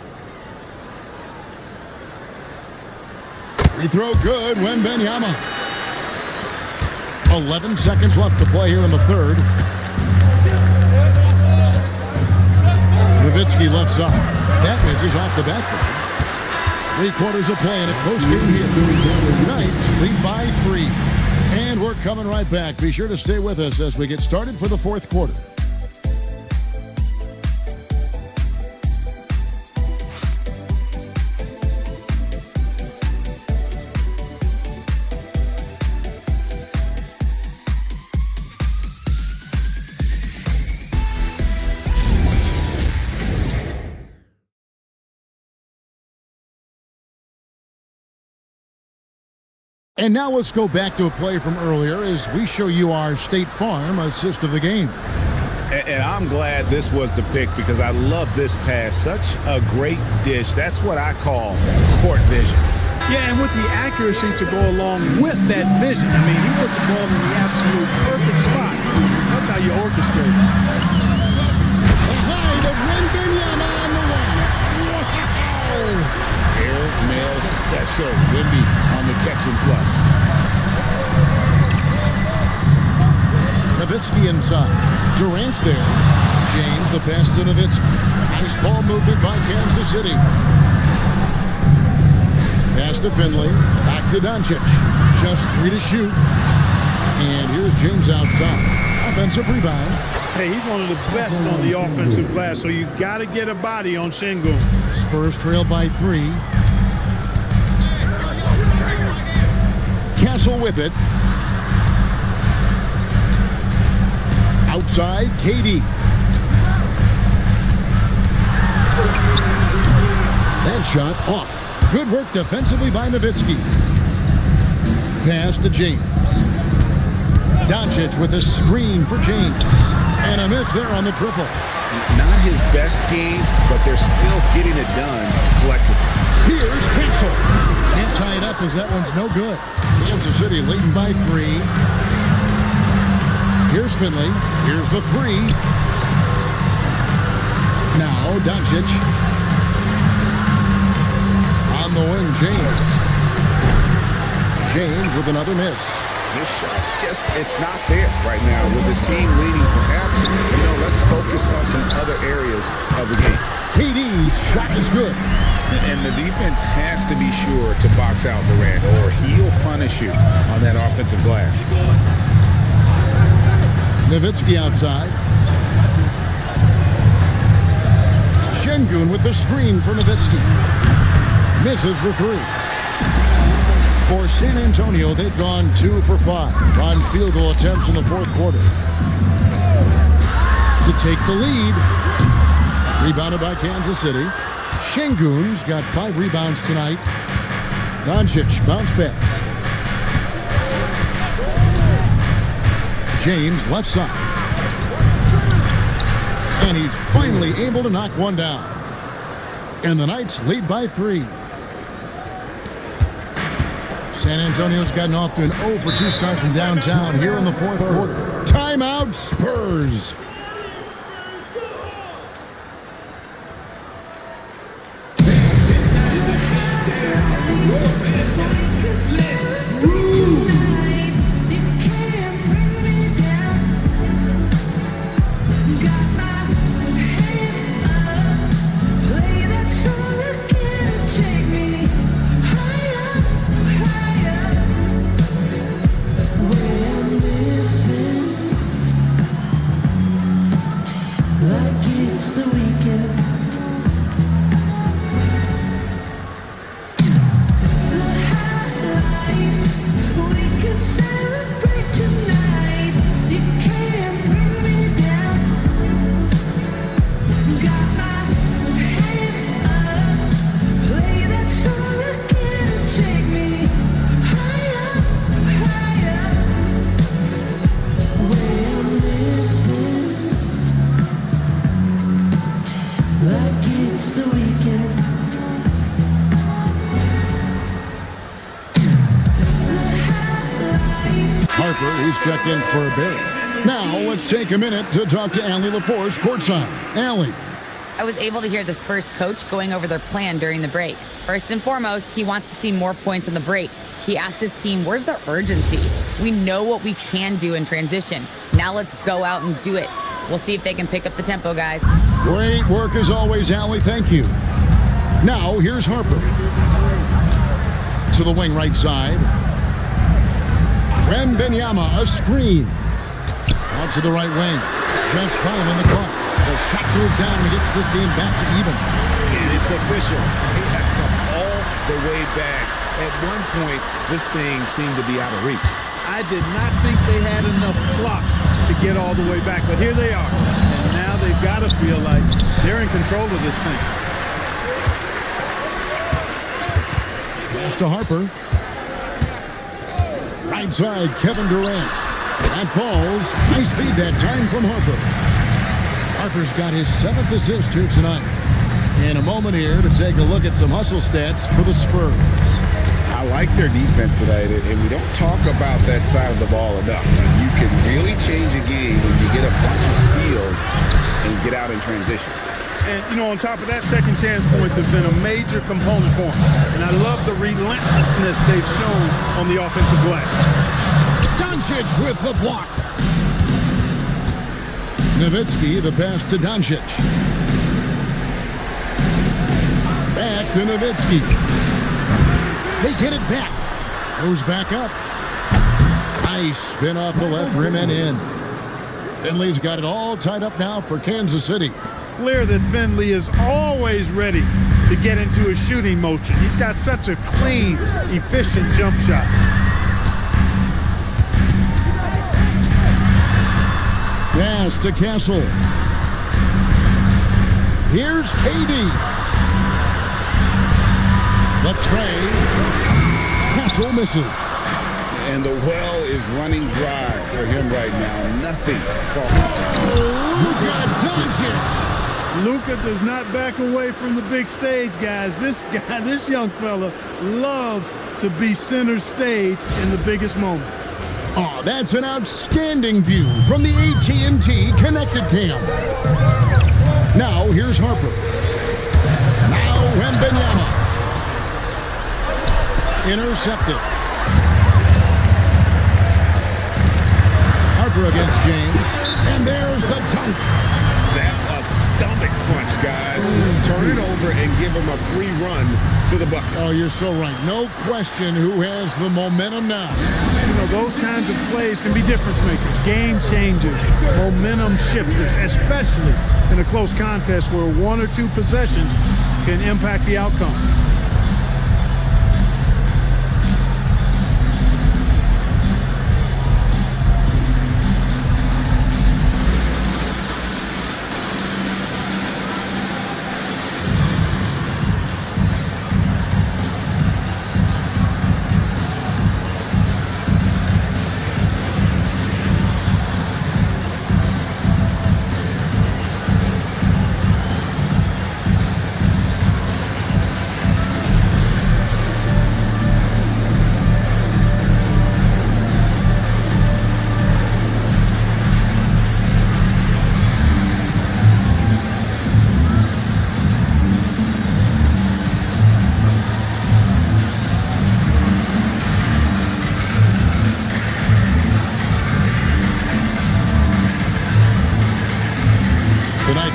Free throw good, Wembanyama. 11 seconds left to play here in the third. Nowitzki left side. That misses off the backboard. 3 quarters of play in a close game here. Knights lead by 3. And we're coming right back. Be sure to stay with us as we get started for the fourth quarter. And now let's go back to a play from earlier as we show you our State Farm assist of the game. And I'm glad this was the pick because I love this pass. Such a great dish. That's what I call court vision. Yeah, and with the accuracy to go along with that vision. I mean, he put the ball in the absolute perfect spot. That's how you orchestrate it. Behind of Wembanyama on the run. Wow! Air mail special. Wemby on the catch and flush. Nowitzki inside. Durant's there. James, the pass to Nowitzki. Nice ball movement by Kansas City. Pass to Finley. Back to Doncic. Just 3 to shoot. And here's James outside. Offensive rebound. Hey, he's one of the best on the offensive glass, so you got to get a body on Şengün. Spurs trail by 3. Castle with it. Outside, KD. That shot off. Good work defensively by Nowitzki. Pass to James. Doncic with a screen for James. And a miss there on the triple. Not his best game, but they're still getting it done collectively. Here's Castle. Can't tie it up as that one's no good. Kansas City leading by 3. Here's Finley. Here's the three. Now Doncic. On the wing, James. James with another miss. His shot's just, it's not there right now with his team leading. Perhaps, let's focus on some other areas of the game. KD's shot is good. And the defense has to be sure to box out Durant or he'll punish you on that offensive glass. Nowitzki outside. Şengün with the screen for Nowitzki. Misses the three. For San Antonio, they've gone 2 for 5 on field goal attempts in the fourth quarter. To take the lead. Rebounded by Kansas City. Şengün's got 5 rebounds tonight. Doncic bounce pass. James left side. And he's finally able to knock one down. And the Knights lead by 3. San Antonio's gotten off to an 0 for 2 start from downtown here in the fourth quarter. Timeout, Spurs. He's checked in for a bit. Now let's take a minute to talk to Allie LaForce courtside. Allie. I was able to hear the Spurs coach going over their plan during the break. First and foremost, he wants to see more points in the break. He asked his team, where's the urgency? We know what we can do in transition. Now let's go out and do it. We'll see if they can pick up the tempo, guys. Great work as always, Allie. Thank you. Now here's Harper. To the wing right side. Wembanyama, a screen. Out to the right wing. Just 5 on the clock. The shot goes down and gets this game back to even. And it's official. They have come all the way back. At one point, this thing seemed to be out of reach. I did not think they had enough clock to get all the way back, but here they are. And now they've got to feel like they're in control of this thing. Pass to Harper. Right side, Kevin Durant. That falls. Nice feed that time from Harper. Harper's got his 7th assist here tonight. In a moment here to take a look at some hustle stats for the Spurs. I like their defense tonight, and we don't talk about that side of the ball enough. You can really change a game when you get a bunch of steals and get out in transition. And, on top of that, second chance points have been a major component for them. And I love the relentlessness they've shown on the offensive glass. Doncic with the block. Nowitzki, the pass to Doncic. Back to Nowitzki. They get it back. Goes back up. Nice spin off the left rim and in. Finley's got it all tied up now for Kansas City. Clear that Finley is always ready to get into a shooting motion. He's got such a clean, efficient jump shot. Pass to Castle. Here's KD. The tray. Castle misses. And the well is running dry for him right now. Nothing from Luka Doncic. Luka does not back away from the big stage, guys. This young fella loves to be center stage in the biggest moments. Oh, that's an outstanding view from the AT&T Connected Cam. Now, here's Harper. Now, Wembanyama. Intercepted. Harper against James. And there's the dunk. That's a stomach punch, guys. Turn it over and give him a free run to the bucket. Oh, you're so right. No question who has the momentum now. You know, those kinds of plays can be difference makers, game changers, momentum shifters, especially in a close contest where one or two possessions can impact the outcome.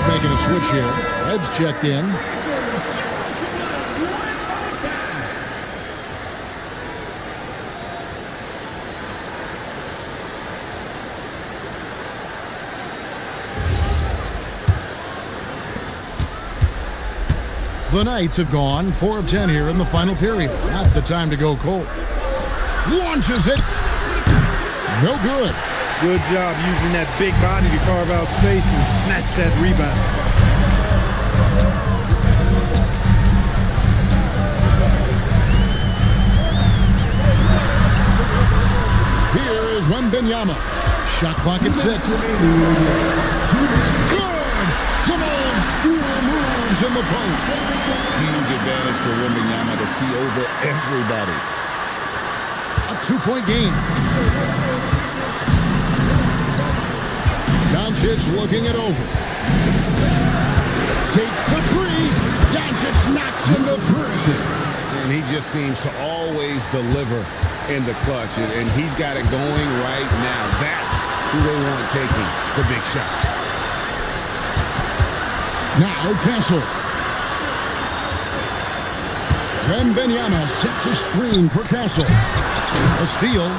Making a switch here. Ed's checked in. The Knights have gone 4 of 10 here in the final period. Not the time to go cold. Launches it. No good. Good job using that big body to carve out space and snatch that rebound. Here is Wembanyama. Shot clock at 6. Good! Some old school moves in the post. Huge advantage for Wembanyama to see over everybody. A 2-point game. Doncic looking it over. Takes the 3. Doncic knocks in the 3. And he just seems to always deliver in the clutch. And he's got it going right now. That's who they want taking the big shot. Now Castle. Wembanyama sets a screen for Castle. A steal.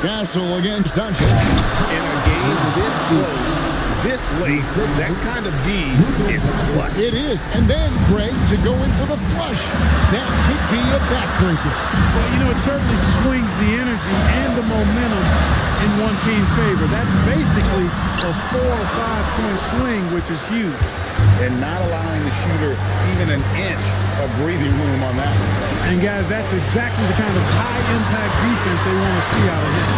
Castle against Doncic. In a game this close, this late, that kind of D is clutch. It is. And then, Greg, to go in for the flush. That could be a backbreaker. Well, you know, it certainly swings the energy and the momentum in one team's favor. That's basically a 4 or 5 point swing, which is huge. And not allowing the shooter even an inch of breathing room on that one. And guys, that's exactly the kind of high-impact defense they want to see out of him.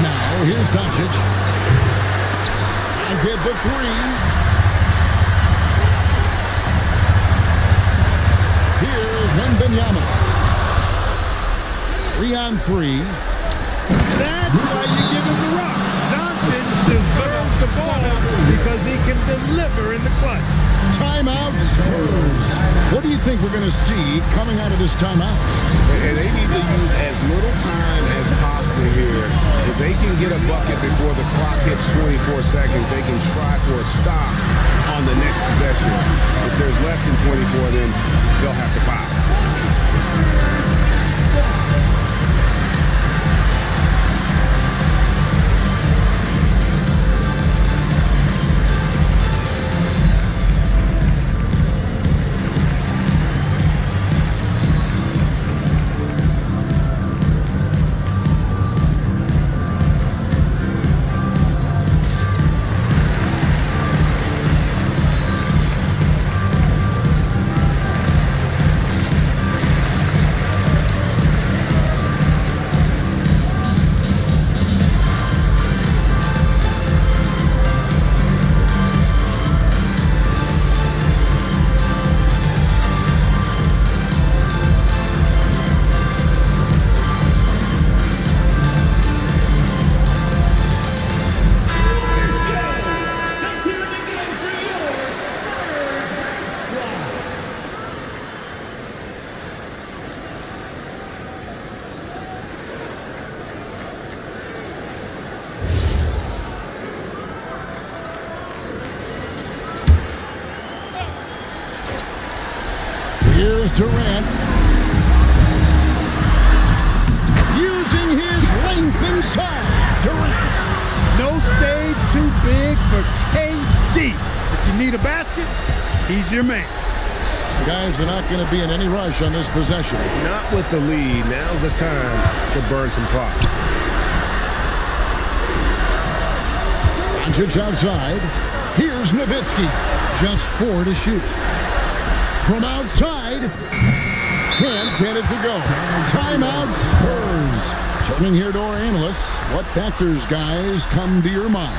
Now, here's Doncic. And get the 3. Here's Wembanyama. 3 on 3. That's why you give him the rock. Doncic deserves the ball because he can deliver in the clutch. Timeout Spurs. What do you think we're going to see coming out of this timeout? And they need to use as little time as possible here. If they can get a bucket before the clock hits 24 seconds, they can try for a stop on the next possession. If there's less than 24, then they'll have to foul. Here's Durant. Using his length inside. Durant. No stage too big for KD. If you need a basket, he's your man. Guys are not going to be in any rush on this possession. Not with the lead. Now's the time to burn some clock. Doncic outside. Here's Nowitzki. Just 4 to shoot. From outside. Can't get it to go. Timeout Spurs. Turning here to our analysts. What factors, guys, come to your mind?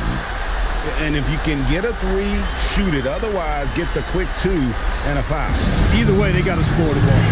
And if you can get a 3, shoot it. Otherwise, get the quick 2 and a foul. Either way, they got to score the ball.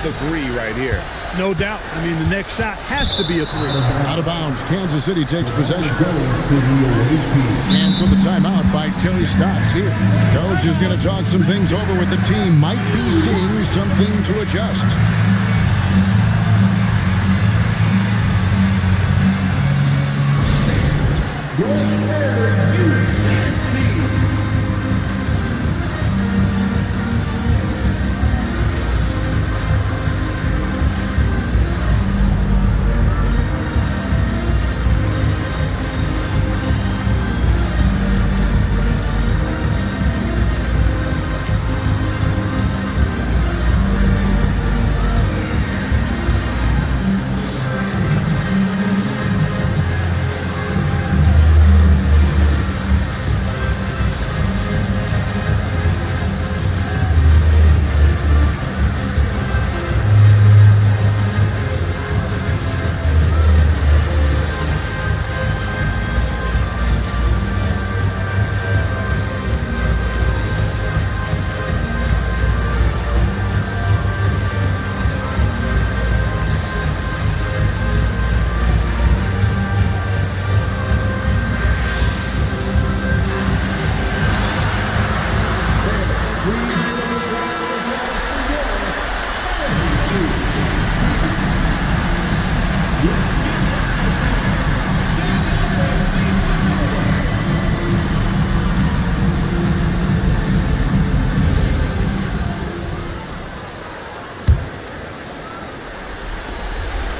The 3 right here. No doubt. I mean, the next shot has to be a 3. Out of bounds. Kansas City takes possession. And so the timeout by Terry Stotts here. Coach is going to talk some things over with the team. Might be seeing something to adjust.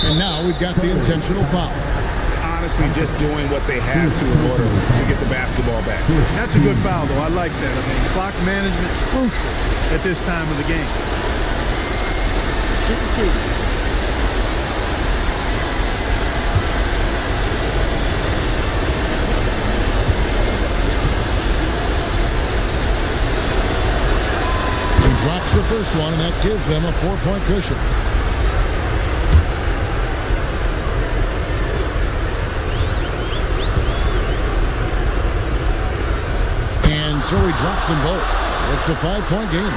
And now we've got the intentional foul. Honestly, just doing what they have to in order to get the basketball back. That's a good foul, though. I like that. I mean, clock management crucial at this time of the game. Shooting 2. Drops the first one, and that gives them a 4-point cushion. And so he drops them both. It's a 5-point game.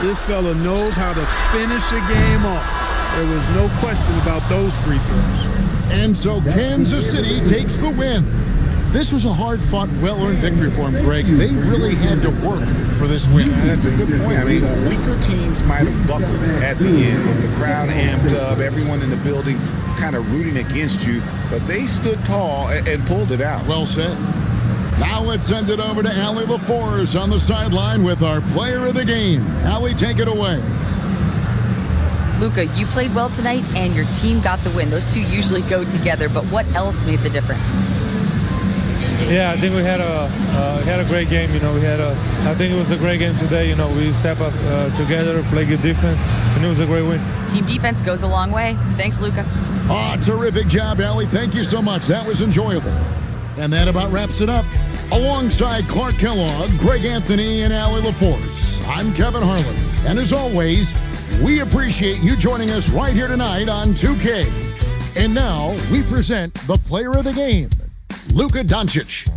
This fella knows how to finish a game off. There was no question about those free throws. And so Kansas City takes the win. This was a hard-fought, well-earned victory for them, Greg. They really had to work for this win. That's a good point. I mean, weaker teams might have buckled at the end with the crowd amped up, everyone in the building kind of rooting against you, but they stood tall and pulled it out. Well said. Now let's send it over to AtLVsCavs on the sideline with our player of the game. Allie, take it away. Luka, you played well tonight, and your team got the win. Those two usually go together, but what else made the difference? Yeah, I think we had a great game. I think it was a great game today. We step up together, play good defense, and it was a great win. Team defense goes a long way. Thanks, Luka. Terrific job, Allie. Thank you so much. That was enjoyable. And that about wraps it up. Alongside Clark Kellogg, Greg Anthony, and AtLVsCavs, I'm Kevin Harlan. And as always, we appreciate you joining us right here tonight on 2K. And now we present the player of the game, Luka Doncic.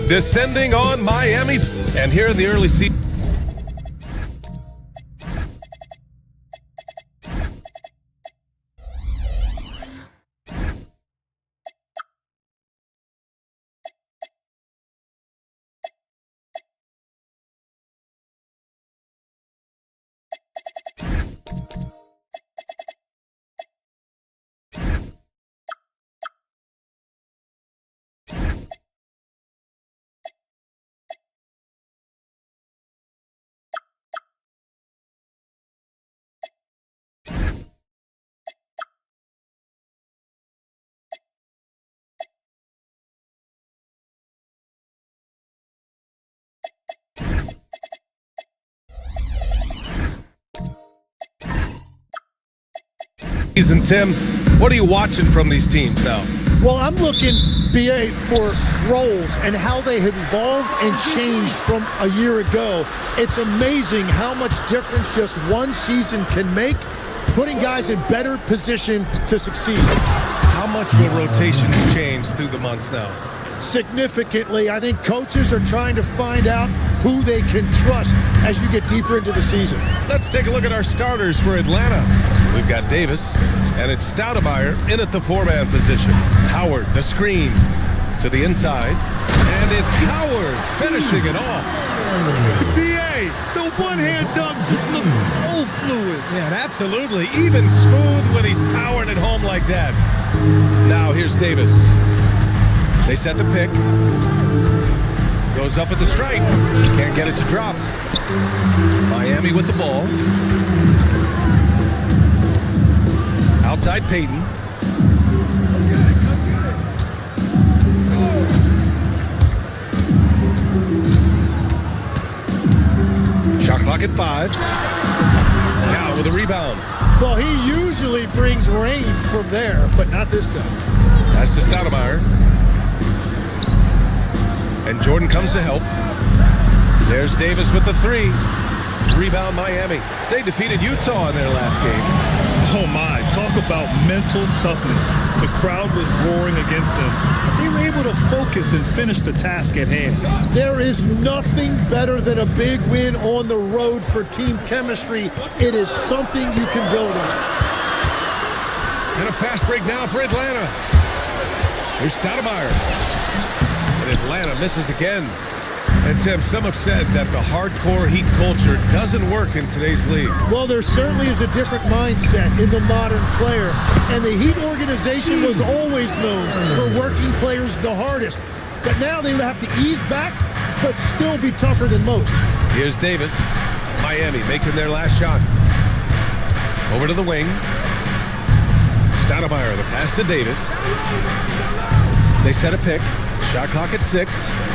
Descending on Miami, and here in the early season. Season, Tim, what are you watching from these teams now? Well, I'm looking, BA, for roles and how they have evolved and changed from a year ago. It's amazing how much difference just one season can make, putting guys in better position to succeed. How much will rotation change through the months now? Significantly. I think coaches are trying to find out who they can trust as you get deeper into the season. Let's take a look at our starters for Atlanta. We've got Davis, and it's Stoudemire in at the four-man position. Howard, the screen to the inside, and it's Howard finishing it off. BA, the one-hand dunk just looks so fluid. Yeah, absolutely. Even smooth when he's powering it home like that. Now here's Davis. They set the pick. Goes up at the stripe. Can't get it to drop. Miami with the ball. Outside Payton. Shot clock at 5. Now with a rebound. Well, he usually brings rain from there, but not this time. That's to Stoudemire. And Jordan comes to help. There's Davis with the 3. Rebound Miami. They defeated Utah in their last game. Oh my, talk about mental toughness. The crowd was roaring against them. They were able to focus and finish the task at hand. There is nothing better than a big win on the road for team chemistry. It is something you can build on. And a fast break now for Atlanta. Here's Stoudemire. And Atlanta misses again. And Tim, some have said that the hardcore Heat culture doesn't work in today's league. Well, there certainly is a different mindset in the modern player. And the Heat organization was always known for working players the hardest. But now they have to ease back, but still be tougher than most. Here's Davis. Miami making their last shot. Over to the wing. Stoudemire, the pass to Davis. They set a pick. Shot clock at 6.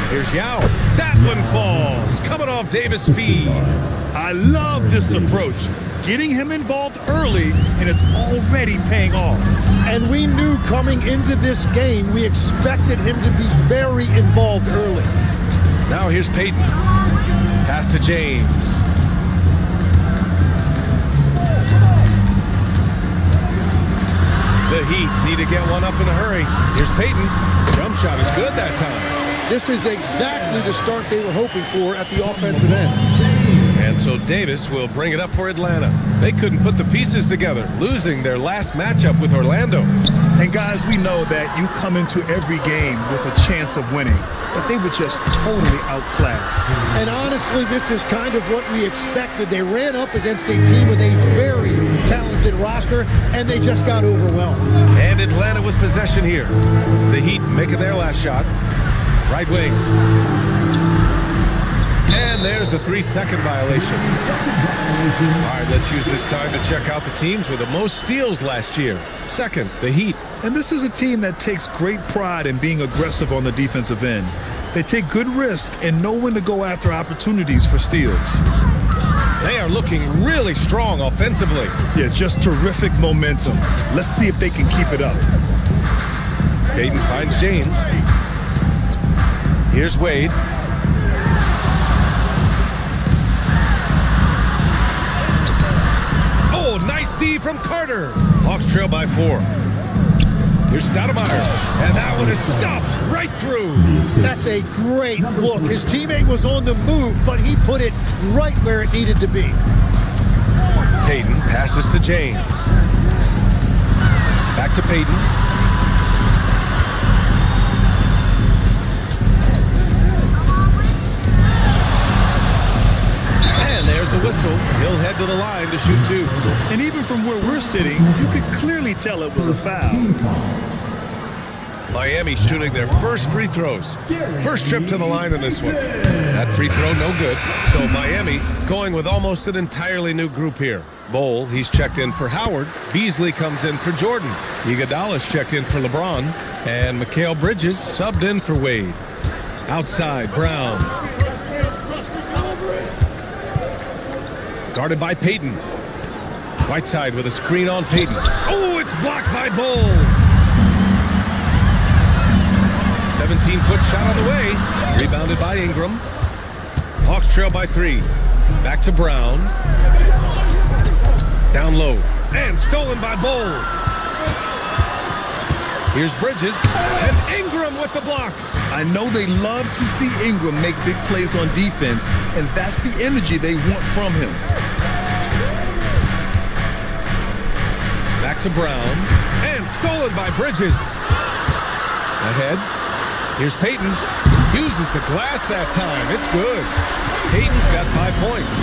Here's Yao. That one falls. Coming off Davis' feed. I love this approach. Getting him involved early, and it's already paying off. And we knew coming into this game, we expected him to be very involved early. Now here's Payton. Pass to James. The Heat need to get one up in a hurry. Here's Payton. Jump shot is good that time. This is exactly the start they were hoping for at the offensive end. And so Davis will bring it up for Atlanta. They couldn't put the pieces together, losing their last matchup with Orlando. And guys, we know that you come into every game with a chance of winning, but they were just totally outclassed. And honestly, this is kind of what we expected. They ran up against a team with a very talented roster, and they just got overwhelmed. And Atlanta with possession here. The Heat making their last shot. Right wing. And there's a 3-second violation. All right, let's use this time to check out the teams with the most steals last year. Second, the Heat. And this is a team that takes great pride in being aggressive on the defensive end. They take good risk and know when to go after opportunities for steals. They are looking really strong offensively. Yeah, just terrific momentum. Let's see if they can keep it up. Payton finds James. Here's Wade. Oh, nice D from Carter. Hawks trail by 4. Here's Stoudemire. And that one is stuffed right through. That's a great look. His teammate was on the move, but he put it right where it needed to be. Payton passes to James. Back to Payton. There's a whistle. He'll head to the line to shoot 2. And even from where we're sitting, you could clearly tell it was a foul. Miami shooting their first free throws. First trip to the line in this one. That free throw, no good. So Miami going with almost an entirely new group here. Bowl, he's checked in for Howard. Beasley comes in for Jordan. Iguodala's checked in for LeBron. And Mikal Bridges subbed in for Wade. Outside, Brown. Guarded by Payton. Right side with a screen on Payton. Oh, it's blocked by Bull. 17-foot shot on the way. Rebounded by Ingram. Hawks trail by 3. Back to Brown. Down low. And stolen by Bull. Here's Bridges. And Ingram with the block. I know they love to see Ingram make big plays on defense, and that's the energy they want from him. Back to Brown. And stolen by Bridges. Ahead. Here's Payton. Uses the glass that time. It's good. Payton's got 5 points.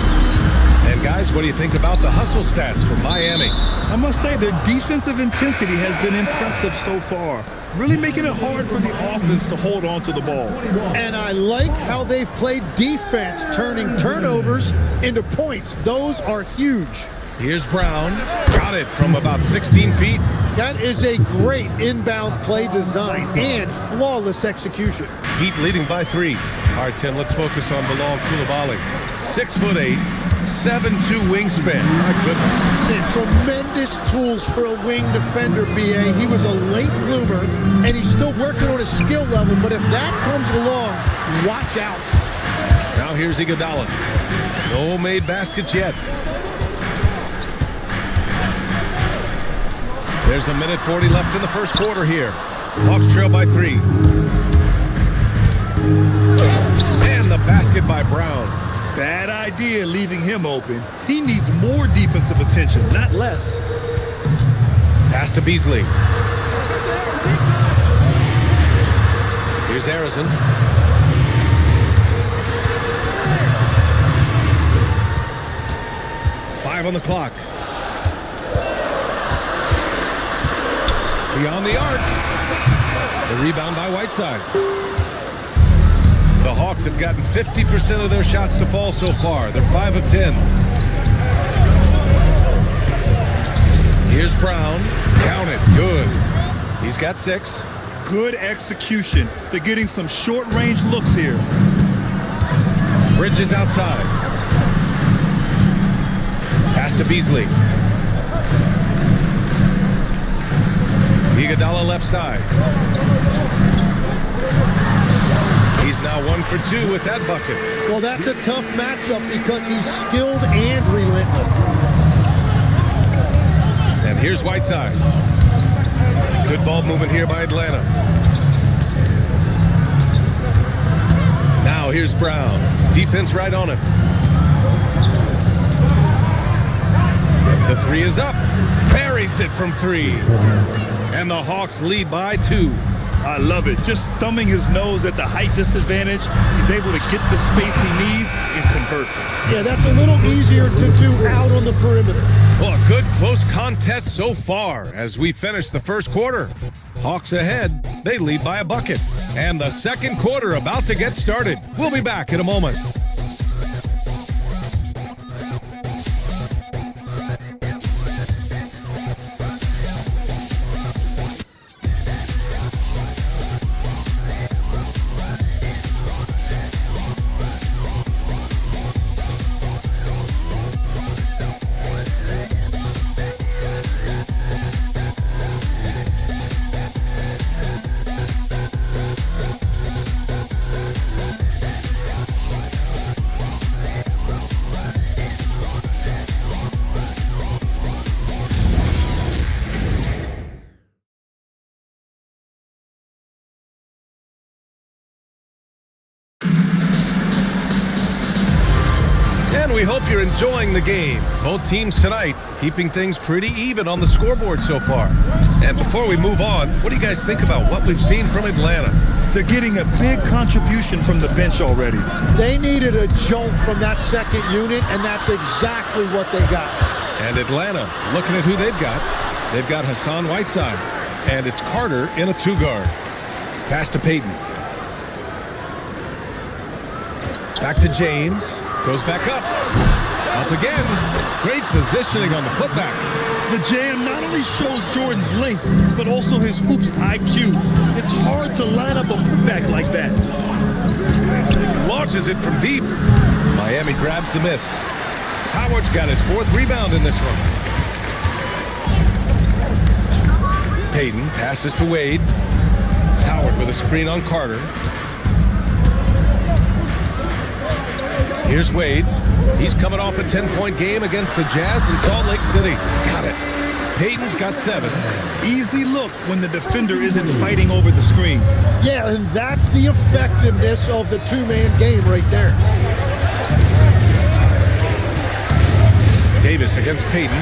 And guys, what do you think about the hustle stats for Miami? I must say their defensive intensity has been impressive so far. Really making it hard for the offense to hold on to the ball. And I like how they've played defense, turning turnovers into points. Those are huge. Here's Brown. Got it from about 16 feet. That is a great inbounds play design and flawless execution. Heat leading by 3. All right, Tim, let's focus on Bilal Coulibaly. 6'8", 7'2" wingspan. My goodness. And tremendous tools for a wing defender, B.A. He was a late bloomer, and he's still working on his skill level, but if that comes along, watch out. Now here's Iguodala. No made baskets yet. There's a minute 40 left in the first quarter here. Hawks trail by 3. And the basket by Brown. Bad idea leaving him open. He needs more defensive attention, not less. Pass to Beasley. Here's Harrison. Five on the clock. Beyond the arc. The rebound by Whiteside. The Hawks have gotten 50% of their shots to fall so far. They're 5 of 10. Here's Brown. Count it. Good. He's got 6. Good execution. They're getting some short-range looks here. Bridges outside. Pass to Beasley. Iguodala left side. He's now 1 for 2 with that bucket. Well, that's a tough matchup because he's skilled and relentless. And here's Whiteside. Good ball movement here by Atlanta. Now here's Brown. Defense right on him. The 3 is up. Buries it from 3. And the Hawks lead by 2. I love it. Just thumbing his nose at the height disadvantage. He's able to get the space he needs and convert. Yeah, that's a little easier to do out on the perimeter. Well, a good close contest so far as we finish the first quarter. Hawks ahead. They lead by a bucket. And the second quarter about to get started. We'll be back in a moment. We hope you're enjoying the game. Both teams tonight keeping things pretty even on the scoreboard so far. And before we move on, what do you guys think about what we've seen from Atlanta? They're getting a big contribution from the bench already. They needed a jolt from that second unit, and that's exactly what they got. And Atlanta, looking at who they've got Hassan Whiteside, and it's Carter in a 2-guard. Pass to Payton. Back to James. Goes back up. Up again. Great positioning on the putback. The jam not only shows Jordan's length, but also his hoops IQ. It's hard to line up a putback like that. Launches it from deep. Miami grabs the miss. Howard's got his 4th rebound in this one. Payton passes to Wade. Howard with a screen on Carter. Here's Wade. He's coming off a 10-point game against the Jazz in Salt Lake City. Got it. Payton's got 7. Easy look when the defender isn't fighting over the screen. Yeah, and that's the effectiveness of the two-man game right there. Davis against Payton.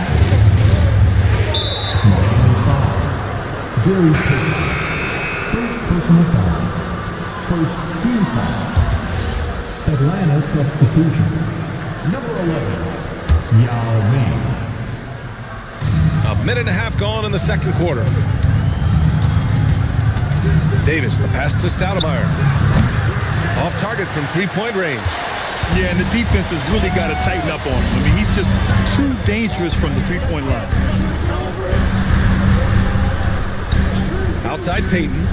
First personal foul. First team foul. Atlanta substitution. Number 11, Yao Ming. A minute and a half gone in the second quarter. Davis, the pass to Stoudemire. Off target from 3-point range. Yeah, and the defense has really got to tighten up on him. I mean, he's just too dangerous from the three-point line. Outside Payton.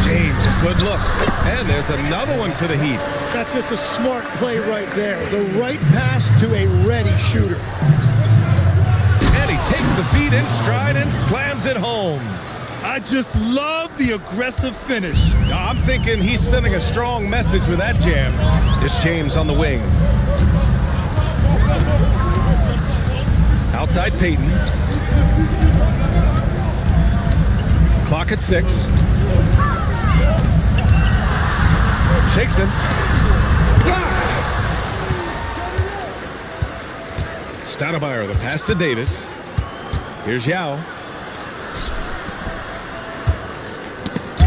James, a good look. And there's another one for the Heat. That's just a smart play right there. The right pass to a ready shooter. And he takes the feed in stride and slams it home. I just love the aggressive finish. I'm thinking he's sending a strong message with that jam. It's James on the wing. Outside Payton. Clock at 6. Takes him. Blocked. Stoudemire, the pass to Davis. Here's Yao.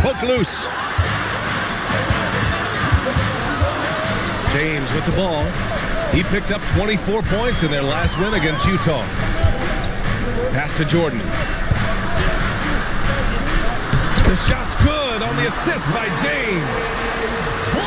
Poke loose. James with the ball. He picked up 24 points in their last win against Utah. Pass to Jordan. The shot's good on the assist by James.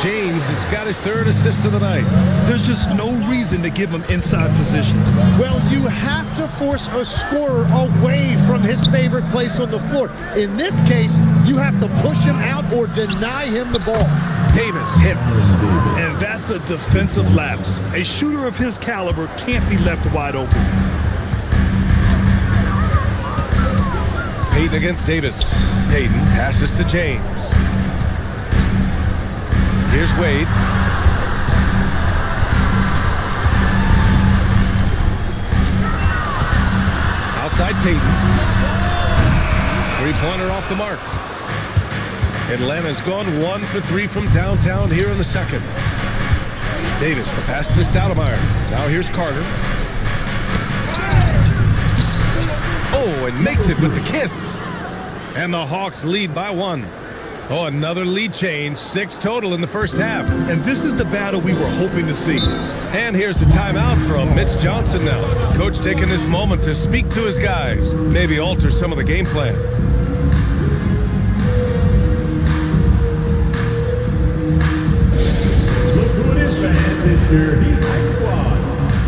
James has got his 3rd assist of the night. There's just no reason to give him inside position. Well, you have to force a scorer away from his favorite place on the floor. In this case, you have to push him out or deny him the ball. Davis hits. And that's a defensive lapse. A shooter of his caliber can't be left wide open. Payton against Davis. Payton passes to James. Here's Wade. Outside Payton. Three-pointer off the mark. Atlanta's gone 1 for 3 from downtown here in the second. Davis, the pass to Stoudemire. Now here's Carter. Oh, and makes it with the kiss. And the Hawks lead by 1. Oh, another lead change. 6 total in the first half. And this is the battle we were hoping to see. And here's the timeout from Mitch Johnson now. Coach taking this moment to speak to his guys. Maybe alter some of the game plan. Look who it is, fans. It's your Heat Hype Squad.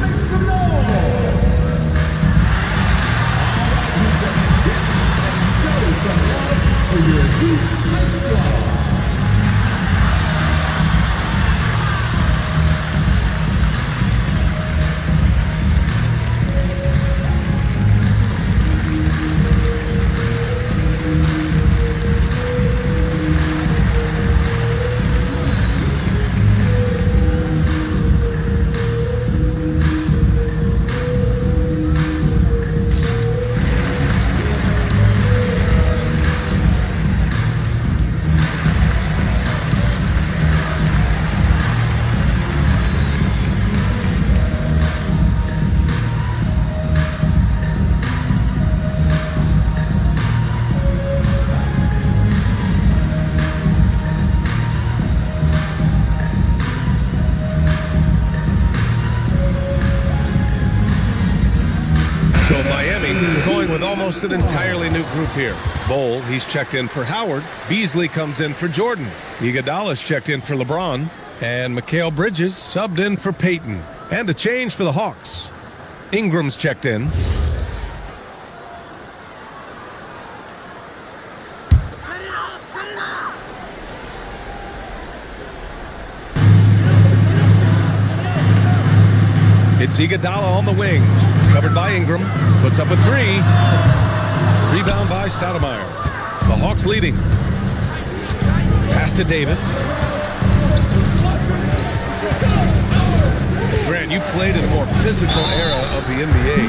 Make some noise! Show some love for your Heat Hype Squad. Almost an entirely new group here. Bol, he's checked in for Howard. Beasley comes in for Jordan. Iguodala's checked in for LeBron. And Mikal Bridges subbed in for Payton. And a change for the Hawks. Ingram's checked in. It's Iguodala on the wing. Covered by Ingram. Puts up a 3. Rebound by Stoudemire. The Hawks leading. Pass to Davis. Grant, you played in a more physical era of the NBA.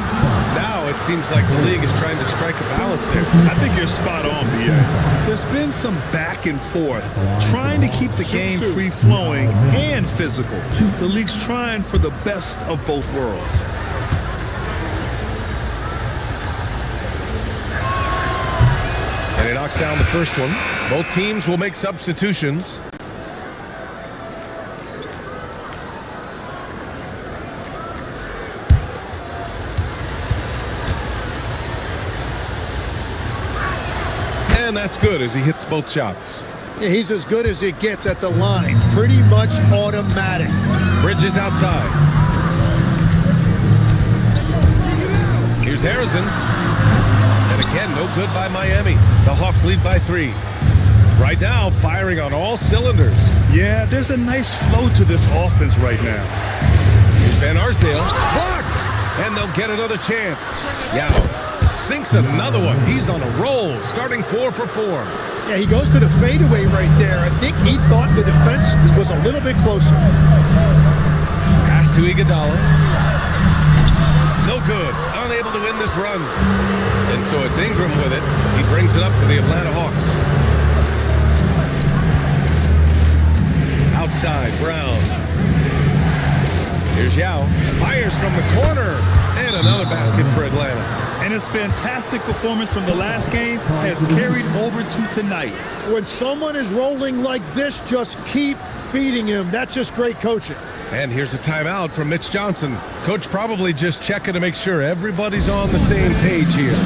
Now it seems like the league is trying to strike a balance here. I think you're spot on, BA. There's been some back and forth, trying to keep the game free-flowing and physical. The league's trying for the best of both worlds. And he knocks down the first one. Both teams will make substitutions. And that's good as he hits both shots. Yeah, he's as good as it gets at the line. Pretty much automatic. Bridges outside. Here's Harrison. And again, no good by Miami. The Hawks lead by 3. Right now, firing on all cylinders. Yeah, there's a nice flow to this offense right now. Here's Van Arsdale. Blocked! And they'll get another chance. Yao sinks another one. He's on a roll, starting 4 for 4. Yeah, he goes to the fadeaway right there. I think he thought the defense was a little bit closer. Pass to Iguodala. No good. Unable to win this run. And so it's Ingram with it. He brings it up for the Atlanta Hawks. Outside, Brown. Here's Yao. Fires from the corner. And another basket for Atlanta. And his fantastic performance from the last game has carried over to tonight. When someone is rolling like this, just keep feeding him. That's just great coaching. And here's a timeout from Mitch Johnson. Coach probably just checking to make sure everybody's on the same page here.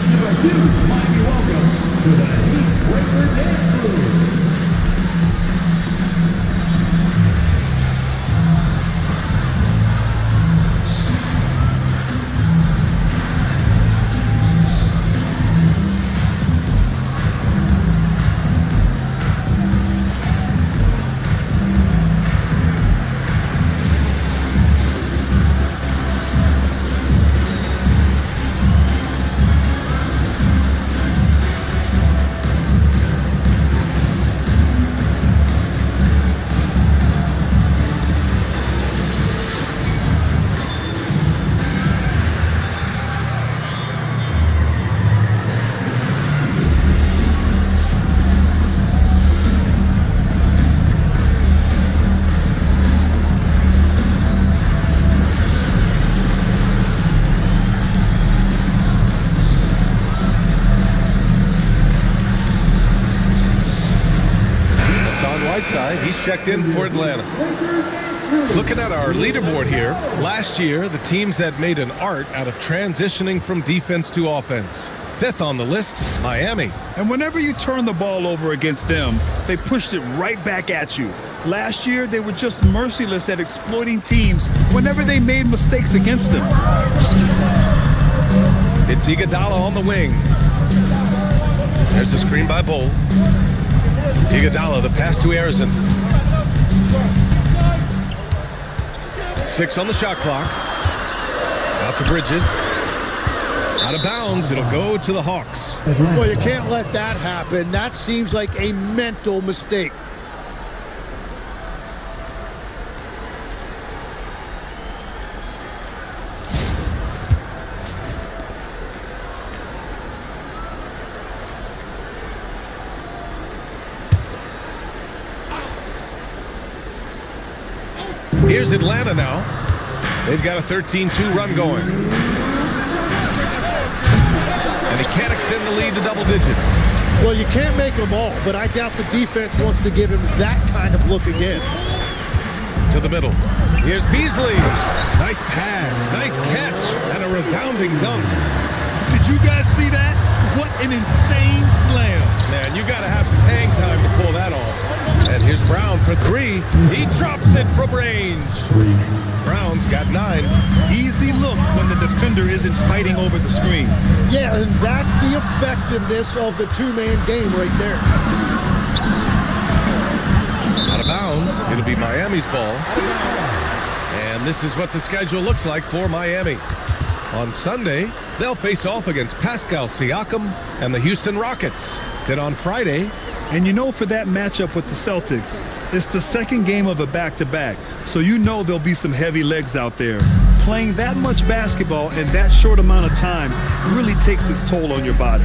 He's checked in for Atlanta. Looking at our leaderboard here, last year, the teams that made an art out of transitioning from defense to offense. 5th on the list, Miami. And whenever you turn the ball over against them, they pushed it right back at you. Last year, they were just merciless at exploiting teams whenever they made mistakes against them. It's Iguodala on the wing. There's a screen by Bull. Iguodala, the pass to Harrison. 6 on the shot clock. Out to Bridges. Out of bounds. It'll go to the Hawks. Well, you can't let that happen. That seems like a mental mistake. Here's Atlanta now. They've got a 13-2 run going. And he can't extend the lead to double digits. Well, you can't make them all, but I doubt the defense wants to give him that kind of look again. To the middle. Here's Beasley. Nice pass, nice catch, and a resounding dunk. Did you guys see that? What an insane slam. Man, you got to have some hang time to pull that off. And here's Brown for 3. He drops it from range. Brown's got 9. Easy look when the defender isn't fighting over the screen. Yeah, and that's the effectiveness of the two-man game right there. Out of bounds. It'll be Miami's ball. And this is what the schedule looks like for Miami. On Sunday, they'll face off against Pascal Siakam and the Houston Rockets. Then on Friday, and you know, for that matchup with the Celtics, it's the second game of a back-to-back, so you know there'll be some heavy legs out there. Playing that much basketball in that short amount of time really takes its toll on your body.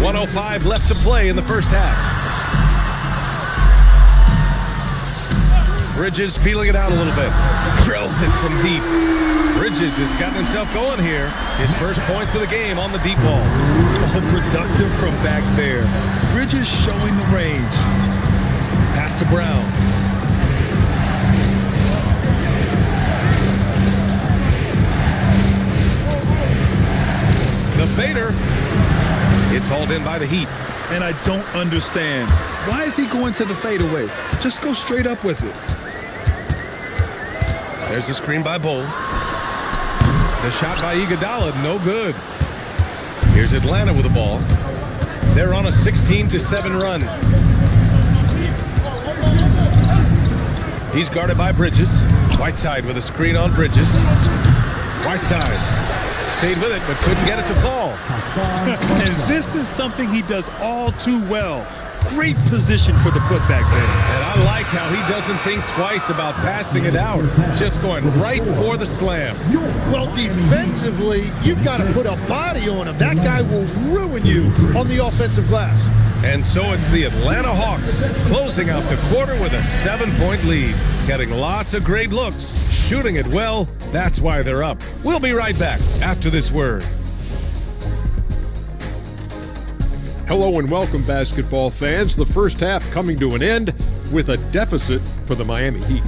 1:05 left to play in the first half. Bridges feeling it out a little bit. Drills it from deep. Bridges has gotten himself going here. His first points of the game on the deep ball. Oh, productive from back there. Bridges showing the range. Pass to Brown. The fader. It's hauled in by the Heat. And I don't understand. Why is he going to the fadeaway? Just go straight up with it. There's a screen by Bull. The shot by Iguodala, no good. Here's Atlanta with the ball. They're on a 16-7 run. He's guarded by Bridges. Whiteside with a screen on Bridges. Whiteside stayed with it, but couldn't get it to fall. And this is something he does all too well. Great position for the putback there. And I like how he doesn't think twice about passing it out. Just going right for the slam. Well, defensively, you've got to put a body on him. That guy will ruin you on the offensive glass. And so it's the Atlanta Hawks closing out the quarter with a 7-point lead. Getting lots of great looks, shooting it well. That's why they're up. We'll be right back after this word. Hello and welcome, basketball fans. The first half coming to an end with a deficit for the Miami Heat.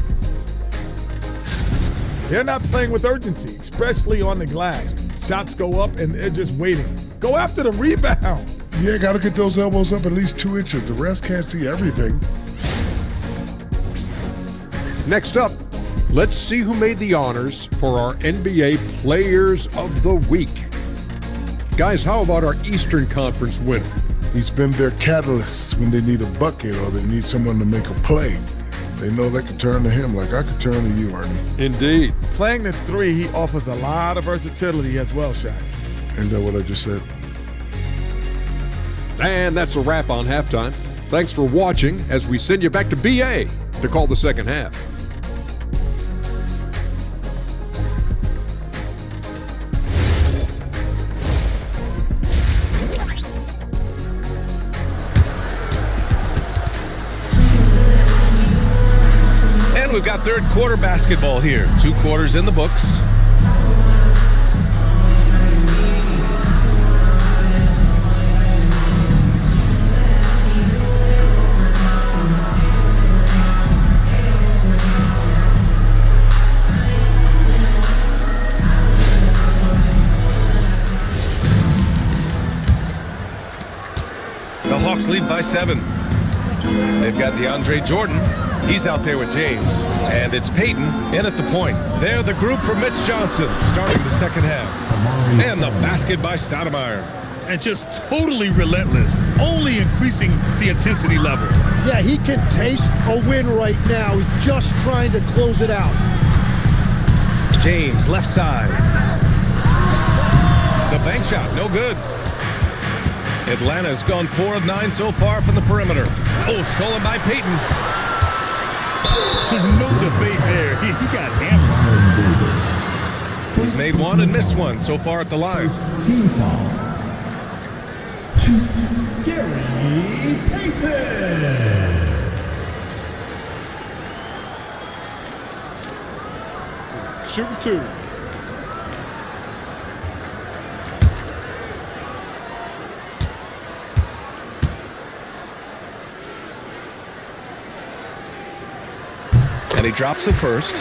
They're not playing with urgency, especially on the glass. Shots go up and they're just waiting. Go after the rebound. Yeah, got to get those elbows up at least 2 inches. The rest can't see everything. Next up, let's see who made the honors for our NBA Players of the Week. Guys, how about our Eastern Conference winner? He's been their catalyst when they need a bucket or they need someone to make a play. They know they can turn to him like I could turn to you, Ernie. Indeed. Playing the three, he offers a lot of versatility as well, Shaq. Ain't that what I just said? And that's a wrap on halftime. Thanks for watching as we send you back to BA to call the second half. And we've got third quarter basketball here. 2 quarters in the books. The Hawks lead by 7. They've got DeAndre Jordan. He's out there with James. And it's Peyton in at the point. They're the group for Mitch Johnson starting the second half. And the basket by Stoudemire. And just totally relentless, only increasing the intensity level. Yeah, he can taste a win right now. He's just trying to close it out. James, left side. The bank shot, no good. Atlanta's gone 4 of 9 so far from the perimeter. Oh, stolen by Peyton. No debate there. He got hammered. He's made 1 and missed 1 so far at the line. Team foul. To Gary Payton. Shooting 2. And he drops the first.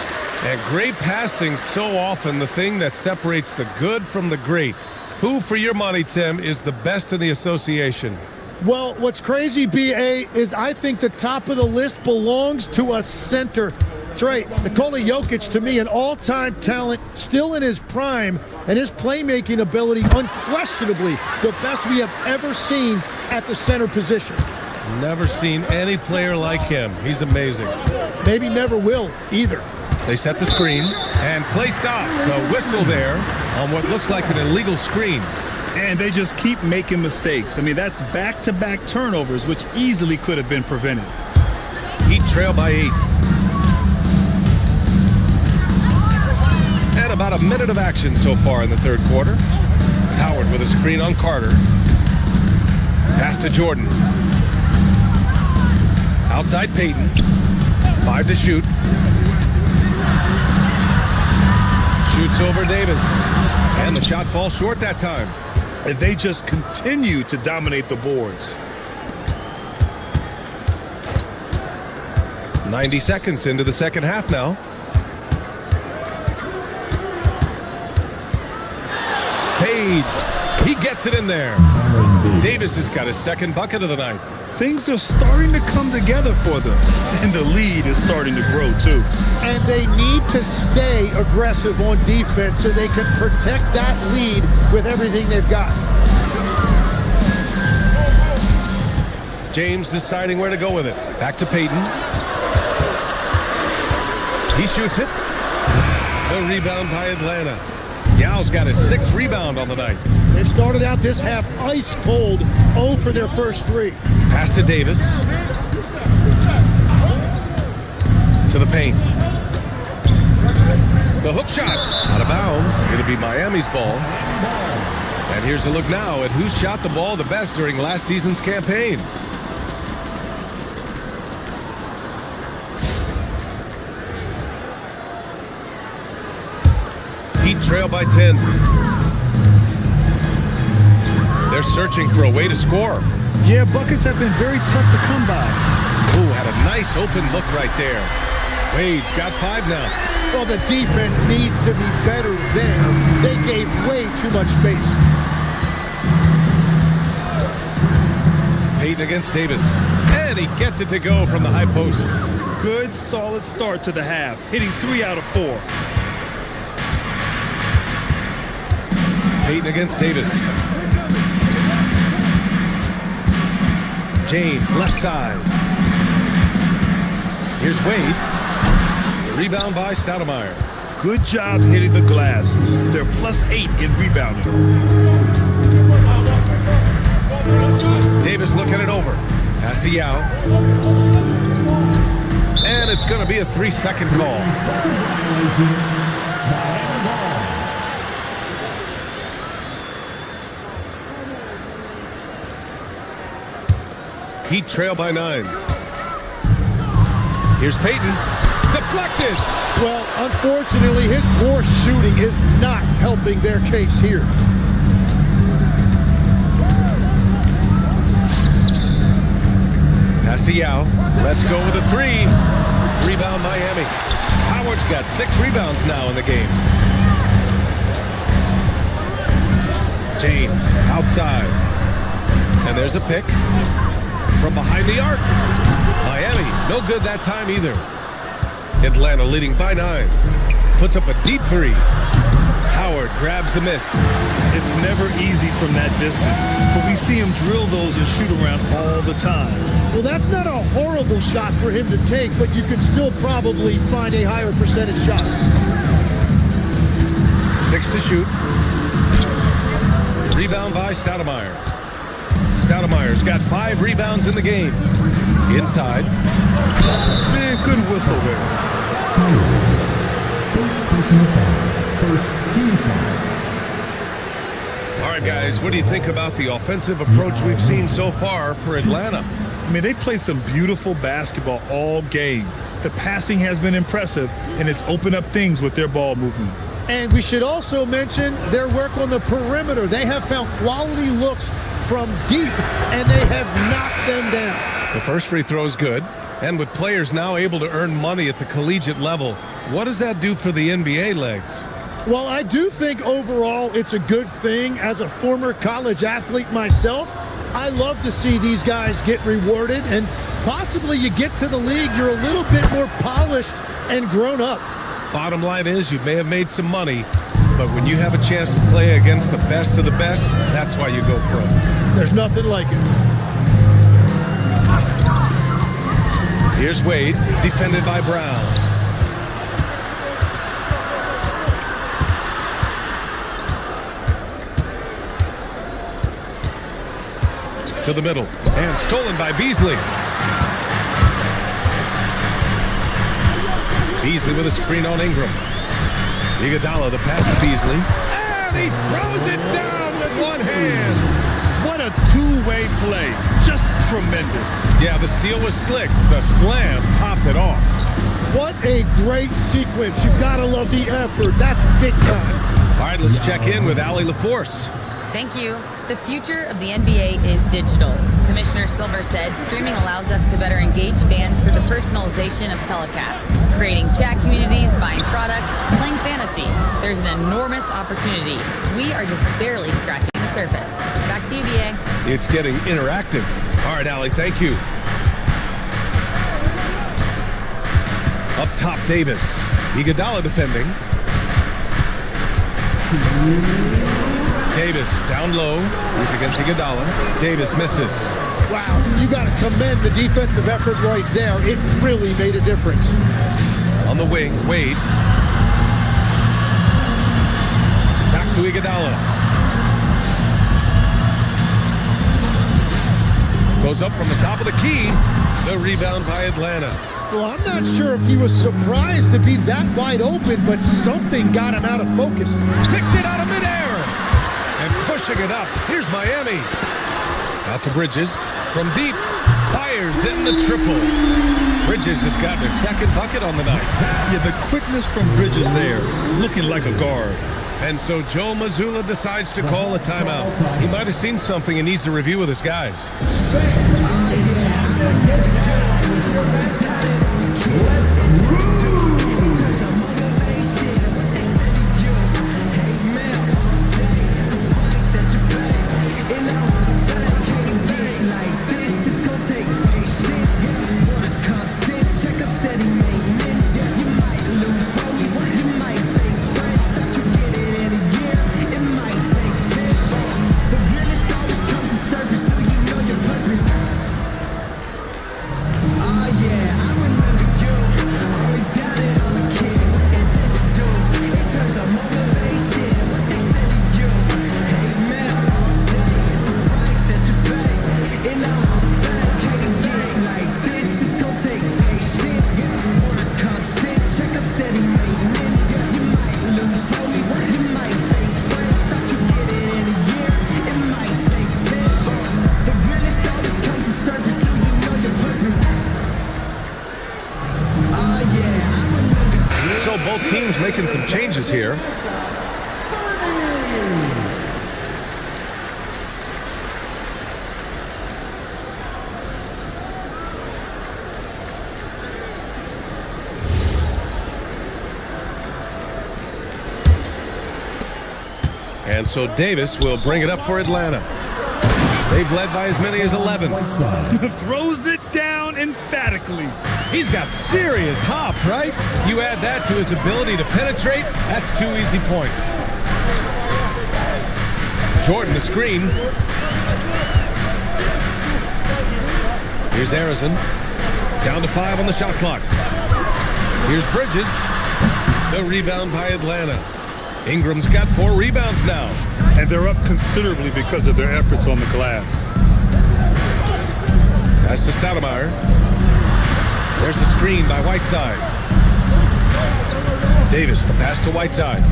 And great passing, so often the thing that separates the good from the great. Who, for your money, Tim, is the best in the association? Well, what's crazy, BA, is I think the top of the list belongs to a center. Trey, Nikola Jokic, to me, an all-time talent, still in his prime, and his playmaking ability, unquestionably the best we have ever seen at the center position. Never seen any player like him. He's amazing. Maybe never will either. They set the screen, and play stops. A whistle there on what looks like an illegal screen. And they just keep making mistakes. I mean, that's back-to-back turnovers, which easily could have been prevented. Heat trail by 8. And about a minute of action so far in the third quarter. Howard with a screen on Carter. Pass to Jordan. Outside Peyton. 5 to shoot. Shoots over Davis. And the shot falls short that time. And they just continue to dominate the boards. 90 seconds into the second half now. Fades. He gets it in there. Davis has got his second bucket of the night. things are starting to come together for them. And the lead is starting to grow, too. And they need to stay aggressive on defense so they can protect that lead with everything they've got. James deciding where to go with it. Back to Peyton. He shoots it. The rebound by Atlanta. Yao's got his 6th rebound on the night. They started out this half ice cold, 0 for their first 3. Pass to Davis. To the paint. The hook shot. Out of bounds. It'll be Miami's ball. And here's a look now at who shot the ball the best during last season's campaign. Heat trail by 10. They're searching for a way to score. Yeah, buckets have been very tough to come by. Ooh, had a nice open look right there. Wade's got 5 now. Well, the defense needs to be better there. They gave way too much space. Peyton against Davis. And he gets it to go from the high post. Good, solid start to the half, hitting 3 out of 4. Peyton against Davis. James, left side. Here's Wade. Rebound by Stoudemire. Good job hitting the glass. They're +8 in rebounding. Davis looking it over. Pass to Yao. And it's going to be a 3-second call. Heat trail by 9. Here's Peyton. Deflected. Well, unfortunately, his poor shooting is not helping their case here. Pass to Yao. Let's go with a 3. Rebound Miami. Howard's got 6 rebounds now in the game. James outside. And there's a pick. From behind the arc. Miami, no good that time either. Atlanta leading by 9. Puts up a deep 3. Howard grabs the miss. It's never easy from that distance, but we see him drill those and shoot around all the time. Well, that's not a horrible shot for him to take, but you could still probably find a higher percentage shot. 6 to shoot. Rebound by Stoudemire. Stoudemire's got 5 rebounds in the game. Inside. Man, good whistle there. First team foul. All right, guys, what do you think about the offensive approach we've seen so far for Atlanta? I mean, they've played some beautiful basketball all game. The passing has been impressive, and it's opened up things with their ball movement. And we should also mention their work on the perimeter. They have found quality looks from deep, and they have knocked them down. The first free throw is good. And with players now able to earn money at the collegiate level, what does that do for the NBA legs? Well, I do think overall it's a good thing. As a former college athlete myself, I love to see these guys get rewarded, and possibly you get to the league, you're a little bit more polished and grown up. Bottom line is you may have made some money, but when you have a chance to play against the best of the best, that's why you go pro. There's nothing like it. Here's Wade, defended by Brown. To the middle, and stolen by Beasley. Beasley with a screen on Ingram. Iguodala, the pass to Beasley. And he throws it down with one hand. What a two-way play. Just tremendous. Yeah, the steal was slick. The slam topped it off. What a great sequence. You've got to love the effort. That's big time. All right, let's check in with AtLVsMia. Thank you. The future of the NBA is digital. Commissioner Silver said streaming allows us to better engage fans through the personalization of telecasts, creating chat communities, buying products, playing fantasy. There's an enormous opportunity. We are just barely scratching the surface. Back to you, BA. It's getting interactive. All right, Allie, thank you. Up top, Davis. Iguodala defending. Davis down low. He's against Iguodala. Davis misses. Wow, you got to commend the defensive effort right there. It really made a difference. On the wing, Wade. Back to Iguodala. Goes up from the top of the key. The rebound by Atlanta. Well, I'm not sure if he was surprised to be that wide open, but something got him out of focus. Picked it out of midair. And pushing it up. Here's Miami. Out to Bridges. From deep. Fires in the triple. Bridges has gotten his second bucket on the night. Yeah, the quickness from Bridges there, looking like a guard. And so Joe Mazzulla decides to call a timeout. He might have seen something and needs to review with his guys. Both teams making some changes here. And so Davis will bring it up for Atlanta. They've led by as many as 11. Throws it down emphatically. He's got serious hop, right? You add that to his ability to penetrate, that's 2 easy points. Jordan the screen. Here's Harrison. Down to 5 on the shot clock. Here's Bridges. The rebound by Atlanta. Ingram's got 4 rebounds now. And they're up considerably because of their efforts on the glass. Pass to Stoudemire. There's the screen by Whiteside. Davis, the pass to Whiteside.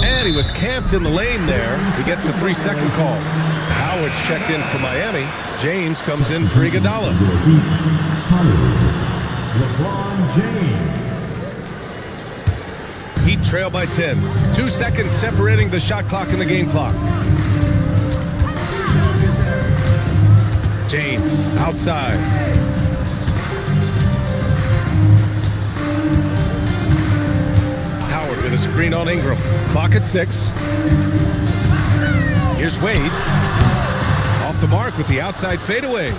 And he was camped in the lane there. He gets a 3-second call. Howard's checked in for Miami. James comes in for Iguodala. LeBron James. Heat trail by 10. 2 seconds separating the shot clock and the game clock. James, outside. Howard with a screen on Ingram. Clock at 6. Here's Wade. Off the mark with the outside fadeaway.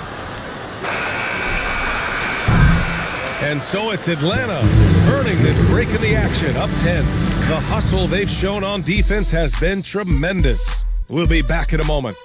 And so it's Atlanta earning this break in the action, up 10. The hustle they've shown on defense has been tremendous. We'll be back in a moment.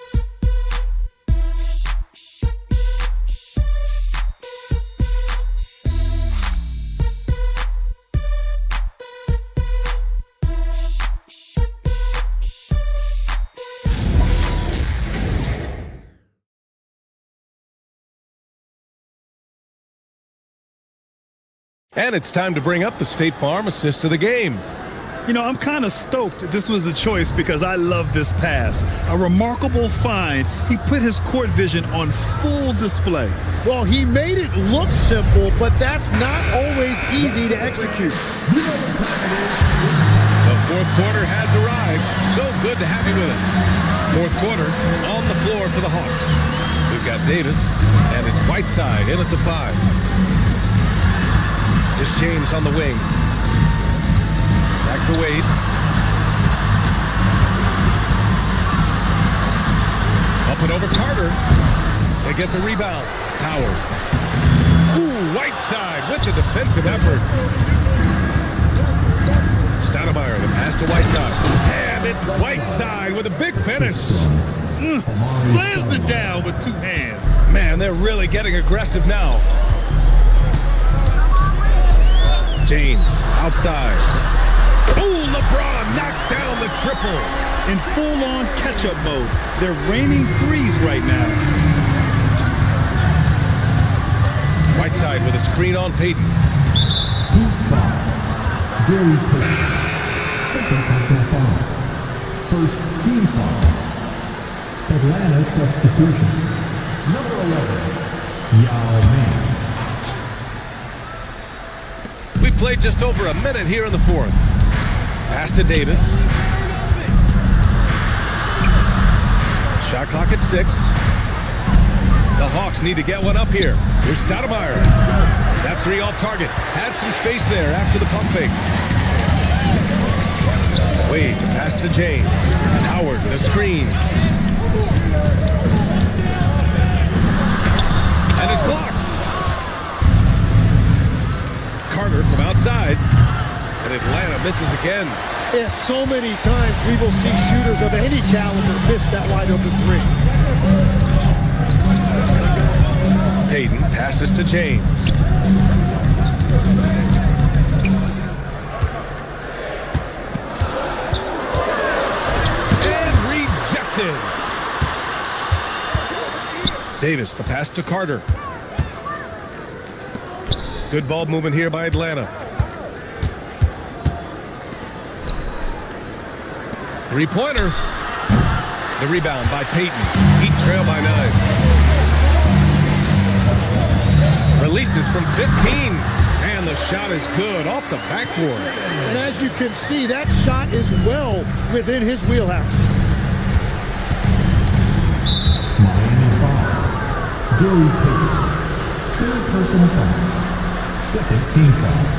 And it's time to bring up the State Farm assist of the game. You know, I'm kind of stoked this was a choice because I love this pass. A remarkable find. He put his court vision on full display. Well, he made it look simple, but that's not always easy to execute. The fourth quarter has arrived. So good to have you with us. Fourth quarter on the floor for the Hawks. We've got Davis, and it's Whiteside in at the 5. Here's James on the wing. Back to Wade. Up and over Carter. They get the rebound. Howard. Ooh, Whiteside with the defensive effort. Stoudemire, the pass to Whiteside. And it's Whiteside with a big finish. Slams it down with two hands. Man, they're really getting aggressive now. James, outside. Oh, LeBron knocks down the triple. In full-on catch-up mode. They're raining threes right now. Whiteside with a screen on Payton. Heat foul. Gary Payton. Second personal foul. First team foul. Atlanta substitution. Number 11, Yao Ming. We played just over a minute here in the fourth. Pass to Davis. Shot clock at 6. The Hawks need to get one up here. Here's Stoudemire. That three off target. Had some space there after the pump fake. Wade, pass to James. Howard with a screen. And it's blocked. Carter from outside. And Atlanta misses again. Yeah, so many times we will see shooters of any caliber miss that wide open three. Payton passes to James. And rejected. Davis, the pass to Carter. Good ball movement here by Atlanta. Three-pointer. The rebound by Payton. Heat trail by 9. Releases from 15. And the shot is good off the backboard. And as you can see, that shot is well within his wheelhouse. Miami foul. Gary Payton. Third personal foul. Second team foul.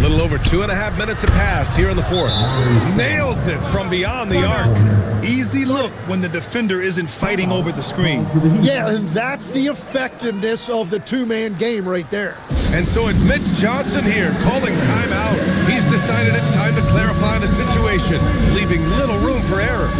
Little over 2.5 minutes have passed here in the fourth. Nails it from beyond the arc. Easy look when the defender isn't fighting over the screen. Yeah, and that's the effectiveness of the two-man game right there. And so it's Mitch Johnson here calling timeout. He's decided it's time to clarify the situation, leaving little room for error.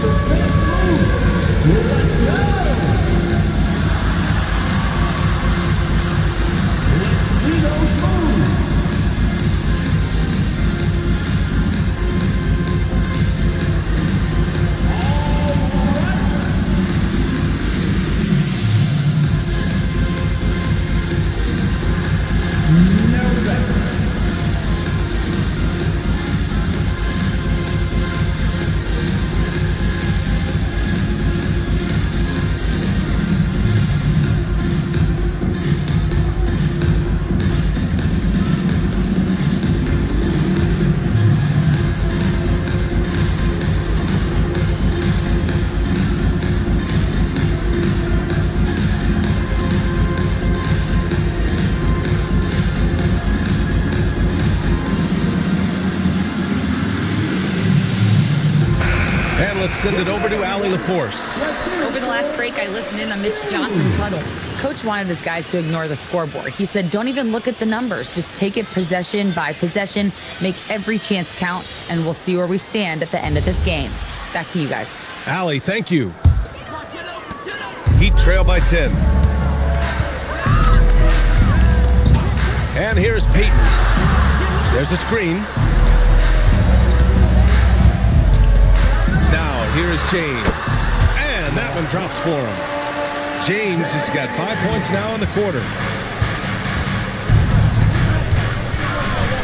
Send it over to AtLVsMia. Over the last break, I listened in on Mitch Johnson's huddle. Coach wanted his guys to ignore the scoreboard. He said, don't even look at the numbers. Just take it possession by possession, make every chance count, and we'll see where we stand at the end of this game. Back to you guys. Allie, thank you. Heat trail by 10. And here's Payton. There's a screen. Now, here is James. And that one drops for him. James has got 5 points now in the quarter.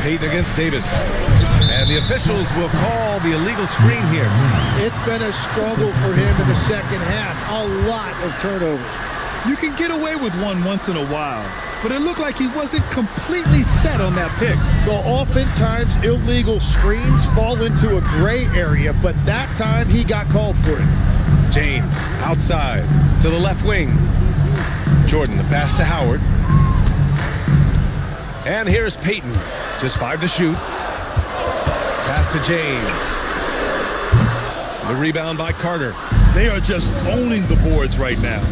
Payton against Davis. And the officials will call the illegal screen here. It's been a struggle for him in the second half. A lot of turnovers. You can get away with one once in a while, but it looked like he wasn't completely set on that pick. Well, oftentimes illegal screens fall into a gray area, but that time he got called for it. James outside to the left wing. Jordan, the pass to Howard. And here's Peyton. Just 5 to shoot. Pass to James. The rebound by Carter. They are just owning the boards right now.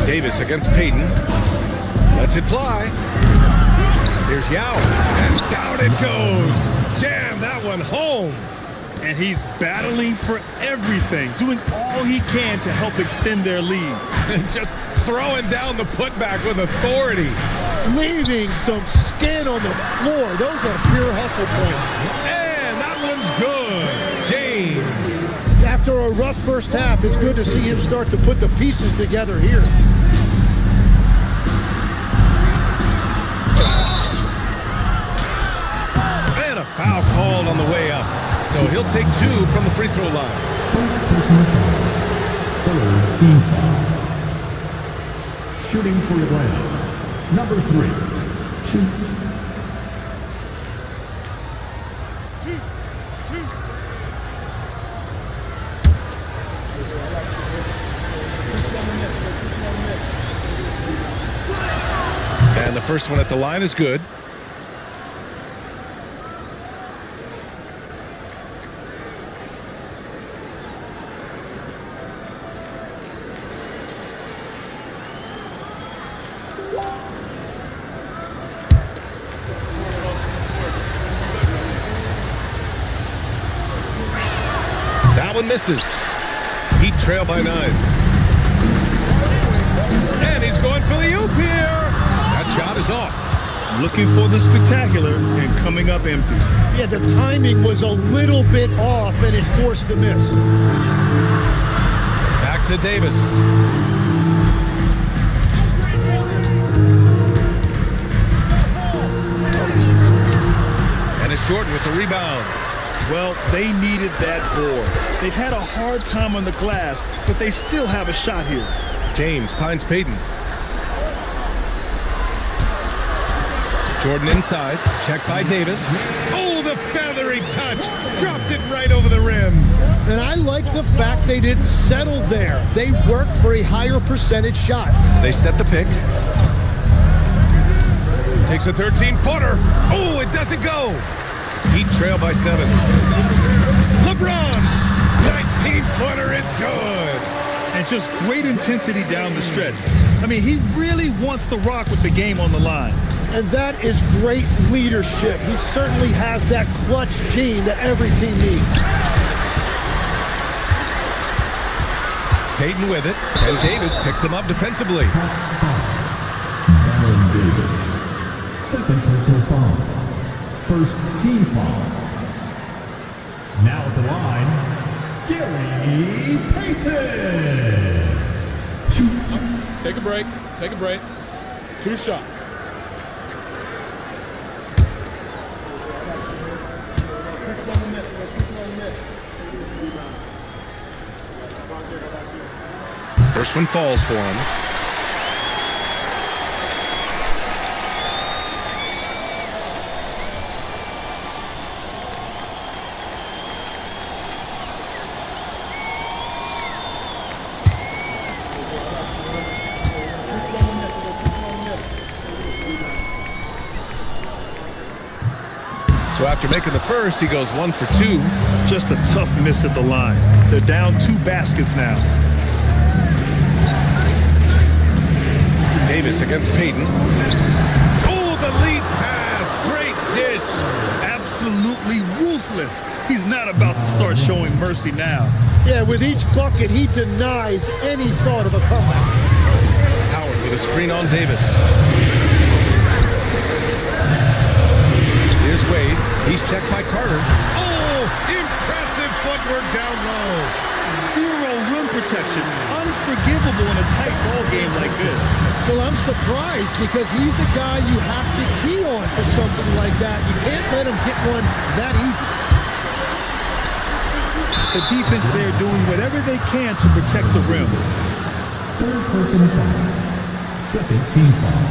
Davis against Peyton. Lets it fly. Here's Yao. And down it goes. Jam that one home. And he's battling for everything, doing all he can to help extend their lead. Just throwing down the putback with authority. Leaving some skin on the floor. Those are pure hustle points. And that one's good. James. After a rough first half, it's good to see him start to put the pieces together here. And a foul called on the way up. So he'll take 2 from the free throw line. Third team foul. Shooting for Atlanta. Number 3, 2. And the first one at the line is good. That one misses. Heat trail by 9. And he's going for the oop here. That shot is off. Looking for the spectacular and coming up empty. Yeah, the timing was a little bit off and it forced the miss. Back to Davis. And it's Jordan with the rebound. Well, they needed that board. They've had a hard time on the glass, but they still have a shot here. James finds Peyton. Jordan inside. Check by Davis. Oh, the feathery touch. Dropped it right over the rim. And I like the fact they didn't settle there. They worked for a higher percentage shot. They set the pick. Takes a 13-footer. Oh, it doesn't go. Heat trail by 7. LeBron. 19-footer is good. And just great intensity down the stretch. I mean, he really wants to rock with the game on the line. And that is great leadership. He certainly has that clutch gene that every team needs. Peyton with it, and Davis picks him up defensively. Davis. Second personal foul. First team foul. Now at the line, Gary Payton. Take a break. Take a break. 2 shots. First one falls for him. So after making the first, he goes 1 for 2. Just a tough miss at the line. They're down 2 baskets now. Davis against Peyton. Oh, the lead pass. Great dish. Absolutely ruthless. He's not about to start showing mercy now. Yeah, with each bucket, he denies any thought of a comeback. Howard with a screen on Davis. Here's Wade. He's checked by Carter. Oh, impressive footwork down low. 0 rim protection. Unforgivable in a tight ball game like this. Well, I'm surprised because he's a guy you have to key on for something like that. You can't let him hit one that easy. The defense there doing whatever they can to protect the rim. Third personal foul. Second team foul.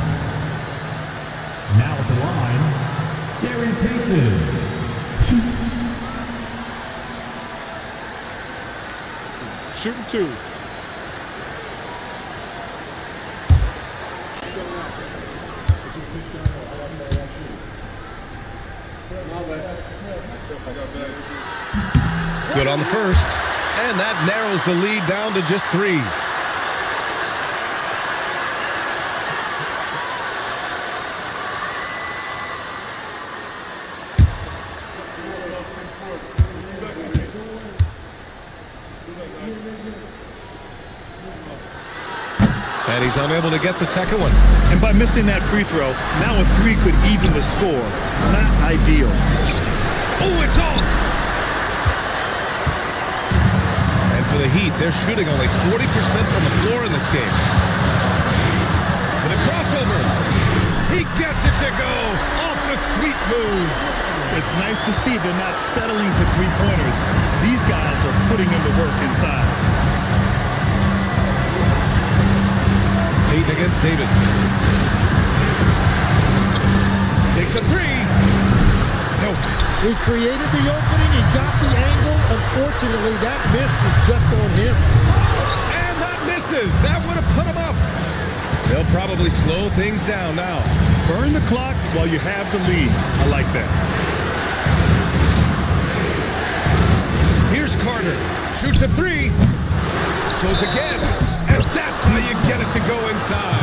Now at the line, Gary Payton. 2. Shooting 2. Good on the first. And that narrows the lead down to just 3. And he's unable to get the second one. And by missing that free throw, now a 3 could even the score. Not ideal. Oh, it's off! And for the Heat, they're shooting only 40% from the floor in this game. With a crossover. He gets it to go off the sweet move. It's nice to see they're not settling for three-pointers. These guys are putting in the work inside. Payton against Davis. Takes a 3. No. He created the opening. He got the angle. Unfortunately, that miss was just on him. And that misses. That would have put him up. They'll probably slow things down now. Burn the clock while you have the lead. I like that. Here's Carter. Shoots a 3. Goes again. And that's how you get it to go inside.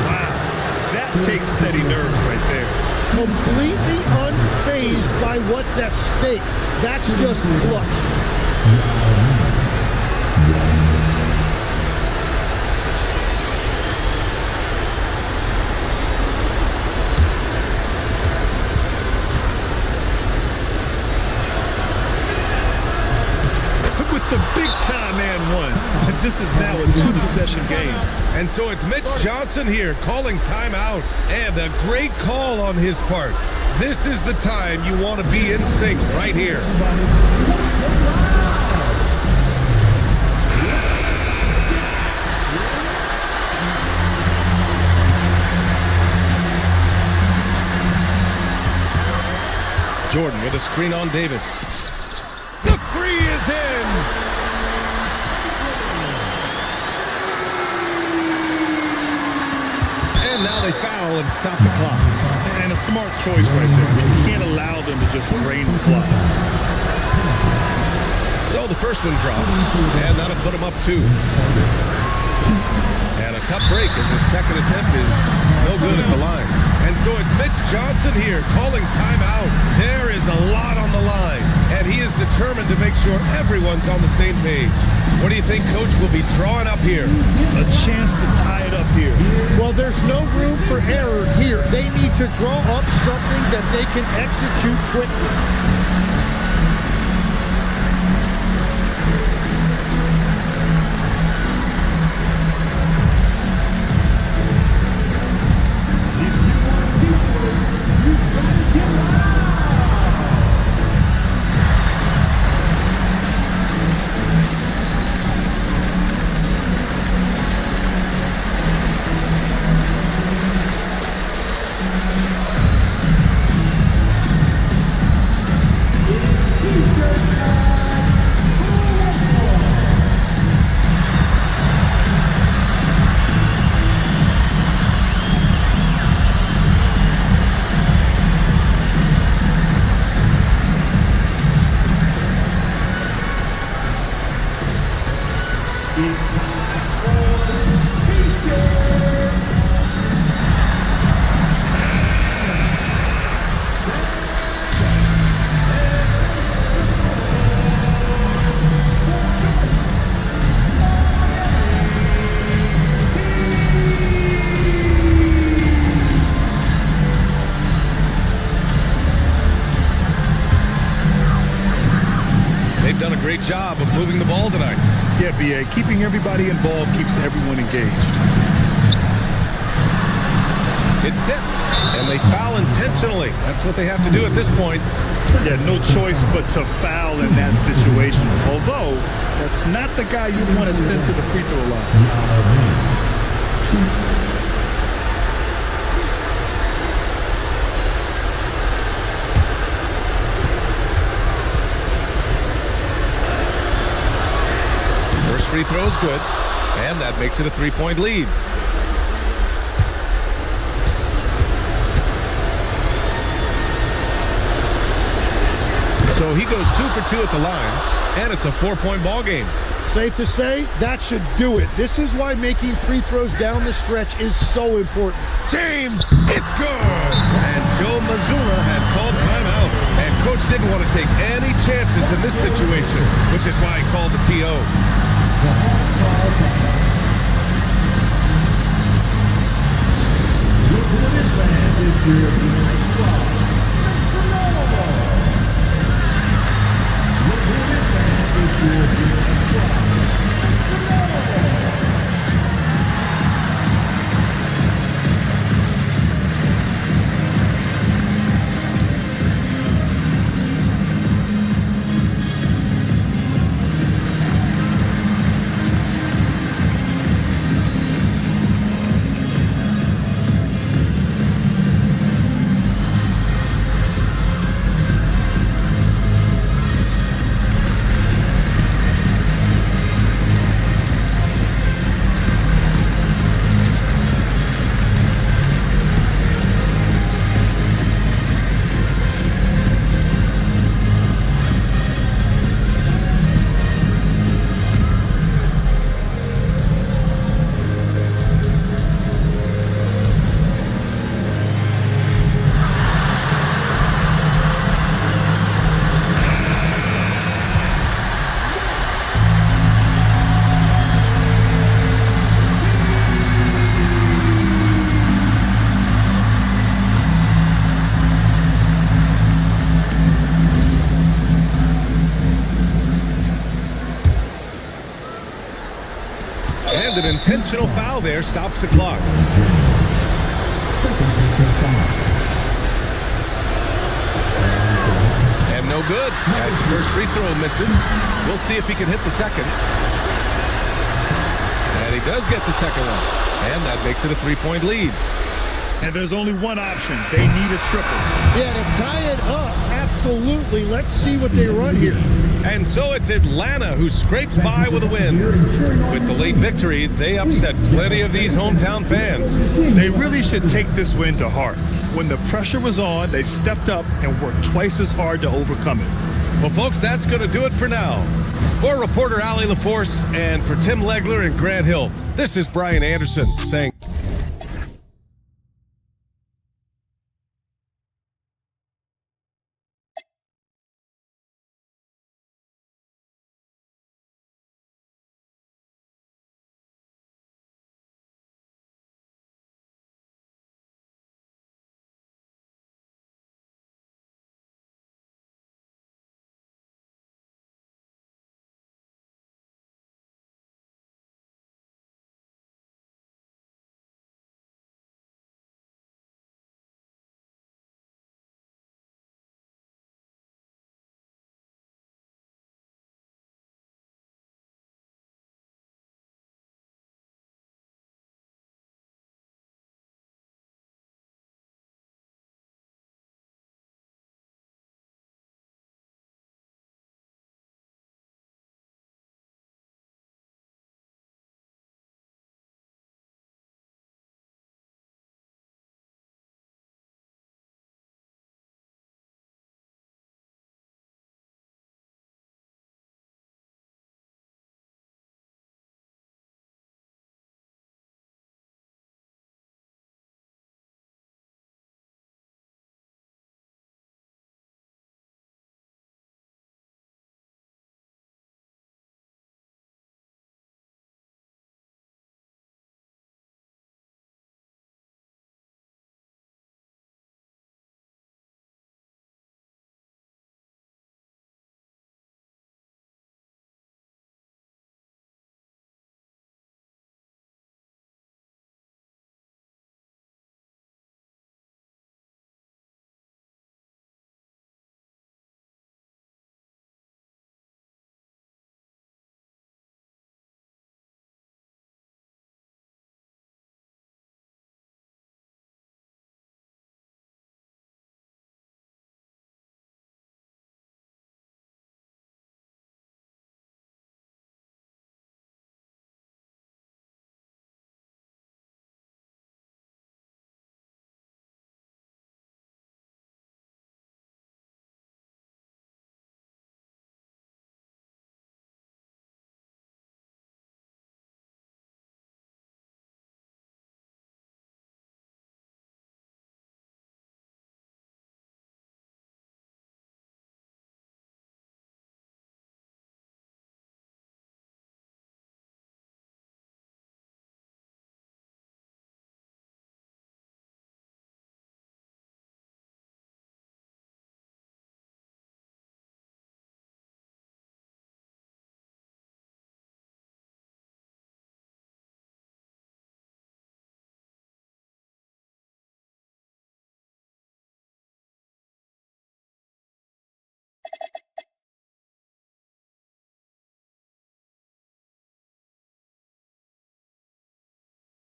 Wow. That takes steady nerve right there. Completely unfazed by what's at stake. That's just clutch. With the big-time and one. And this is now a 2-possession game. And so it's Mitch Johnson here calling timeout. And a great call on his part. This is the time you want to be in sync right here. Jordan with a screen on Davis. The 3 is in! And now they foul and stop the clock. And a smart choice right there. You can't allow them to just drain the clock. So the first one drops, and that'll put him up 2. And a tough break as his second attempt is no good at the line. And so it's Mitch Johnson here calling timeout. There is a lot on the line, and he is determined to make sure everyone's on the same page. What do you think Coach will be drawing up here? A chance to tie it up here. Well, there's no room for error here. They need to draw up something that they can execute quickly. They've done a great job of moving the ball tonight. Yeah, B.A. Keeping everybody involved keeps everyone engaged. It's tipped, and they foul intentionally. That's what they have to do at this point. Yeah, no choice but to foul in that situation. Although, that's not the guy you want to send to the free throw line. First free throw is good, and that makes it a 3-point lead. So So he goes 2 for 2 at the line, and it's a 4-point ball game. Safe to say, that should do it. This is why making free throws down the stretch is so important. James, it's good! And Joe Mazzulla has called timeout. And Coach didn't want to take any chances in this situation, which is why he called the TO. And an intentional foul there stops the clock. And no good as the first free throw misses. We'll see if he can hit the second. And he does get the second one. And that makes it a 3-point lead. And there's only one option. They need a triple. Yeah, to tie it up, absolutely. Let's see what they run here. And so it's Atlanta who scrapes by with a win. With the late victory, they upset plenty of these hometown fans. They really should take this win to heart. When the pressure was on, they stepped up and worked twice as hard to overcome it. Well, folks, that's going to do it for now. For reporter Allie LaForce and for Tim Legler and Grant Hill, this is Brian Anderson saying...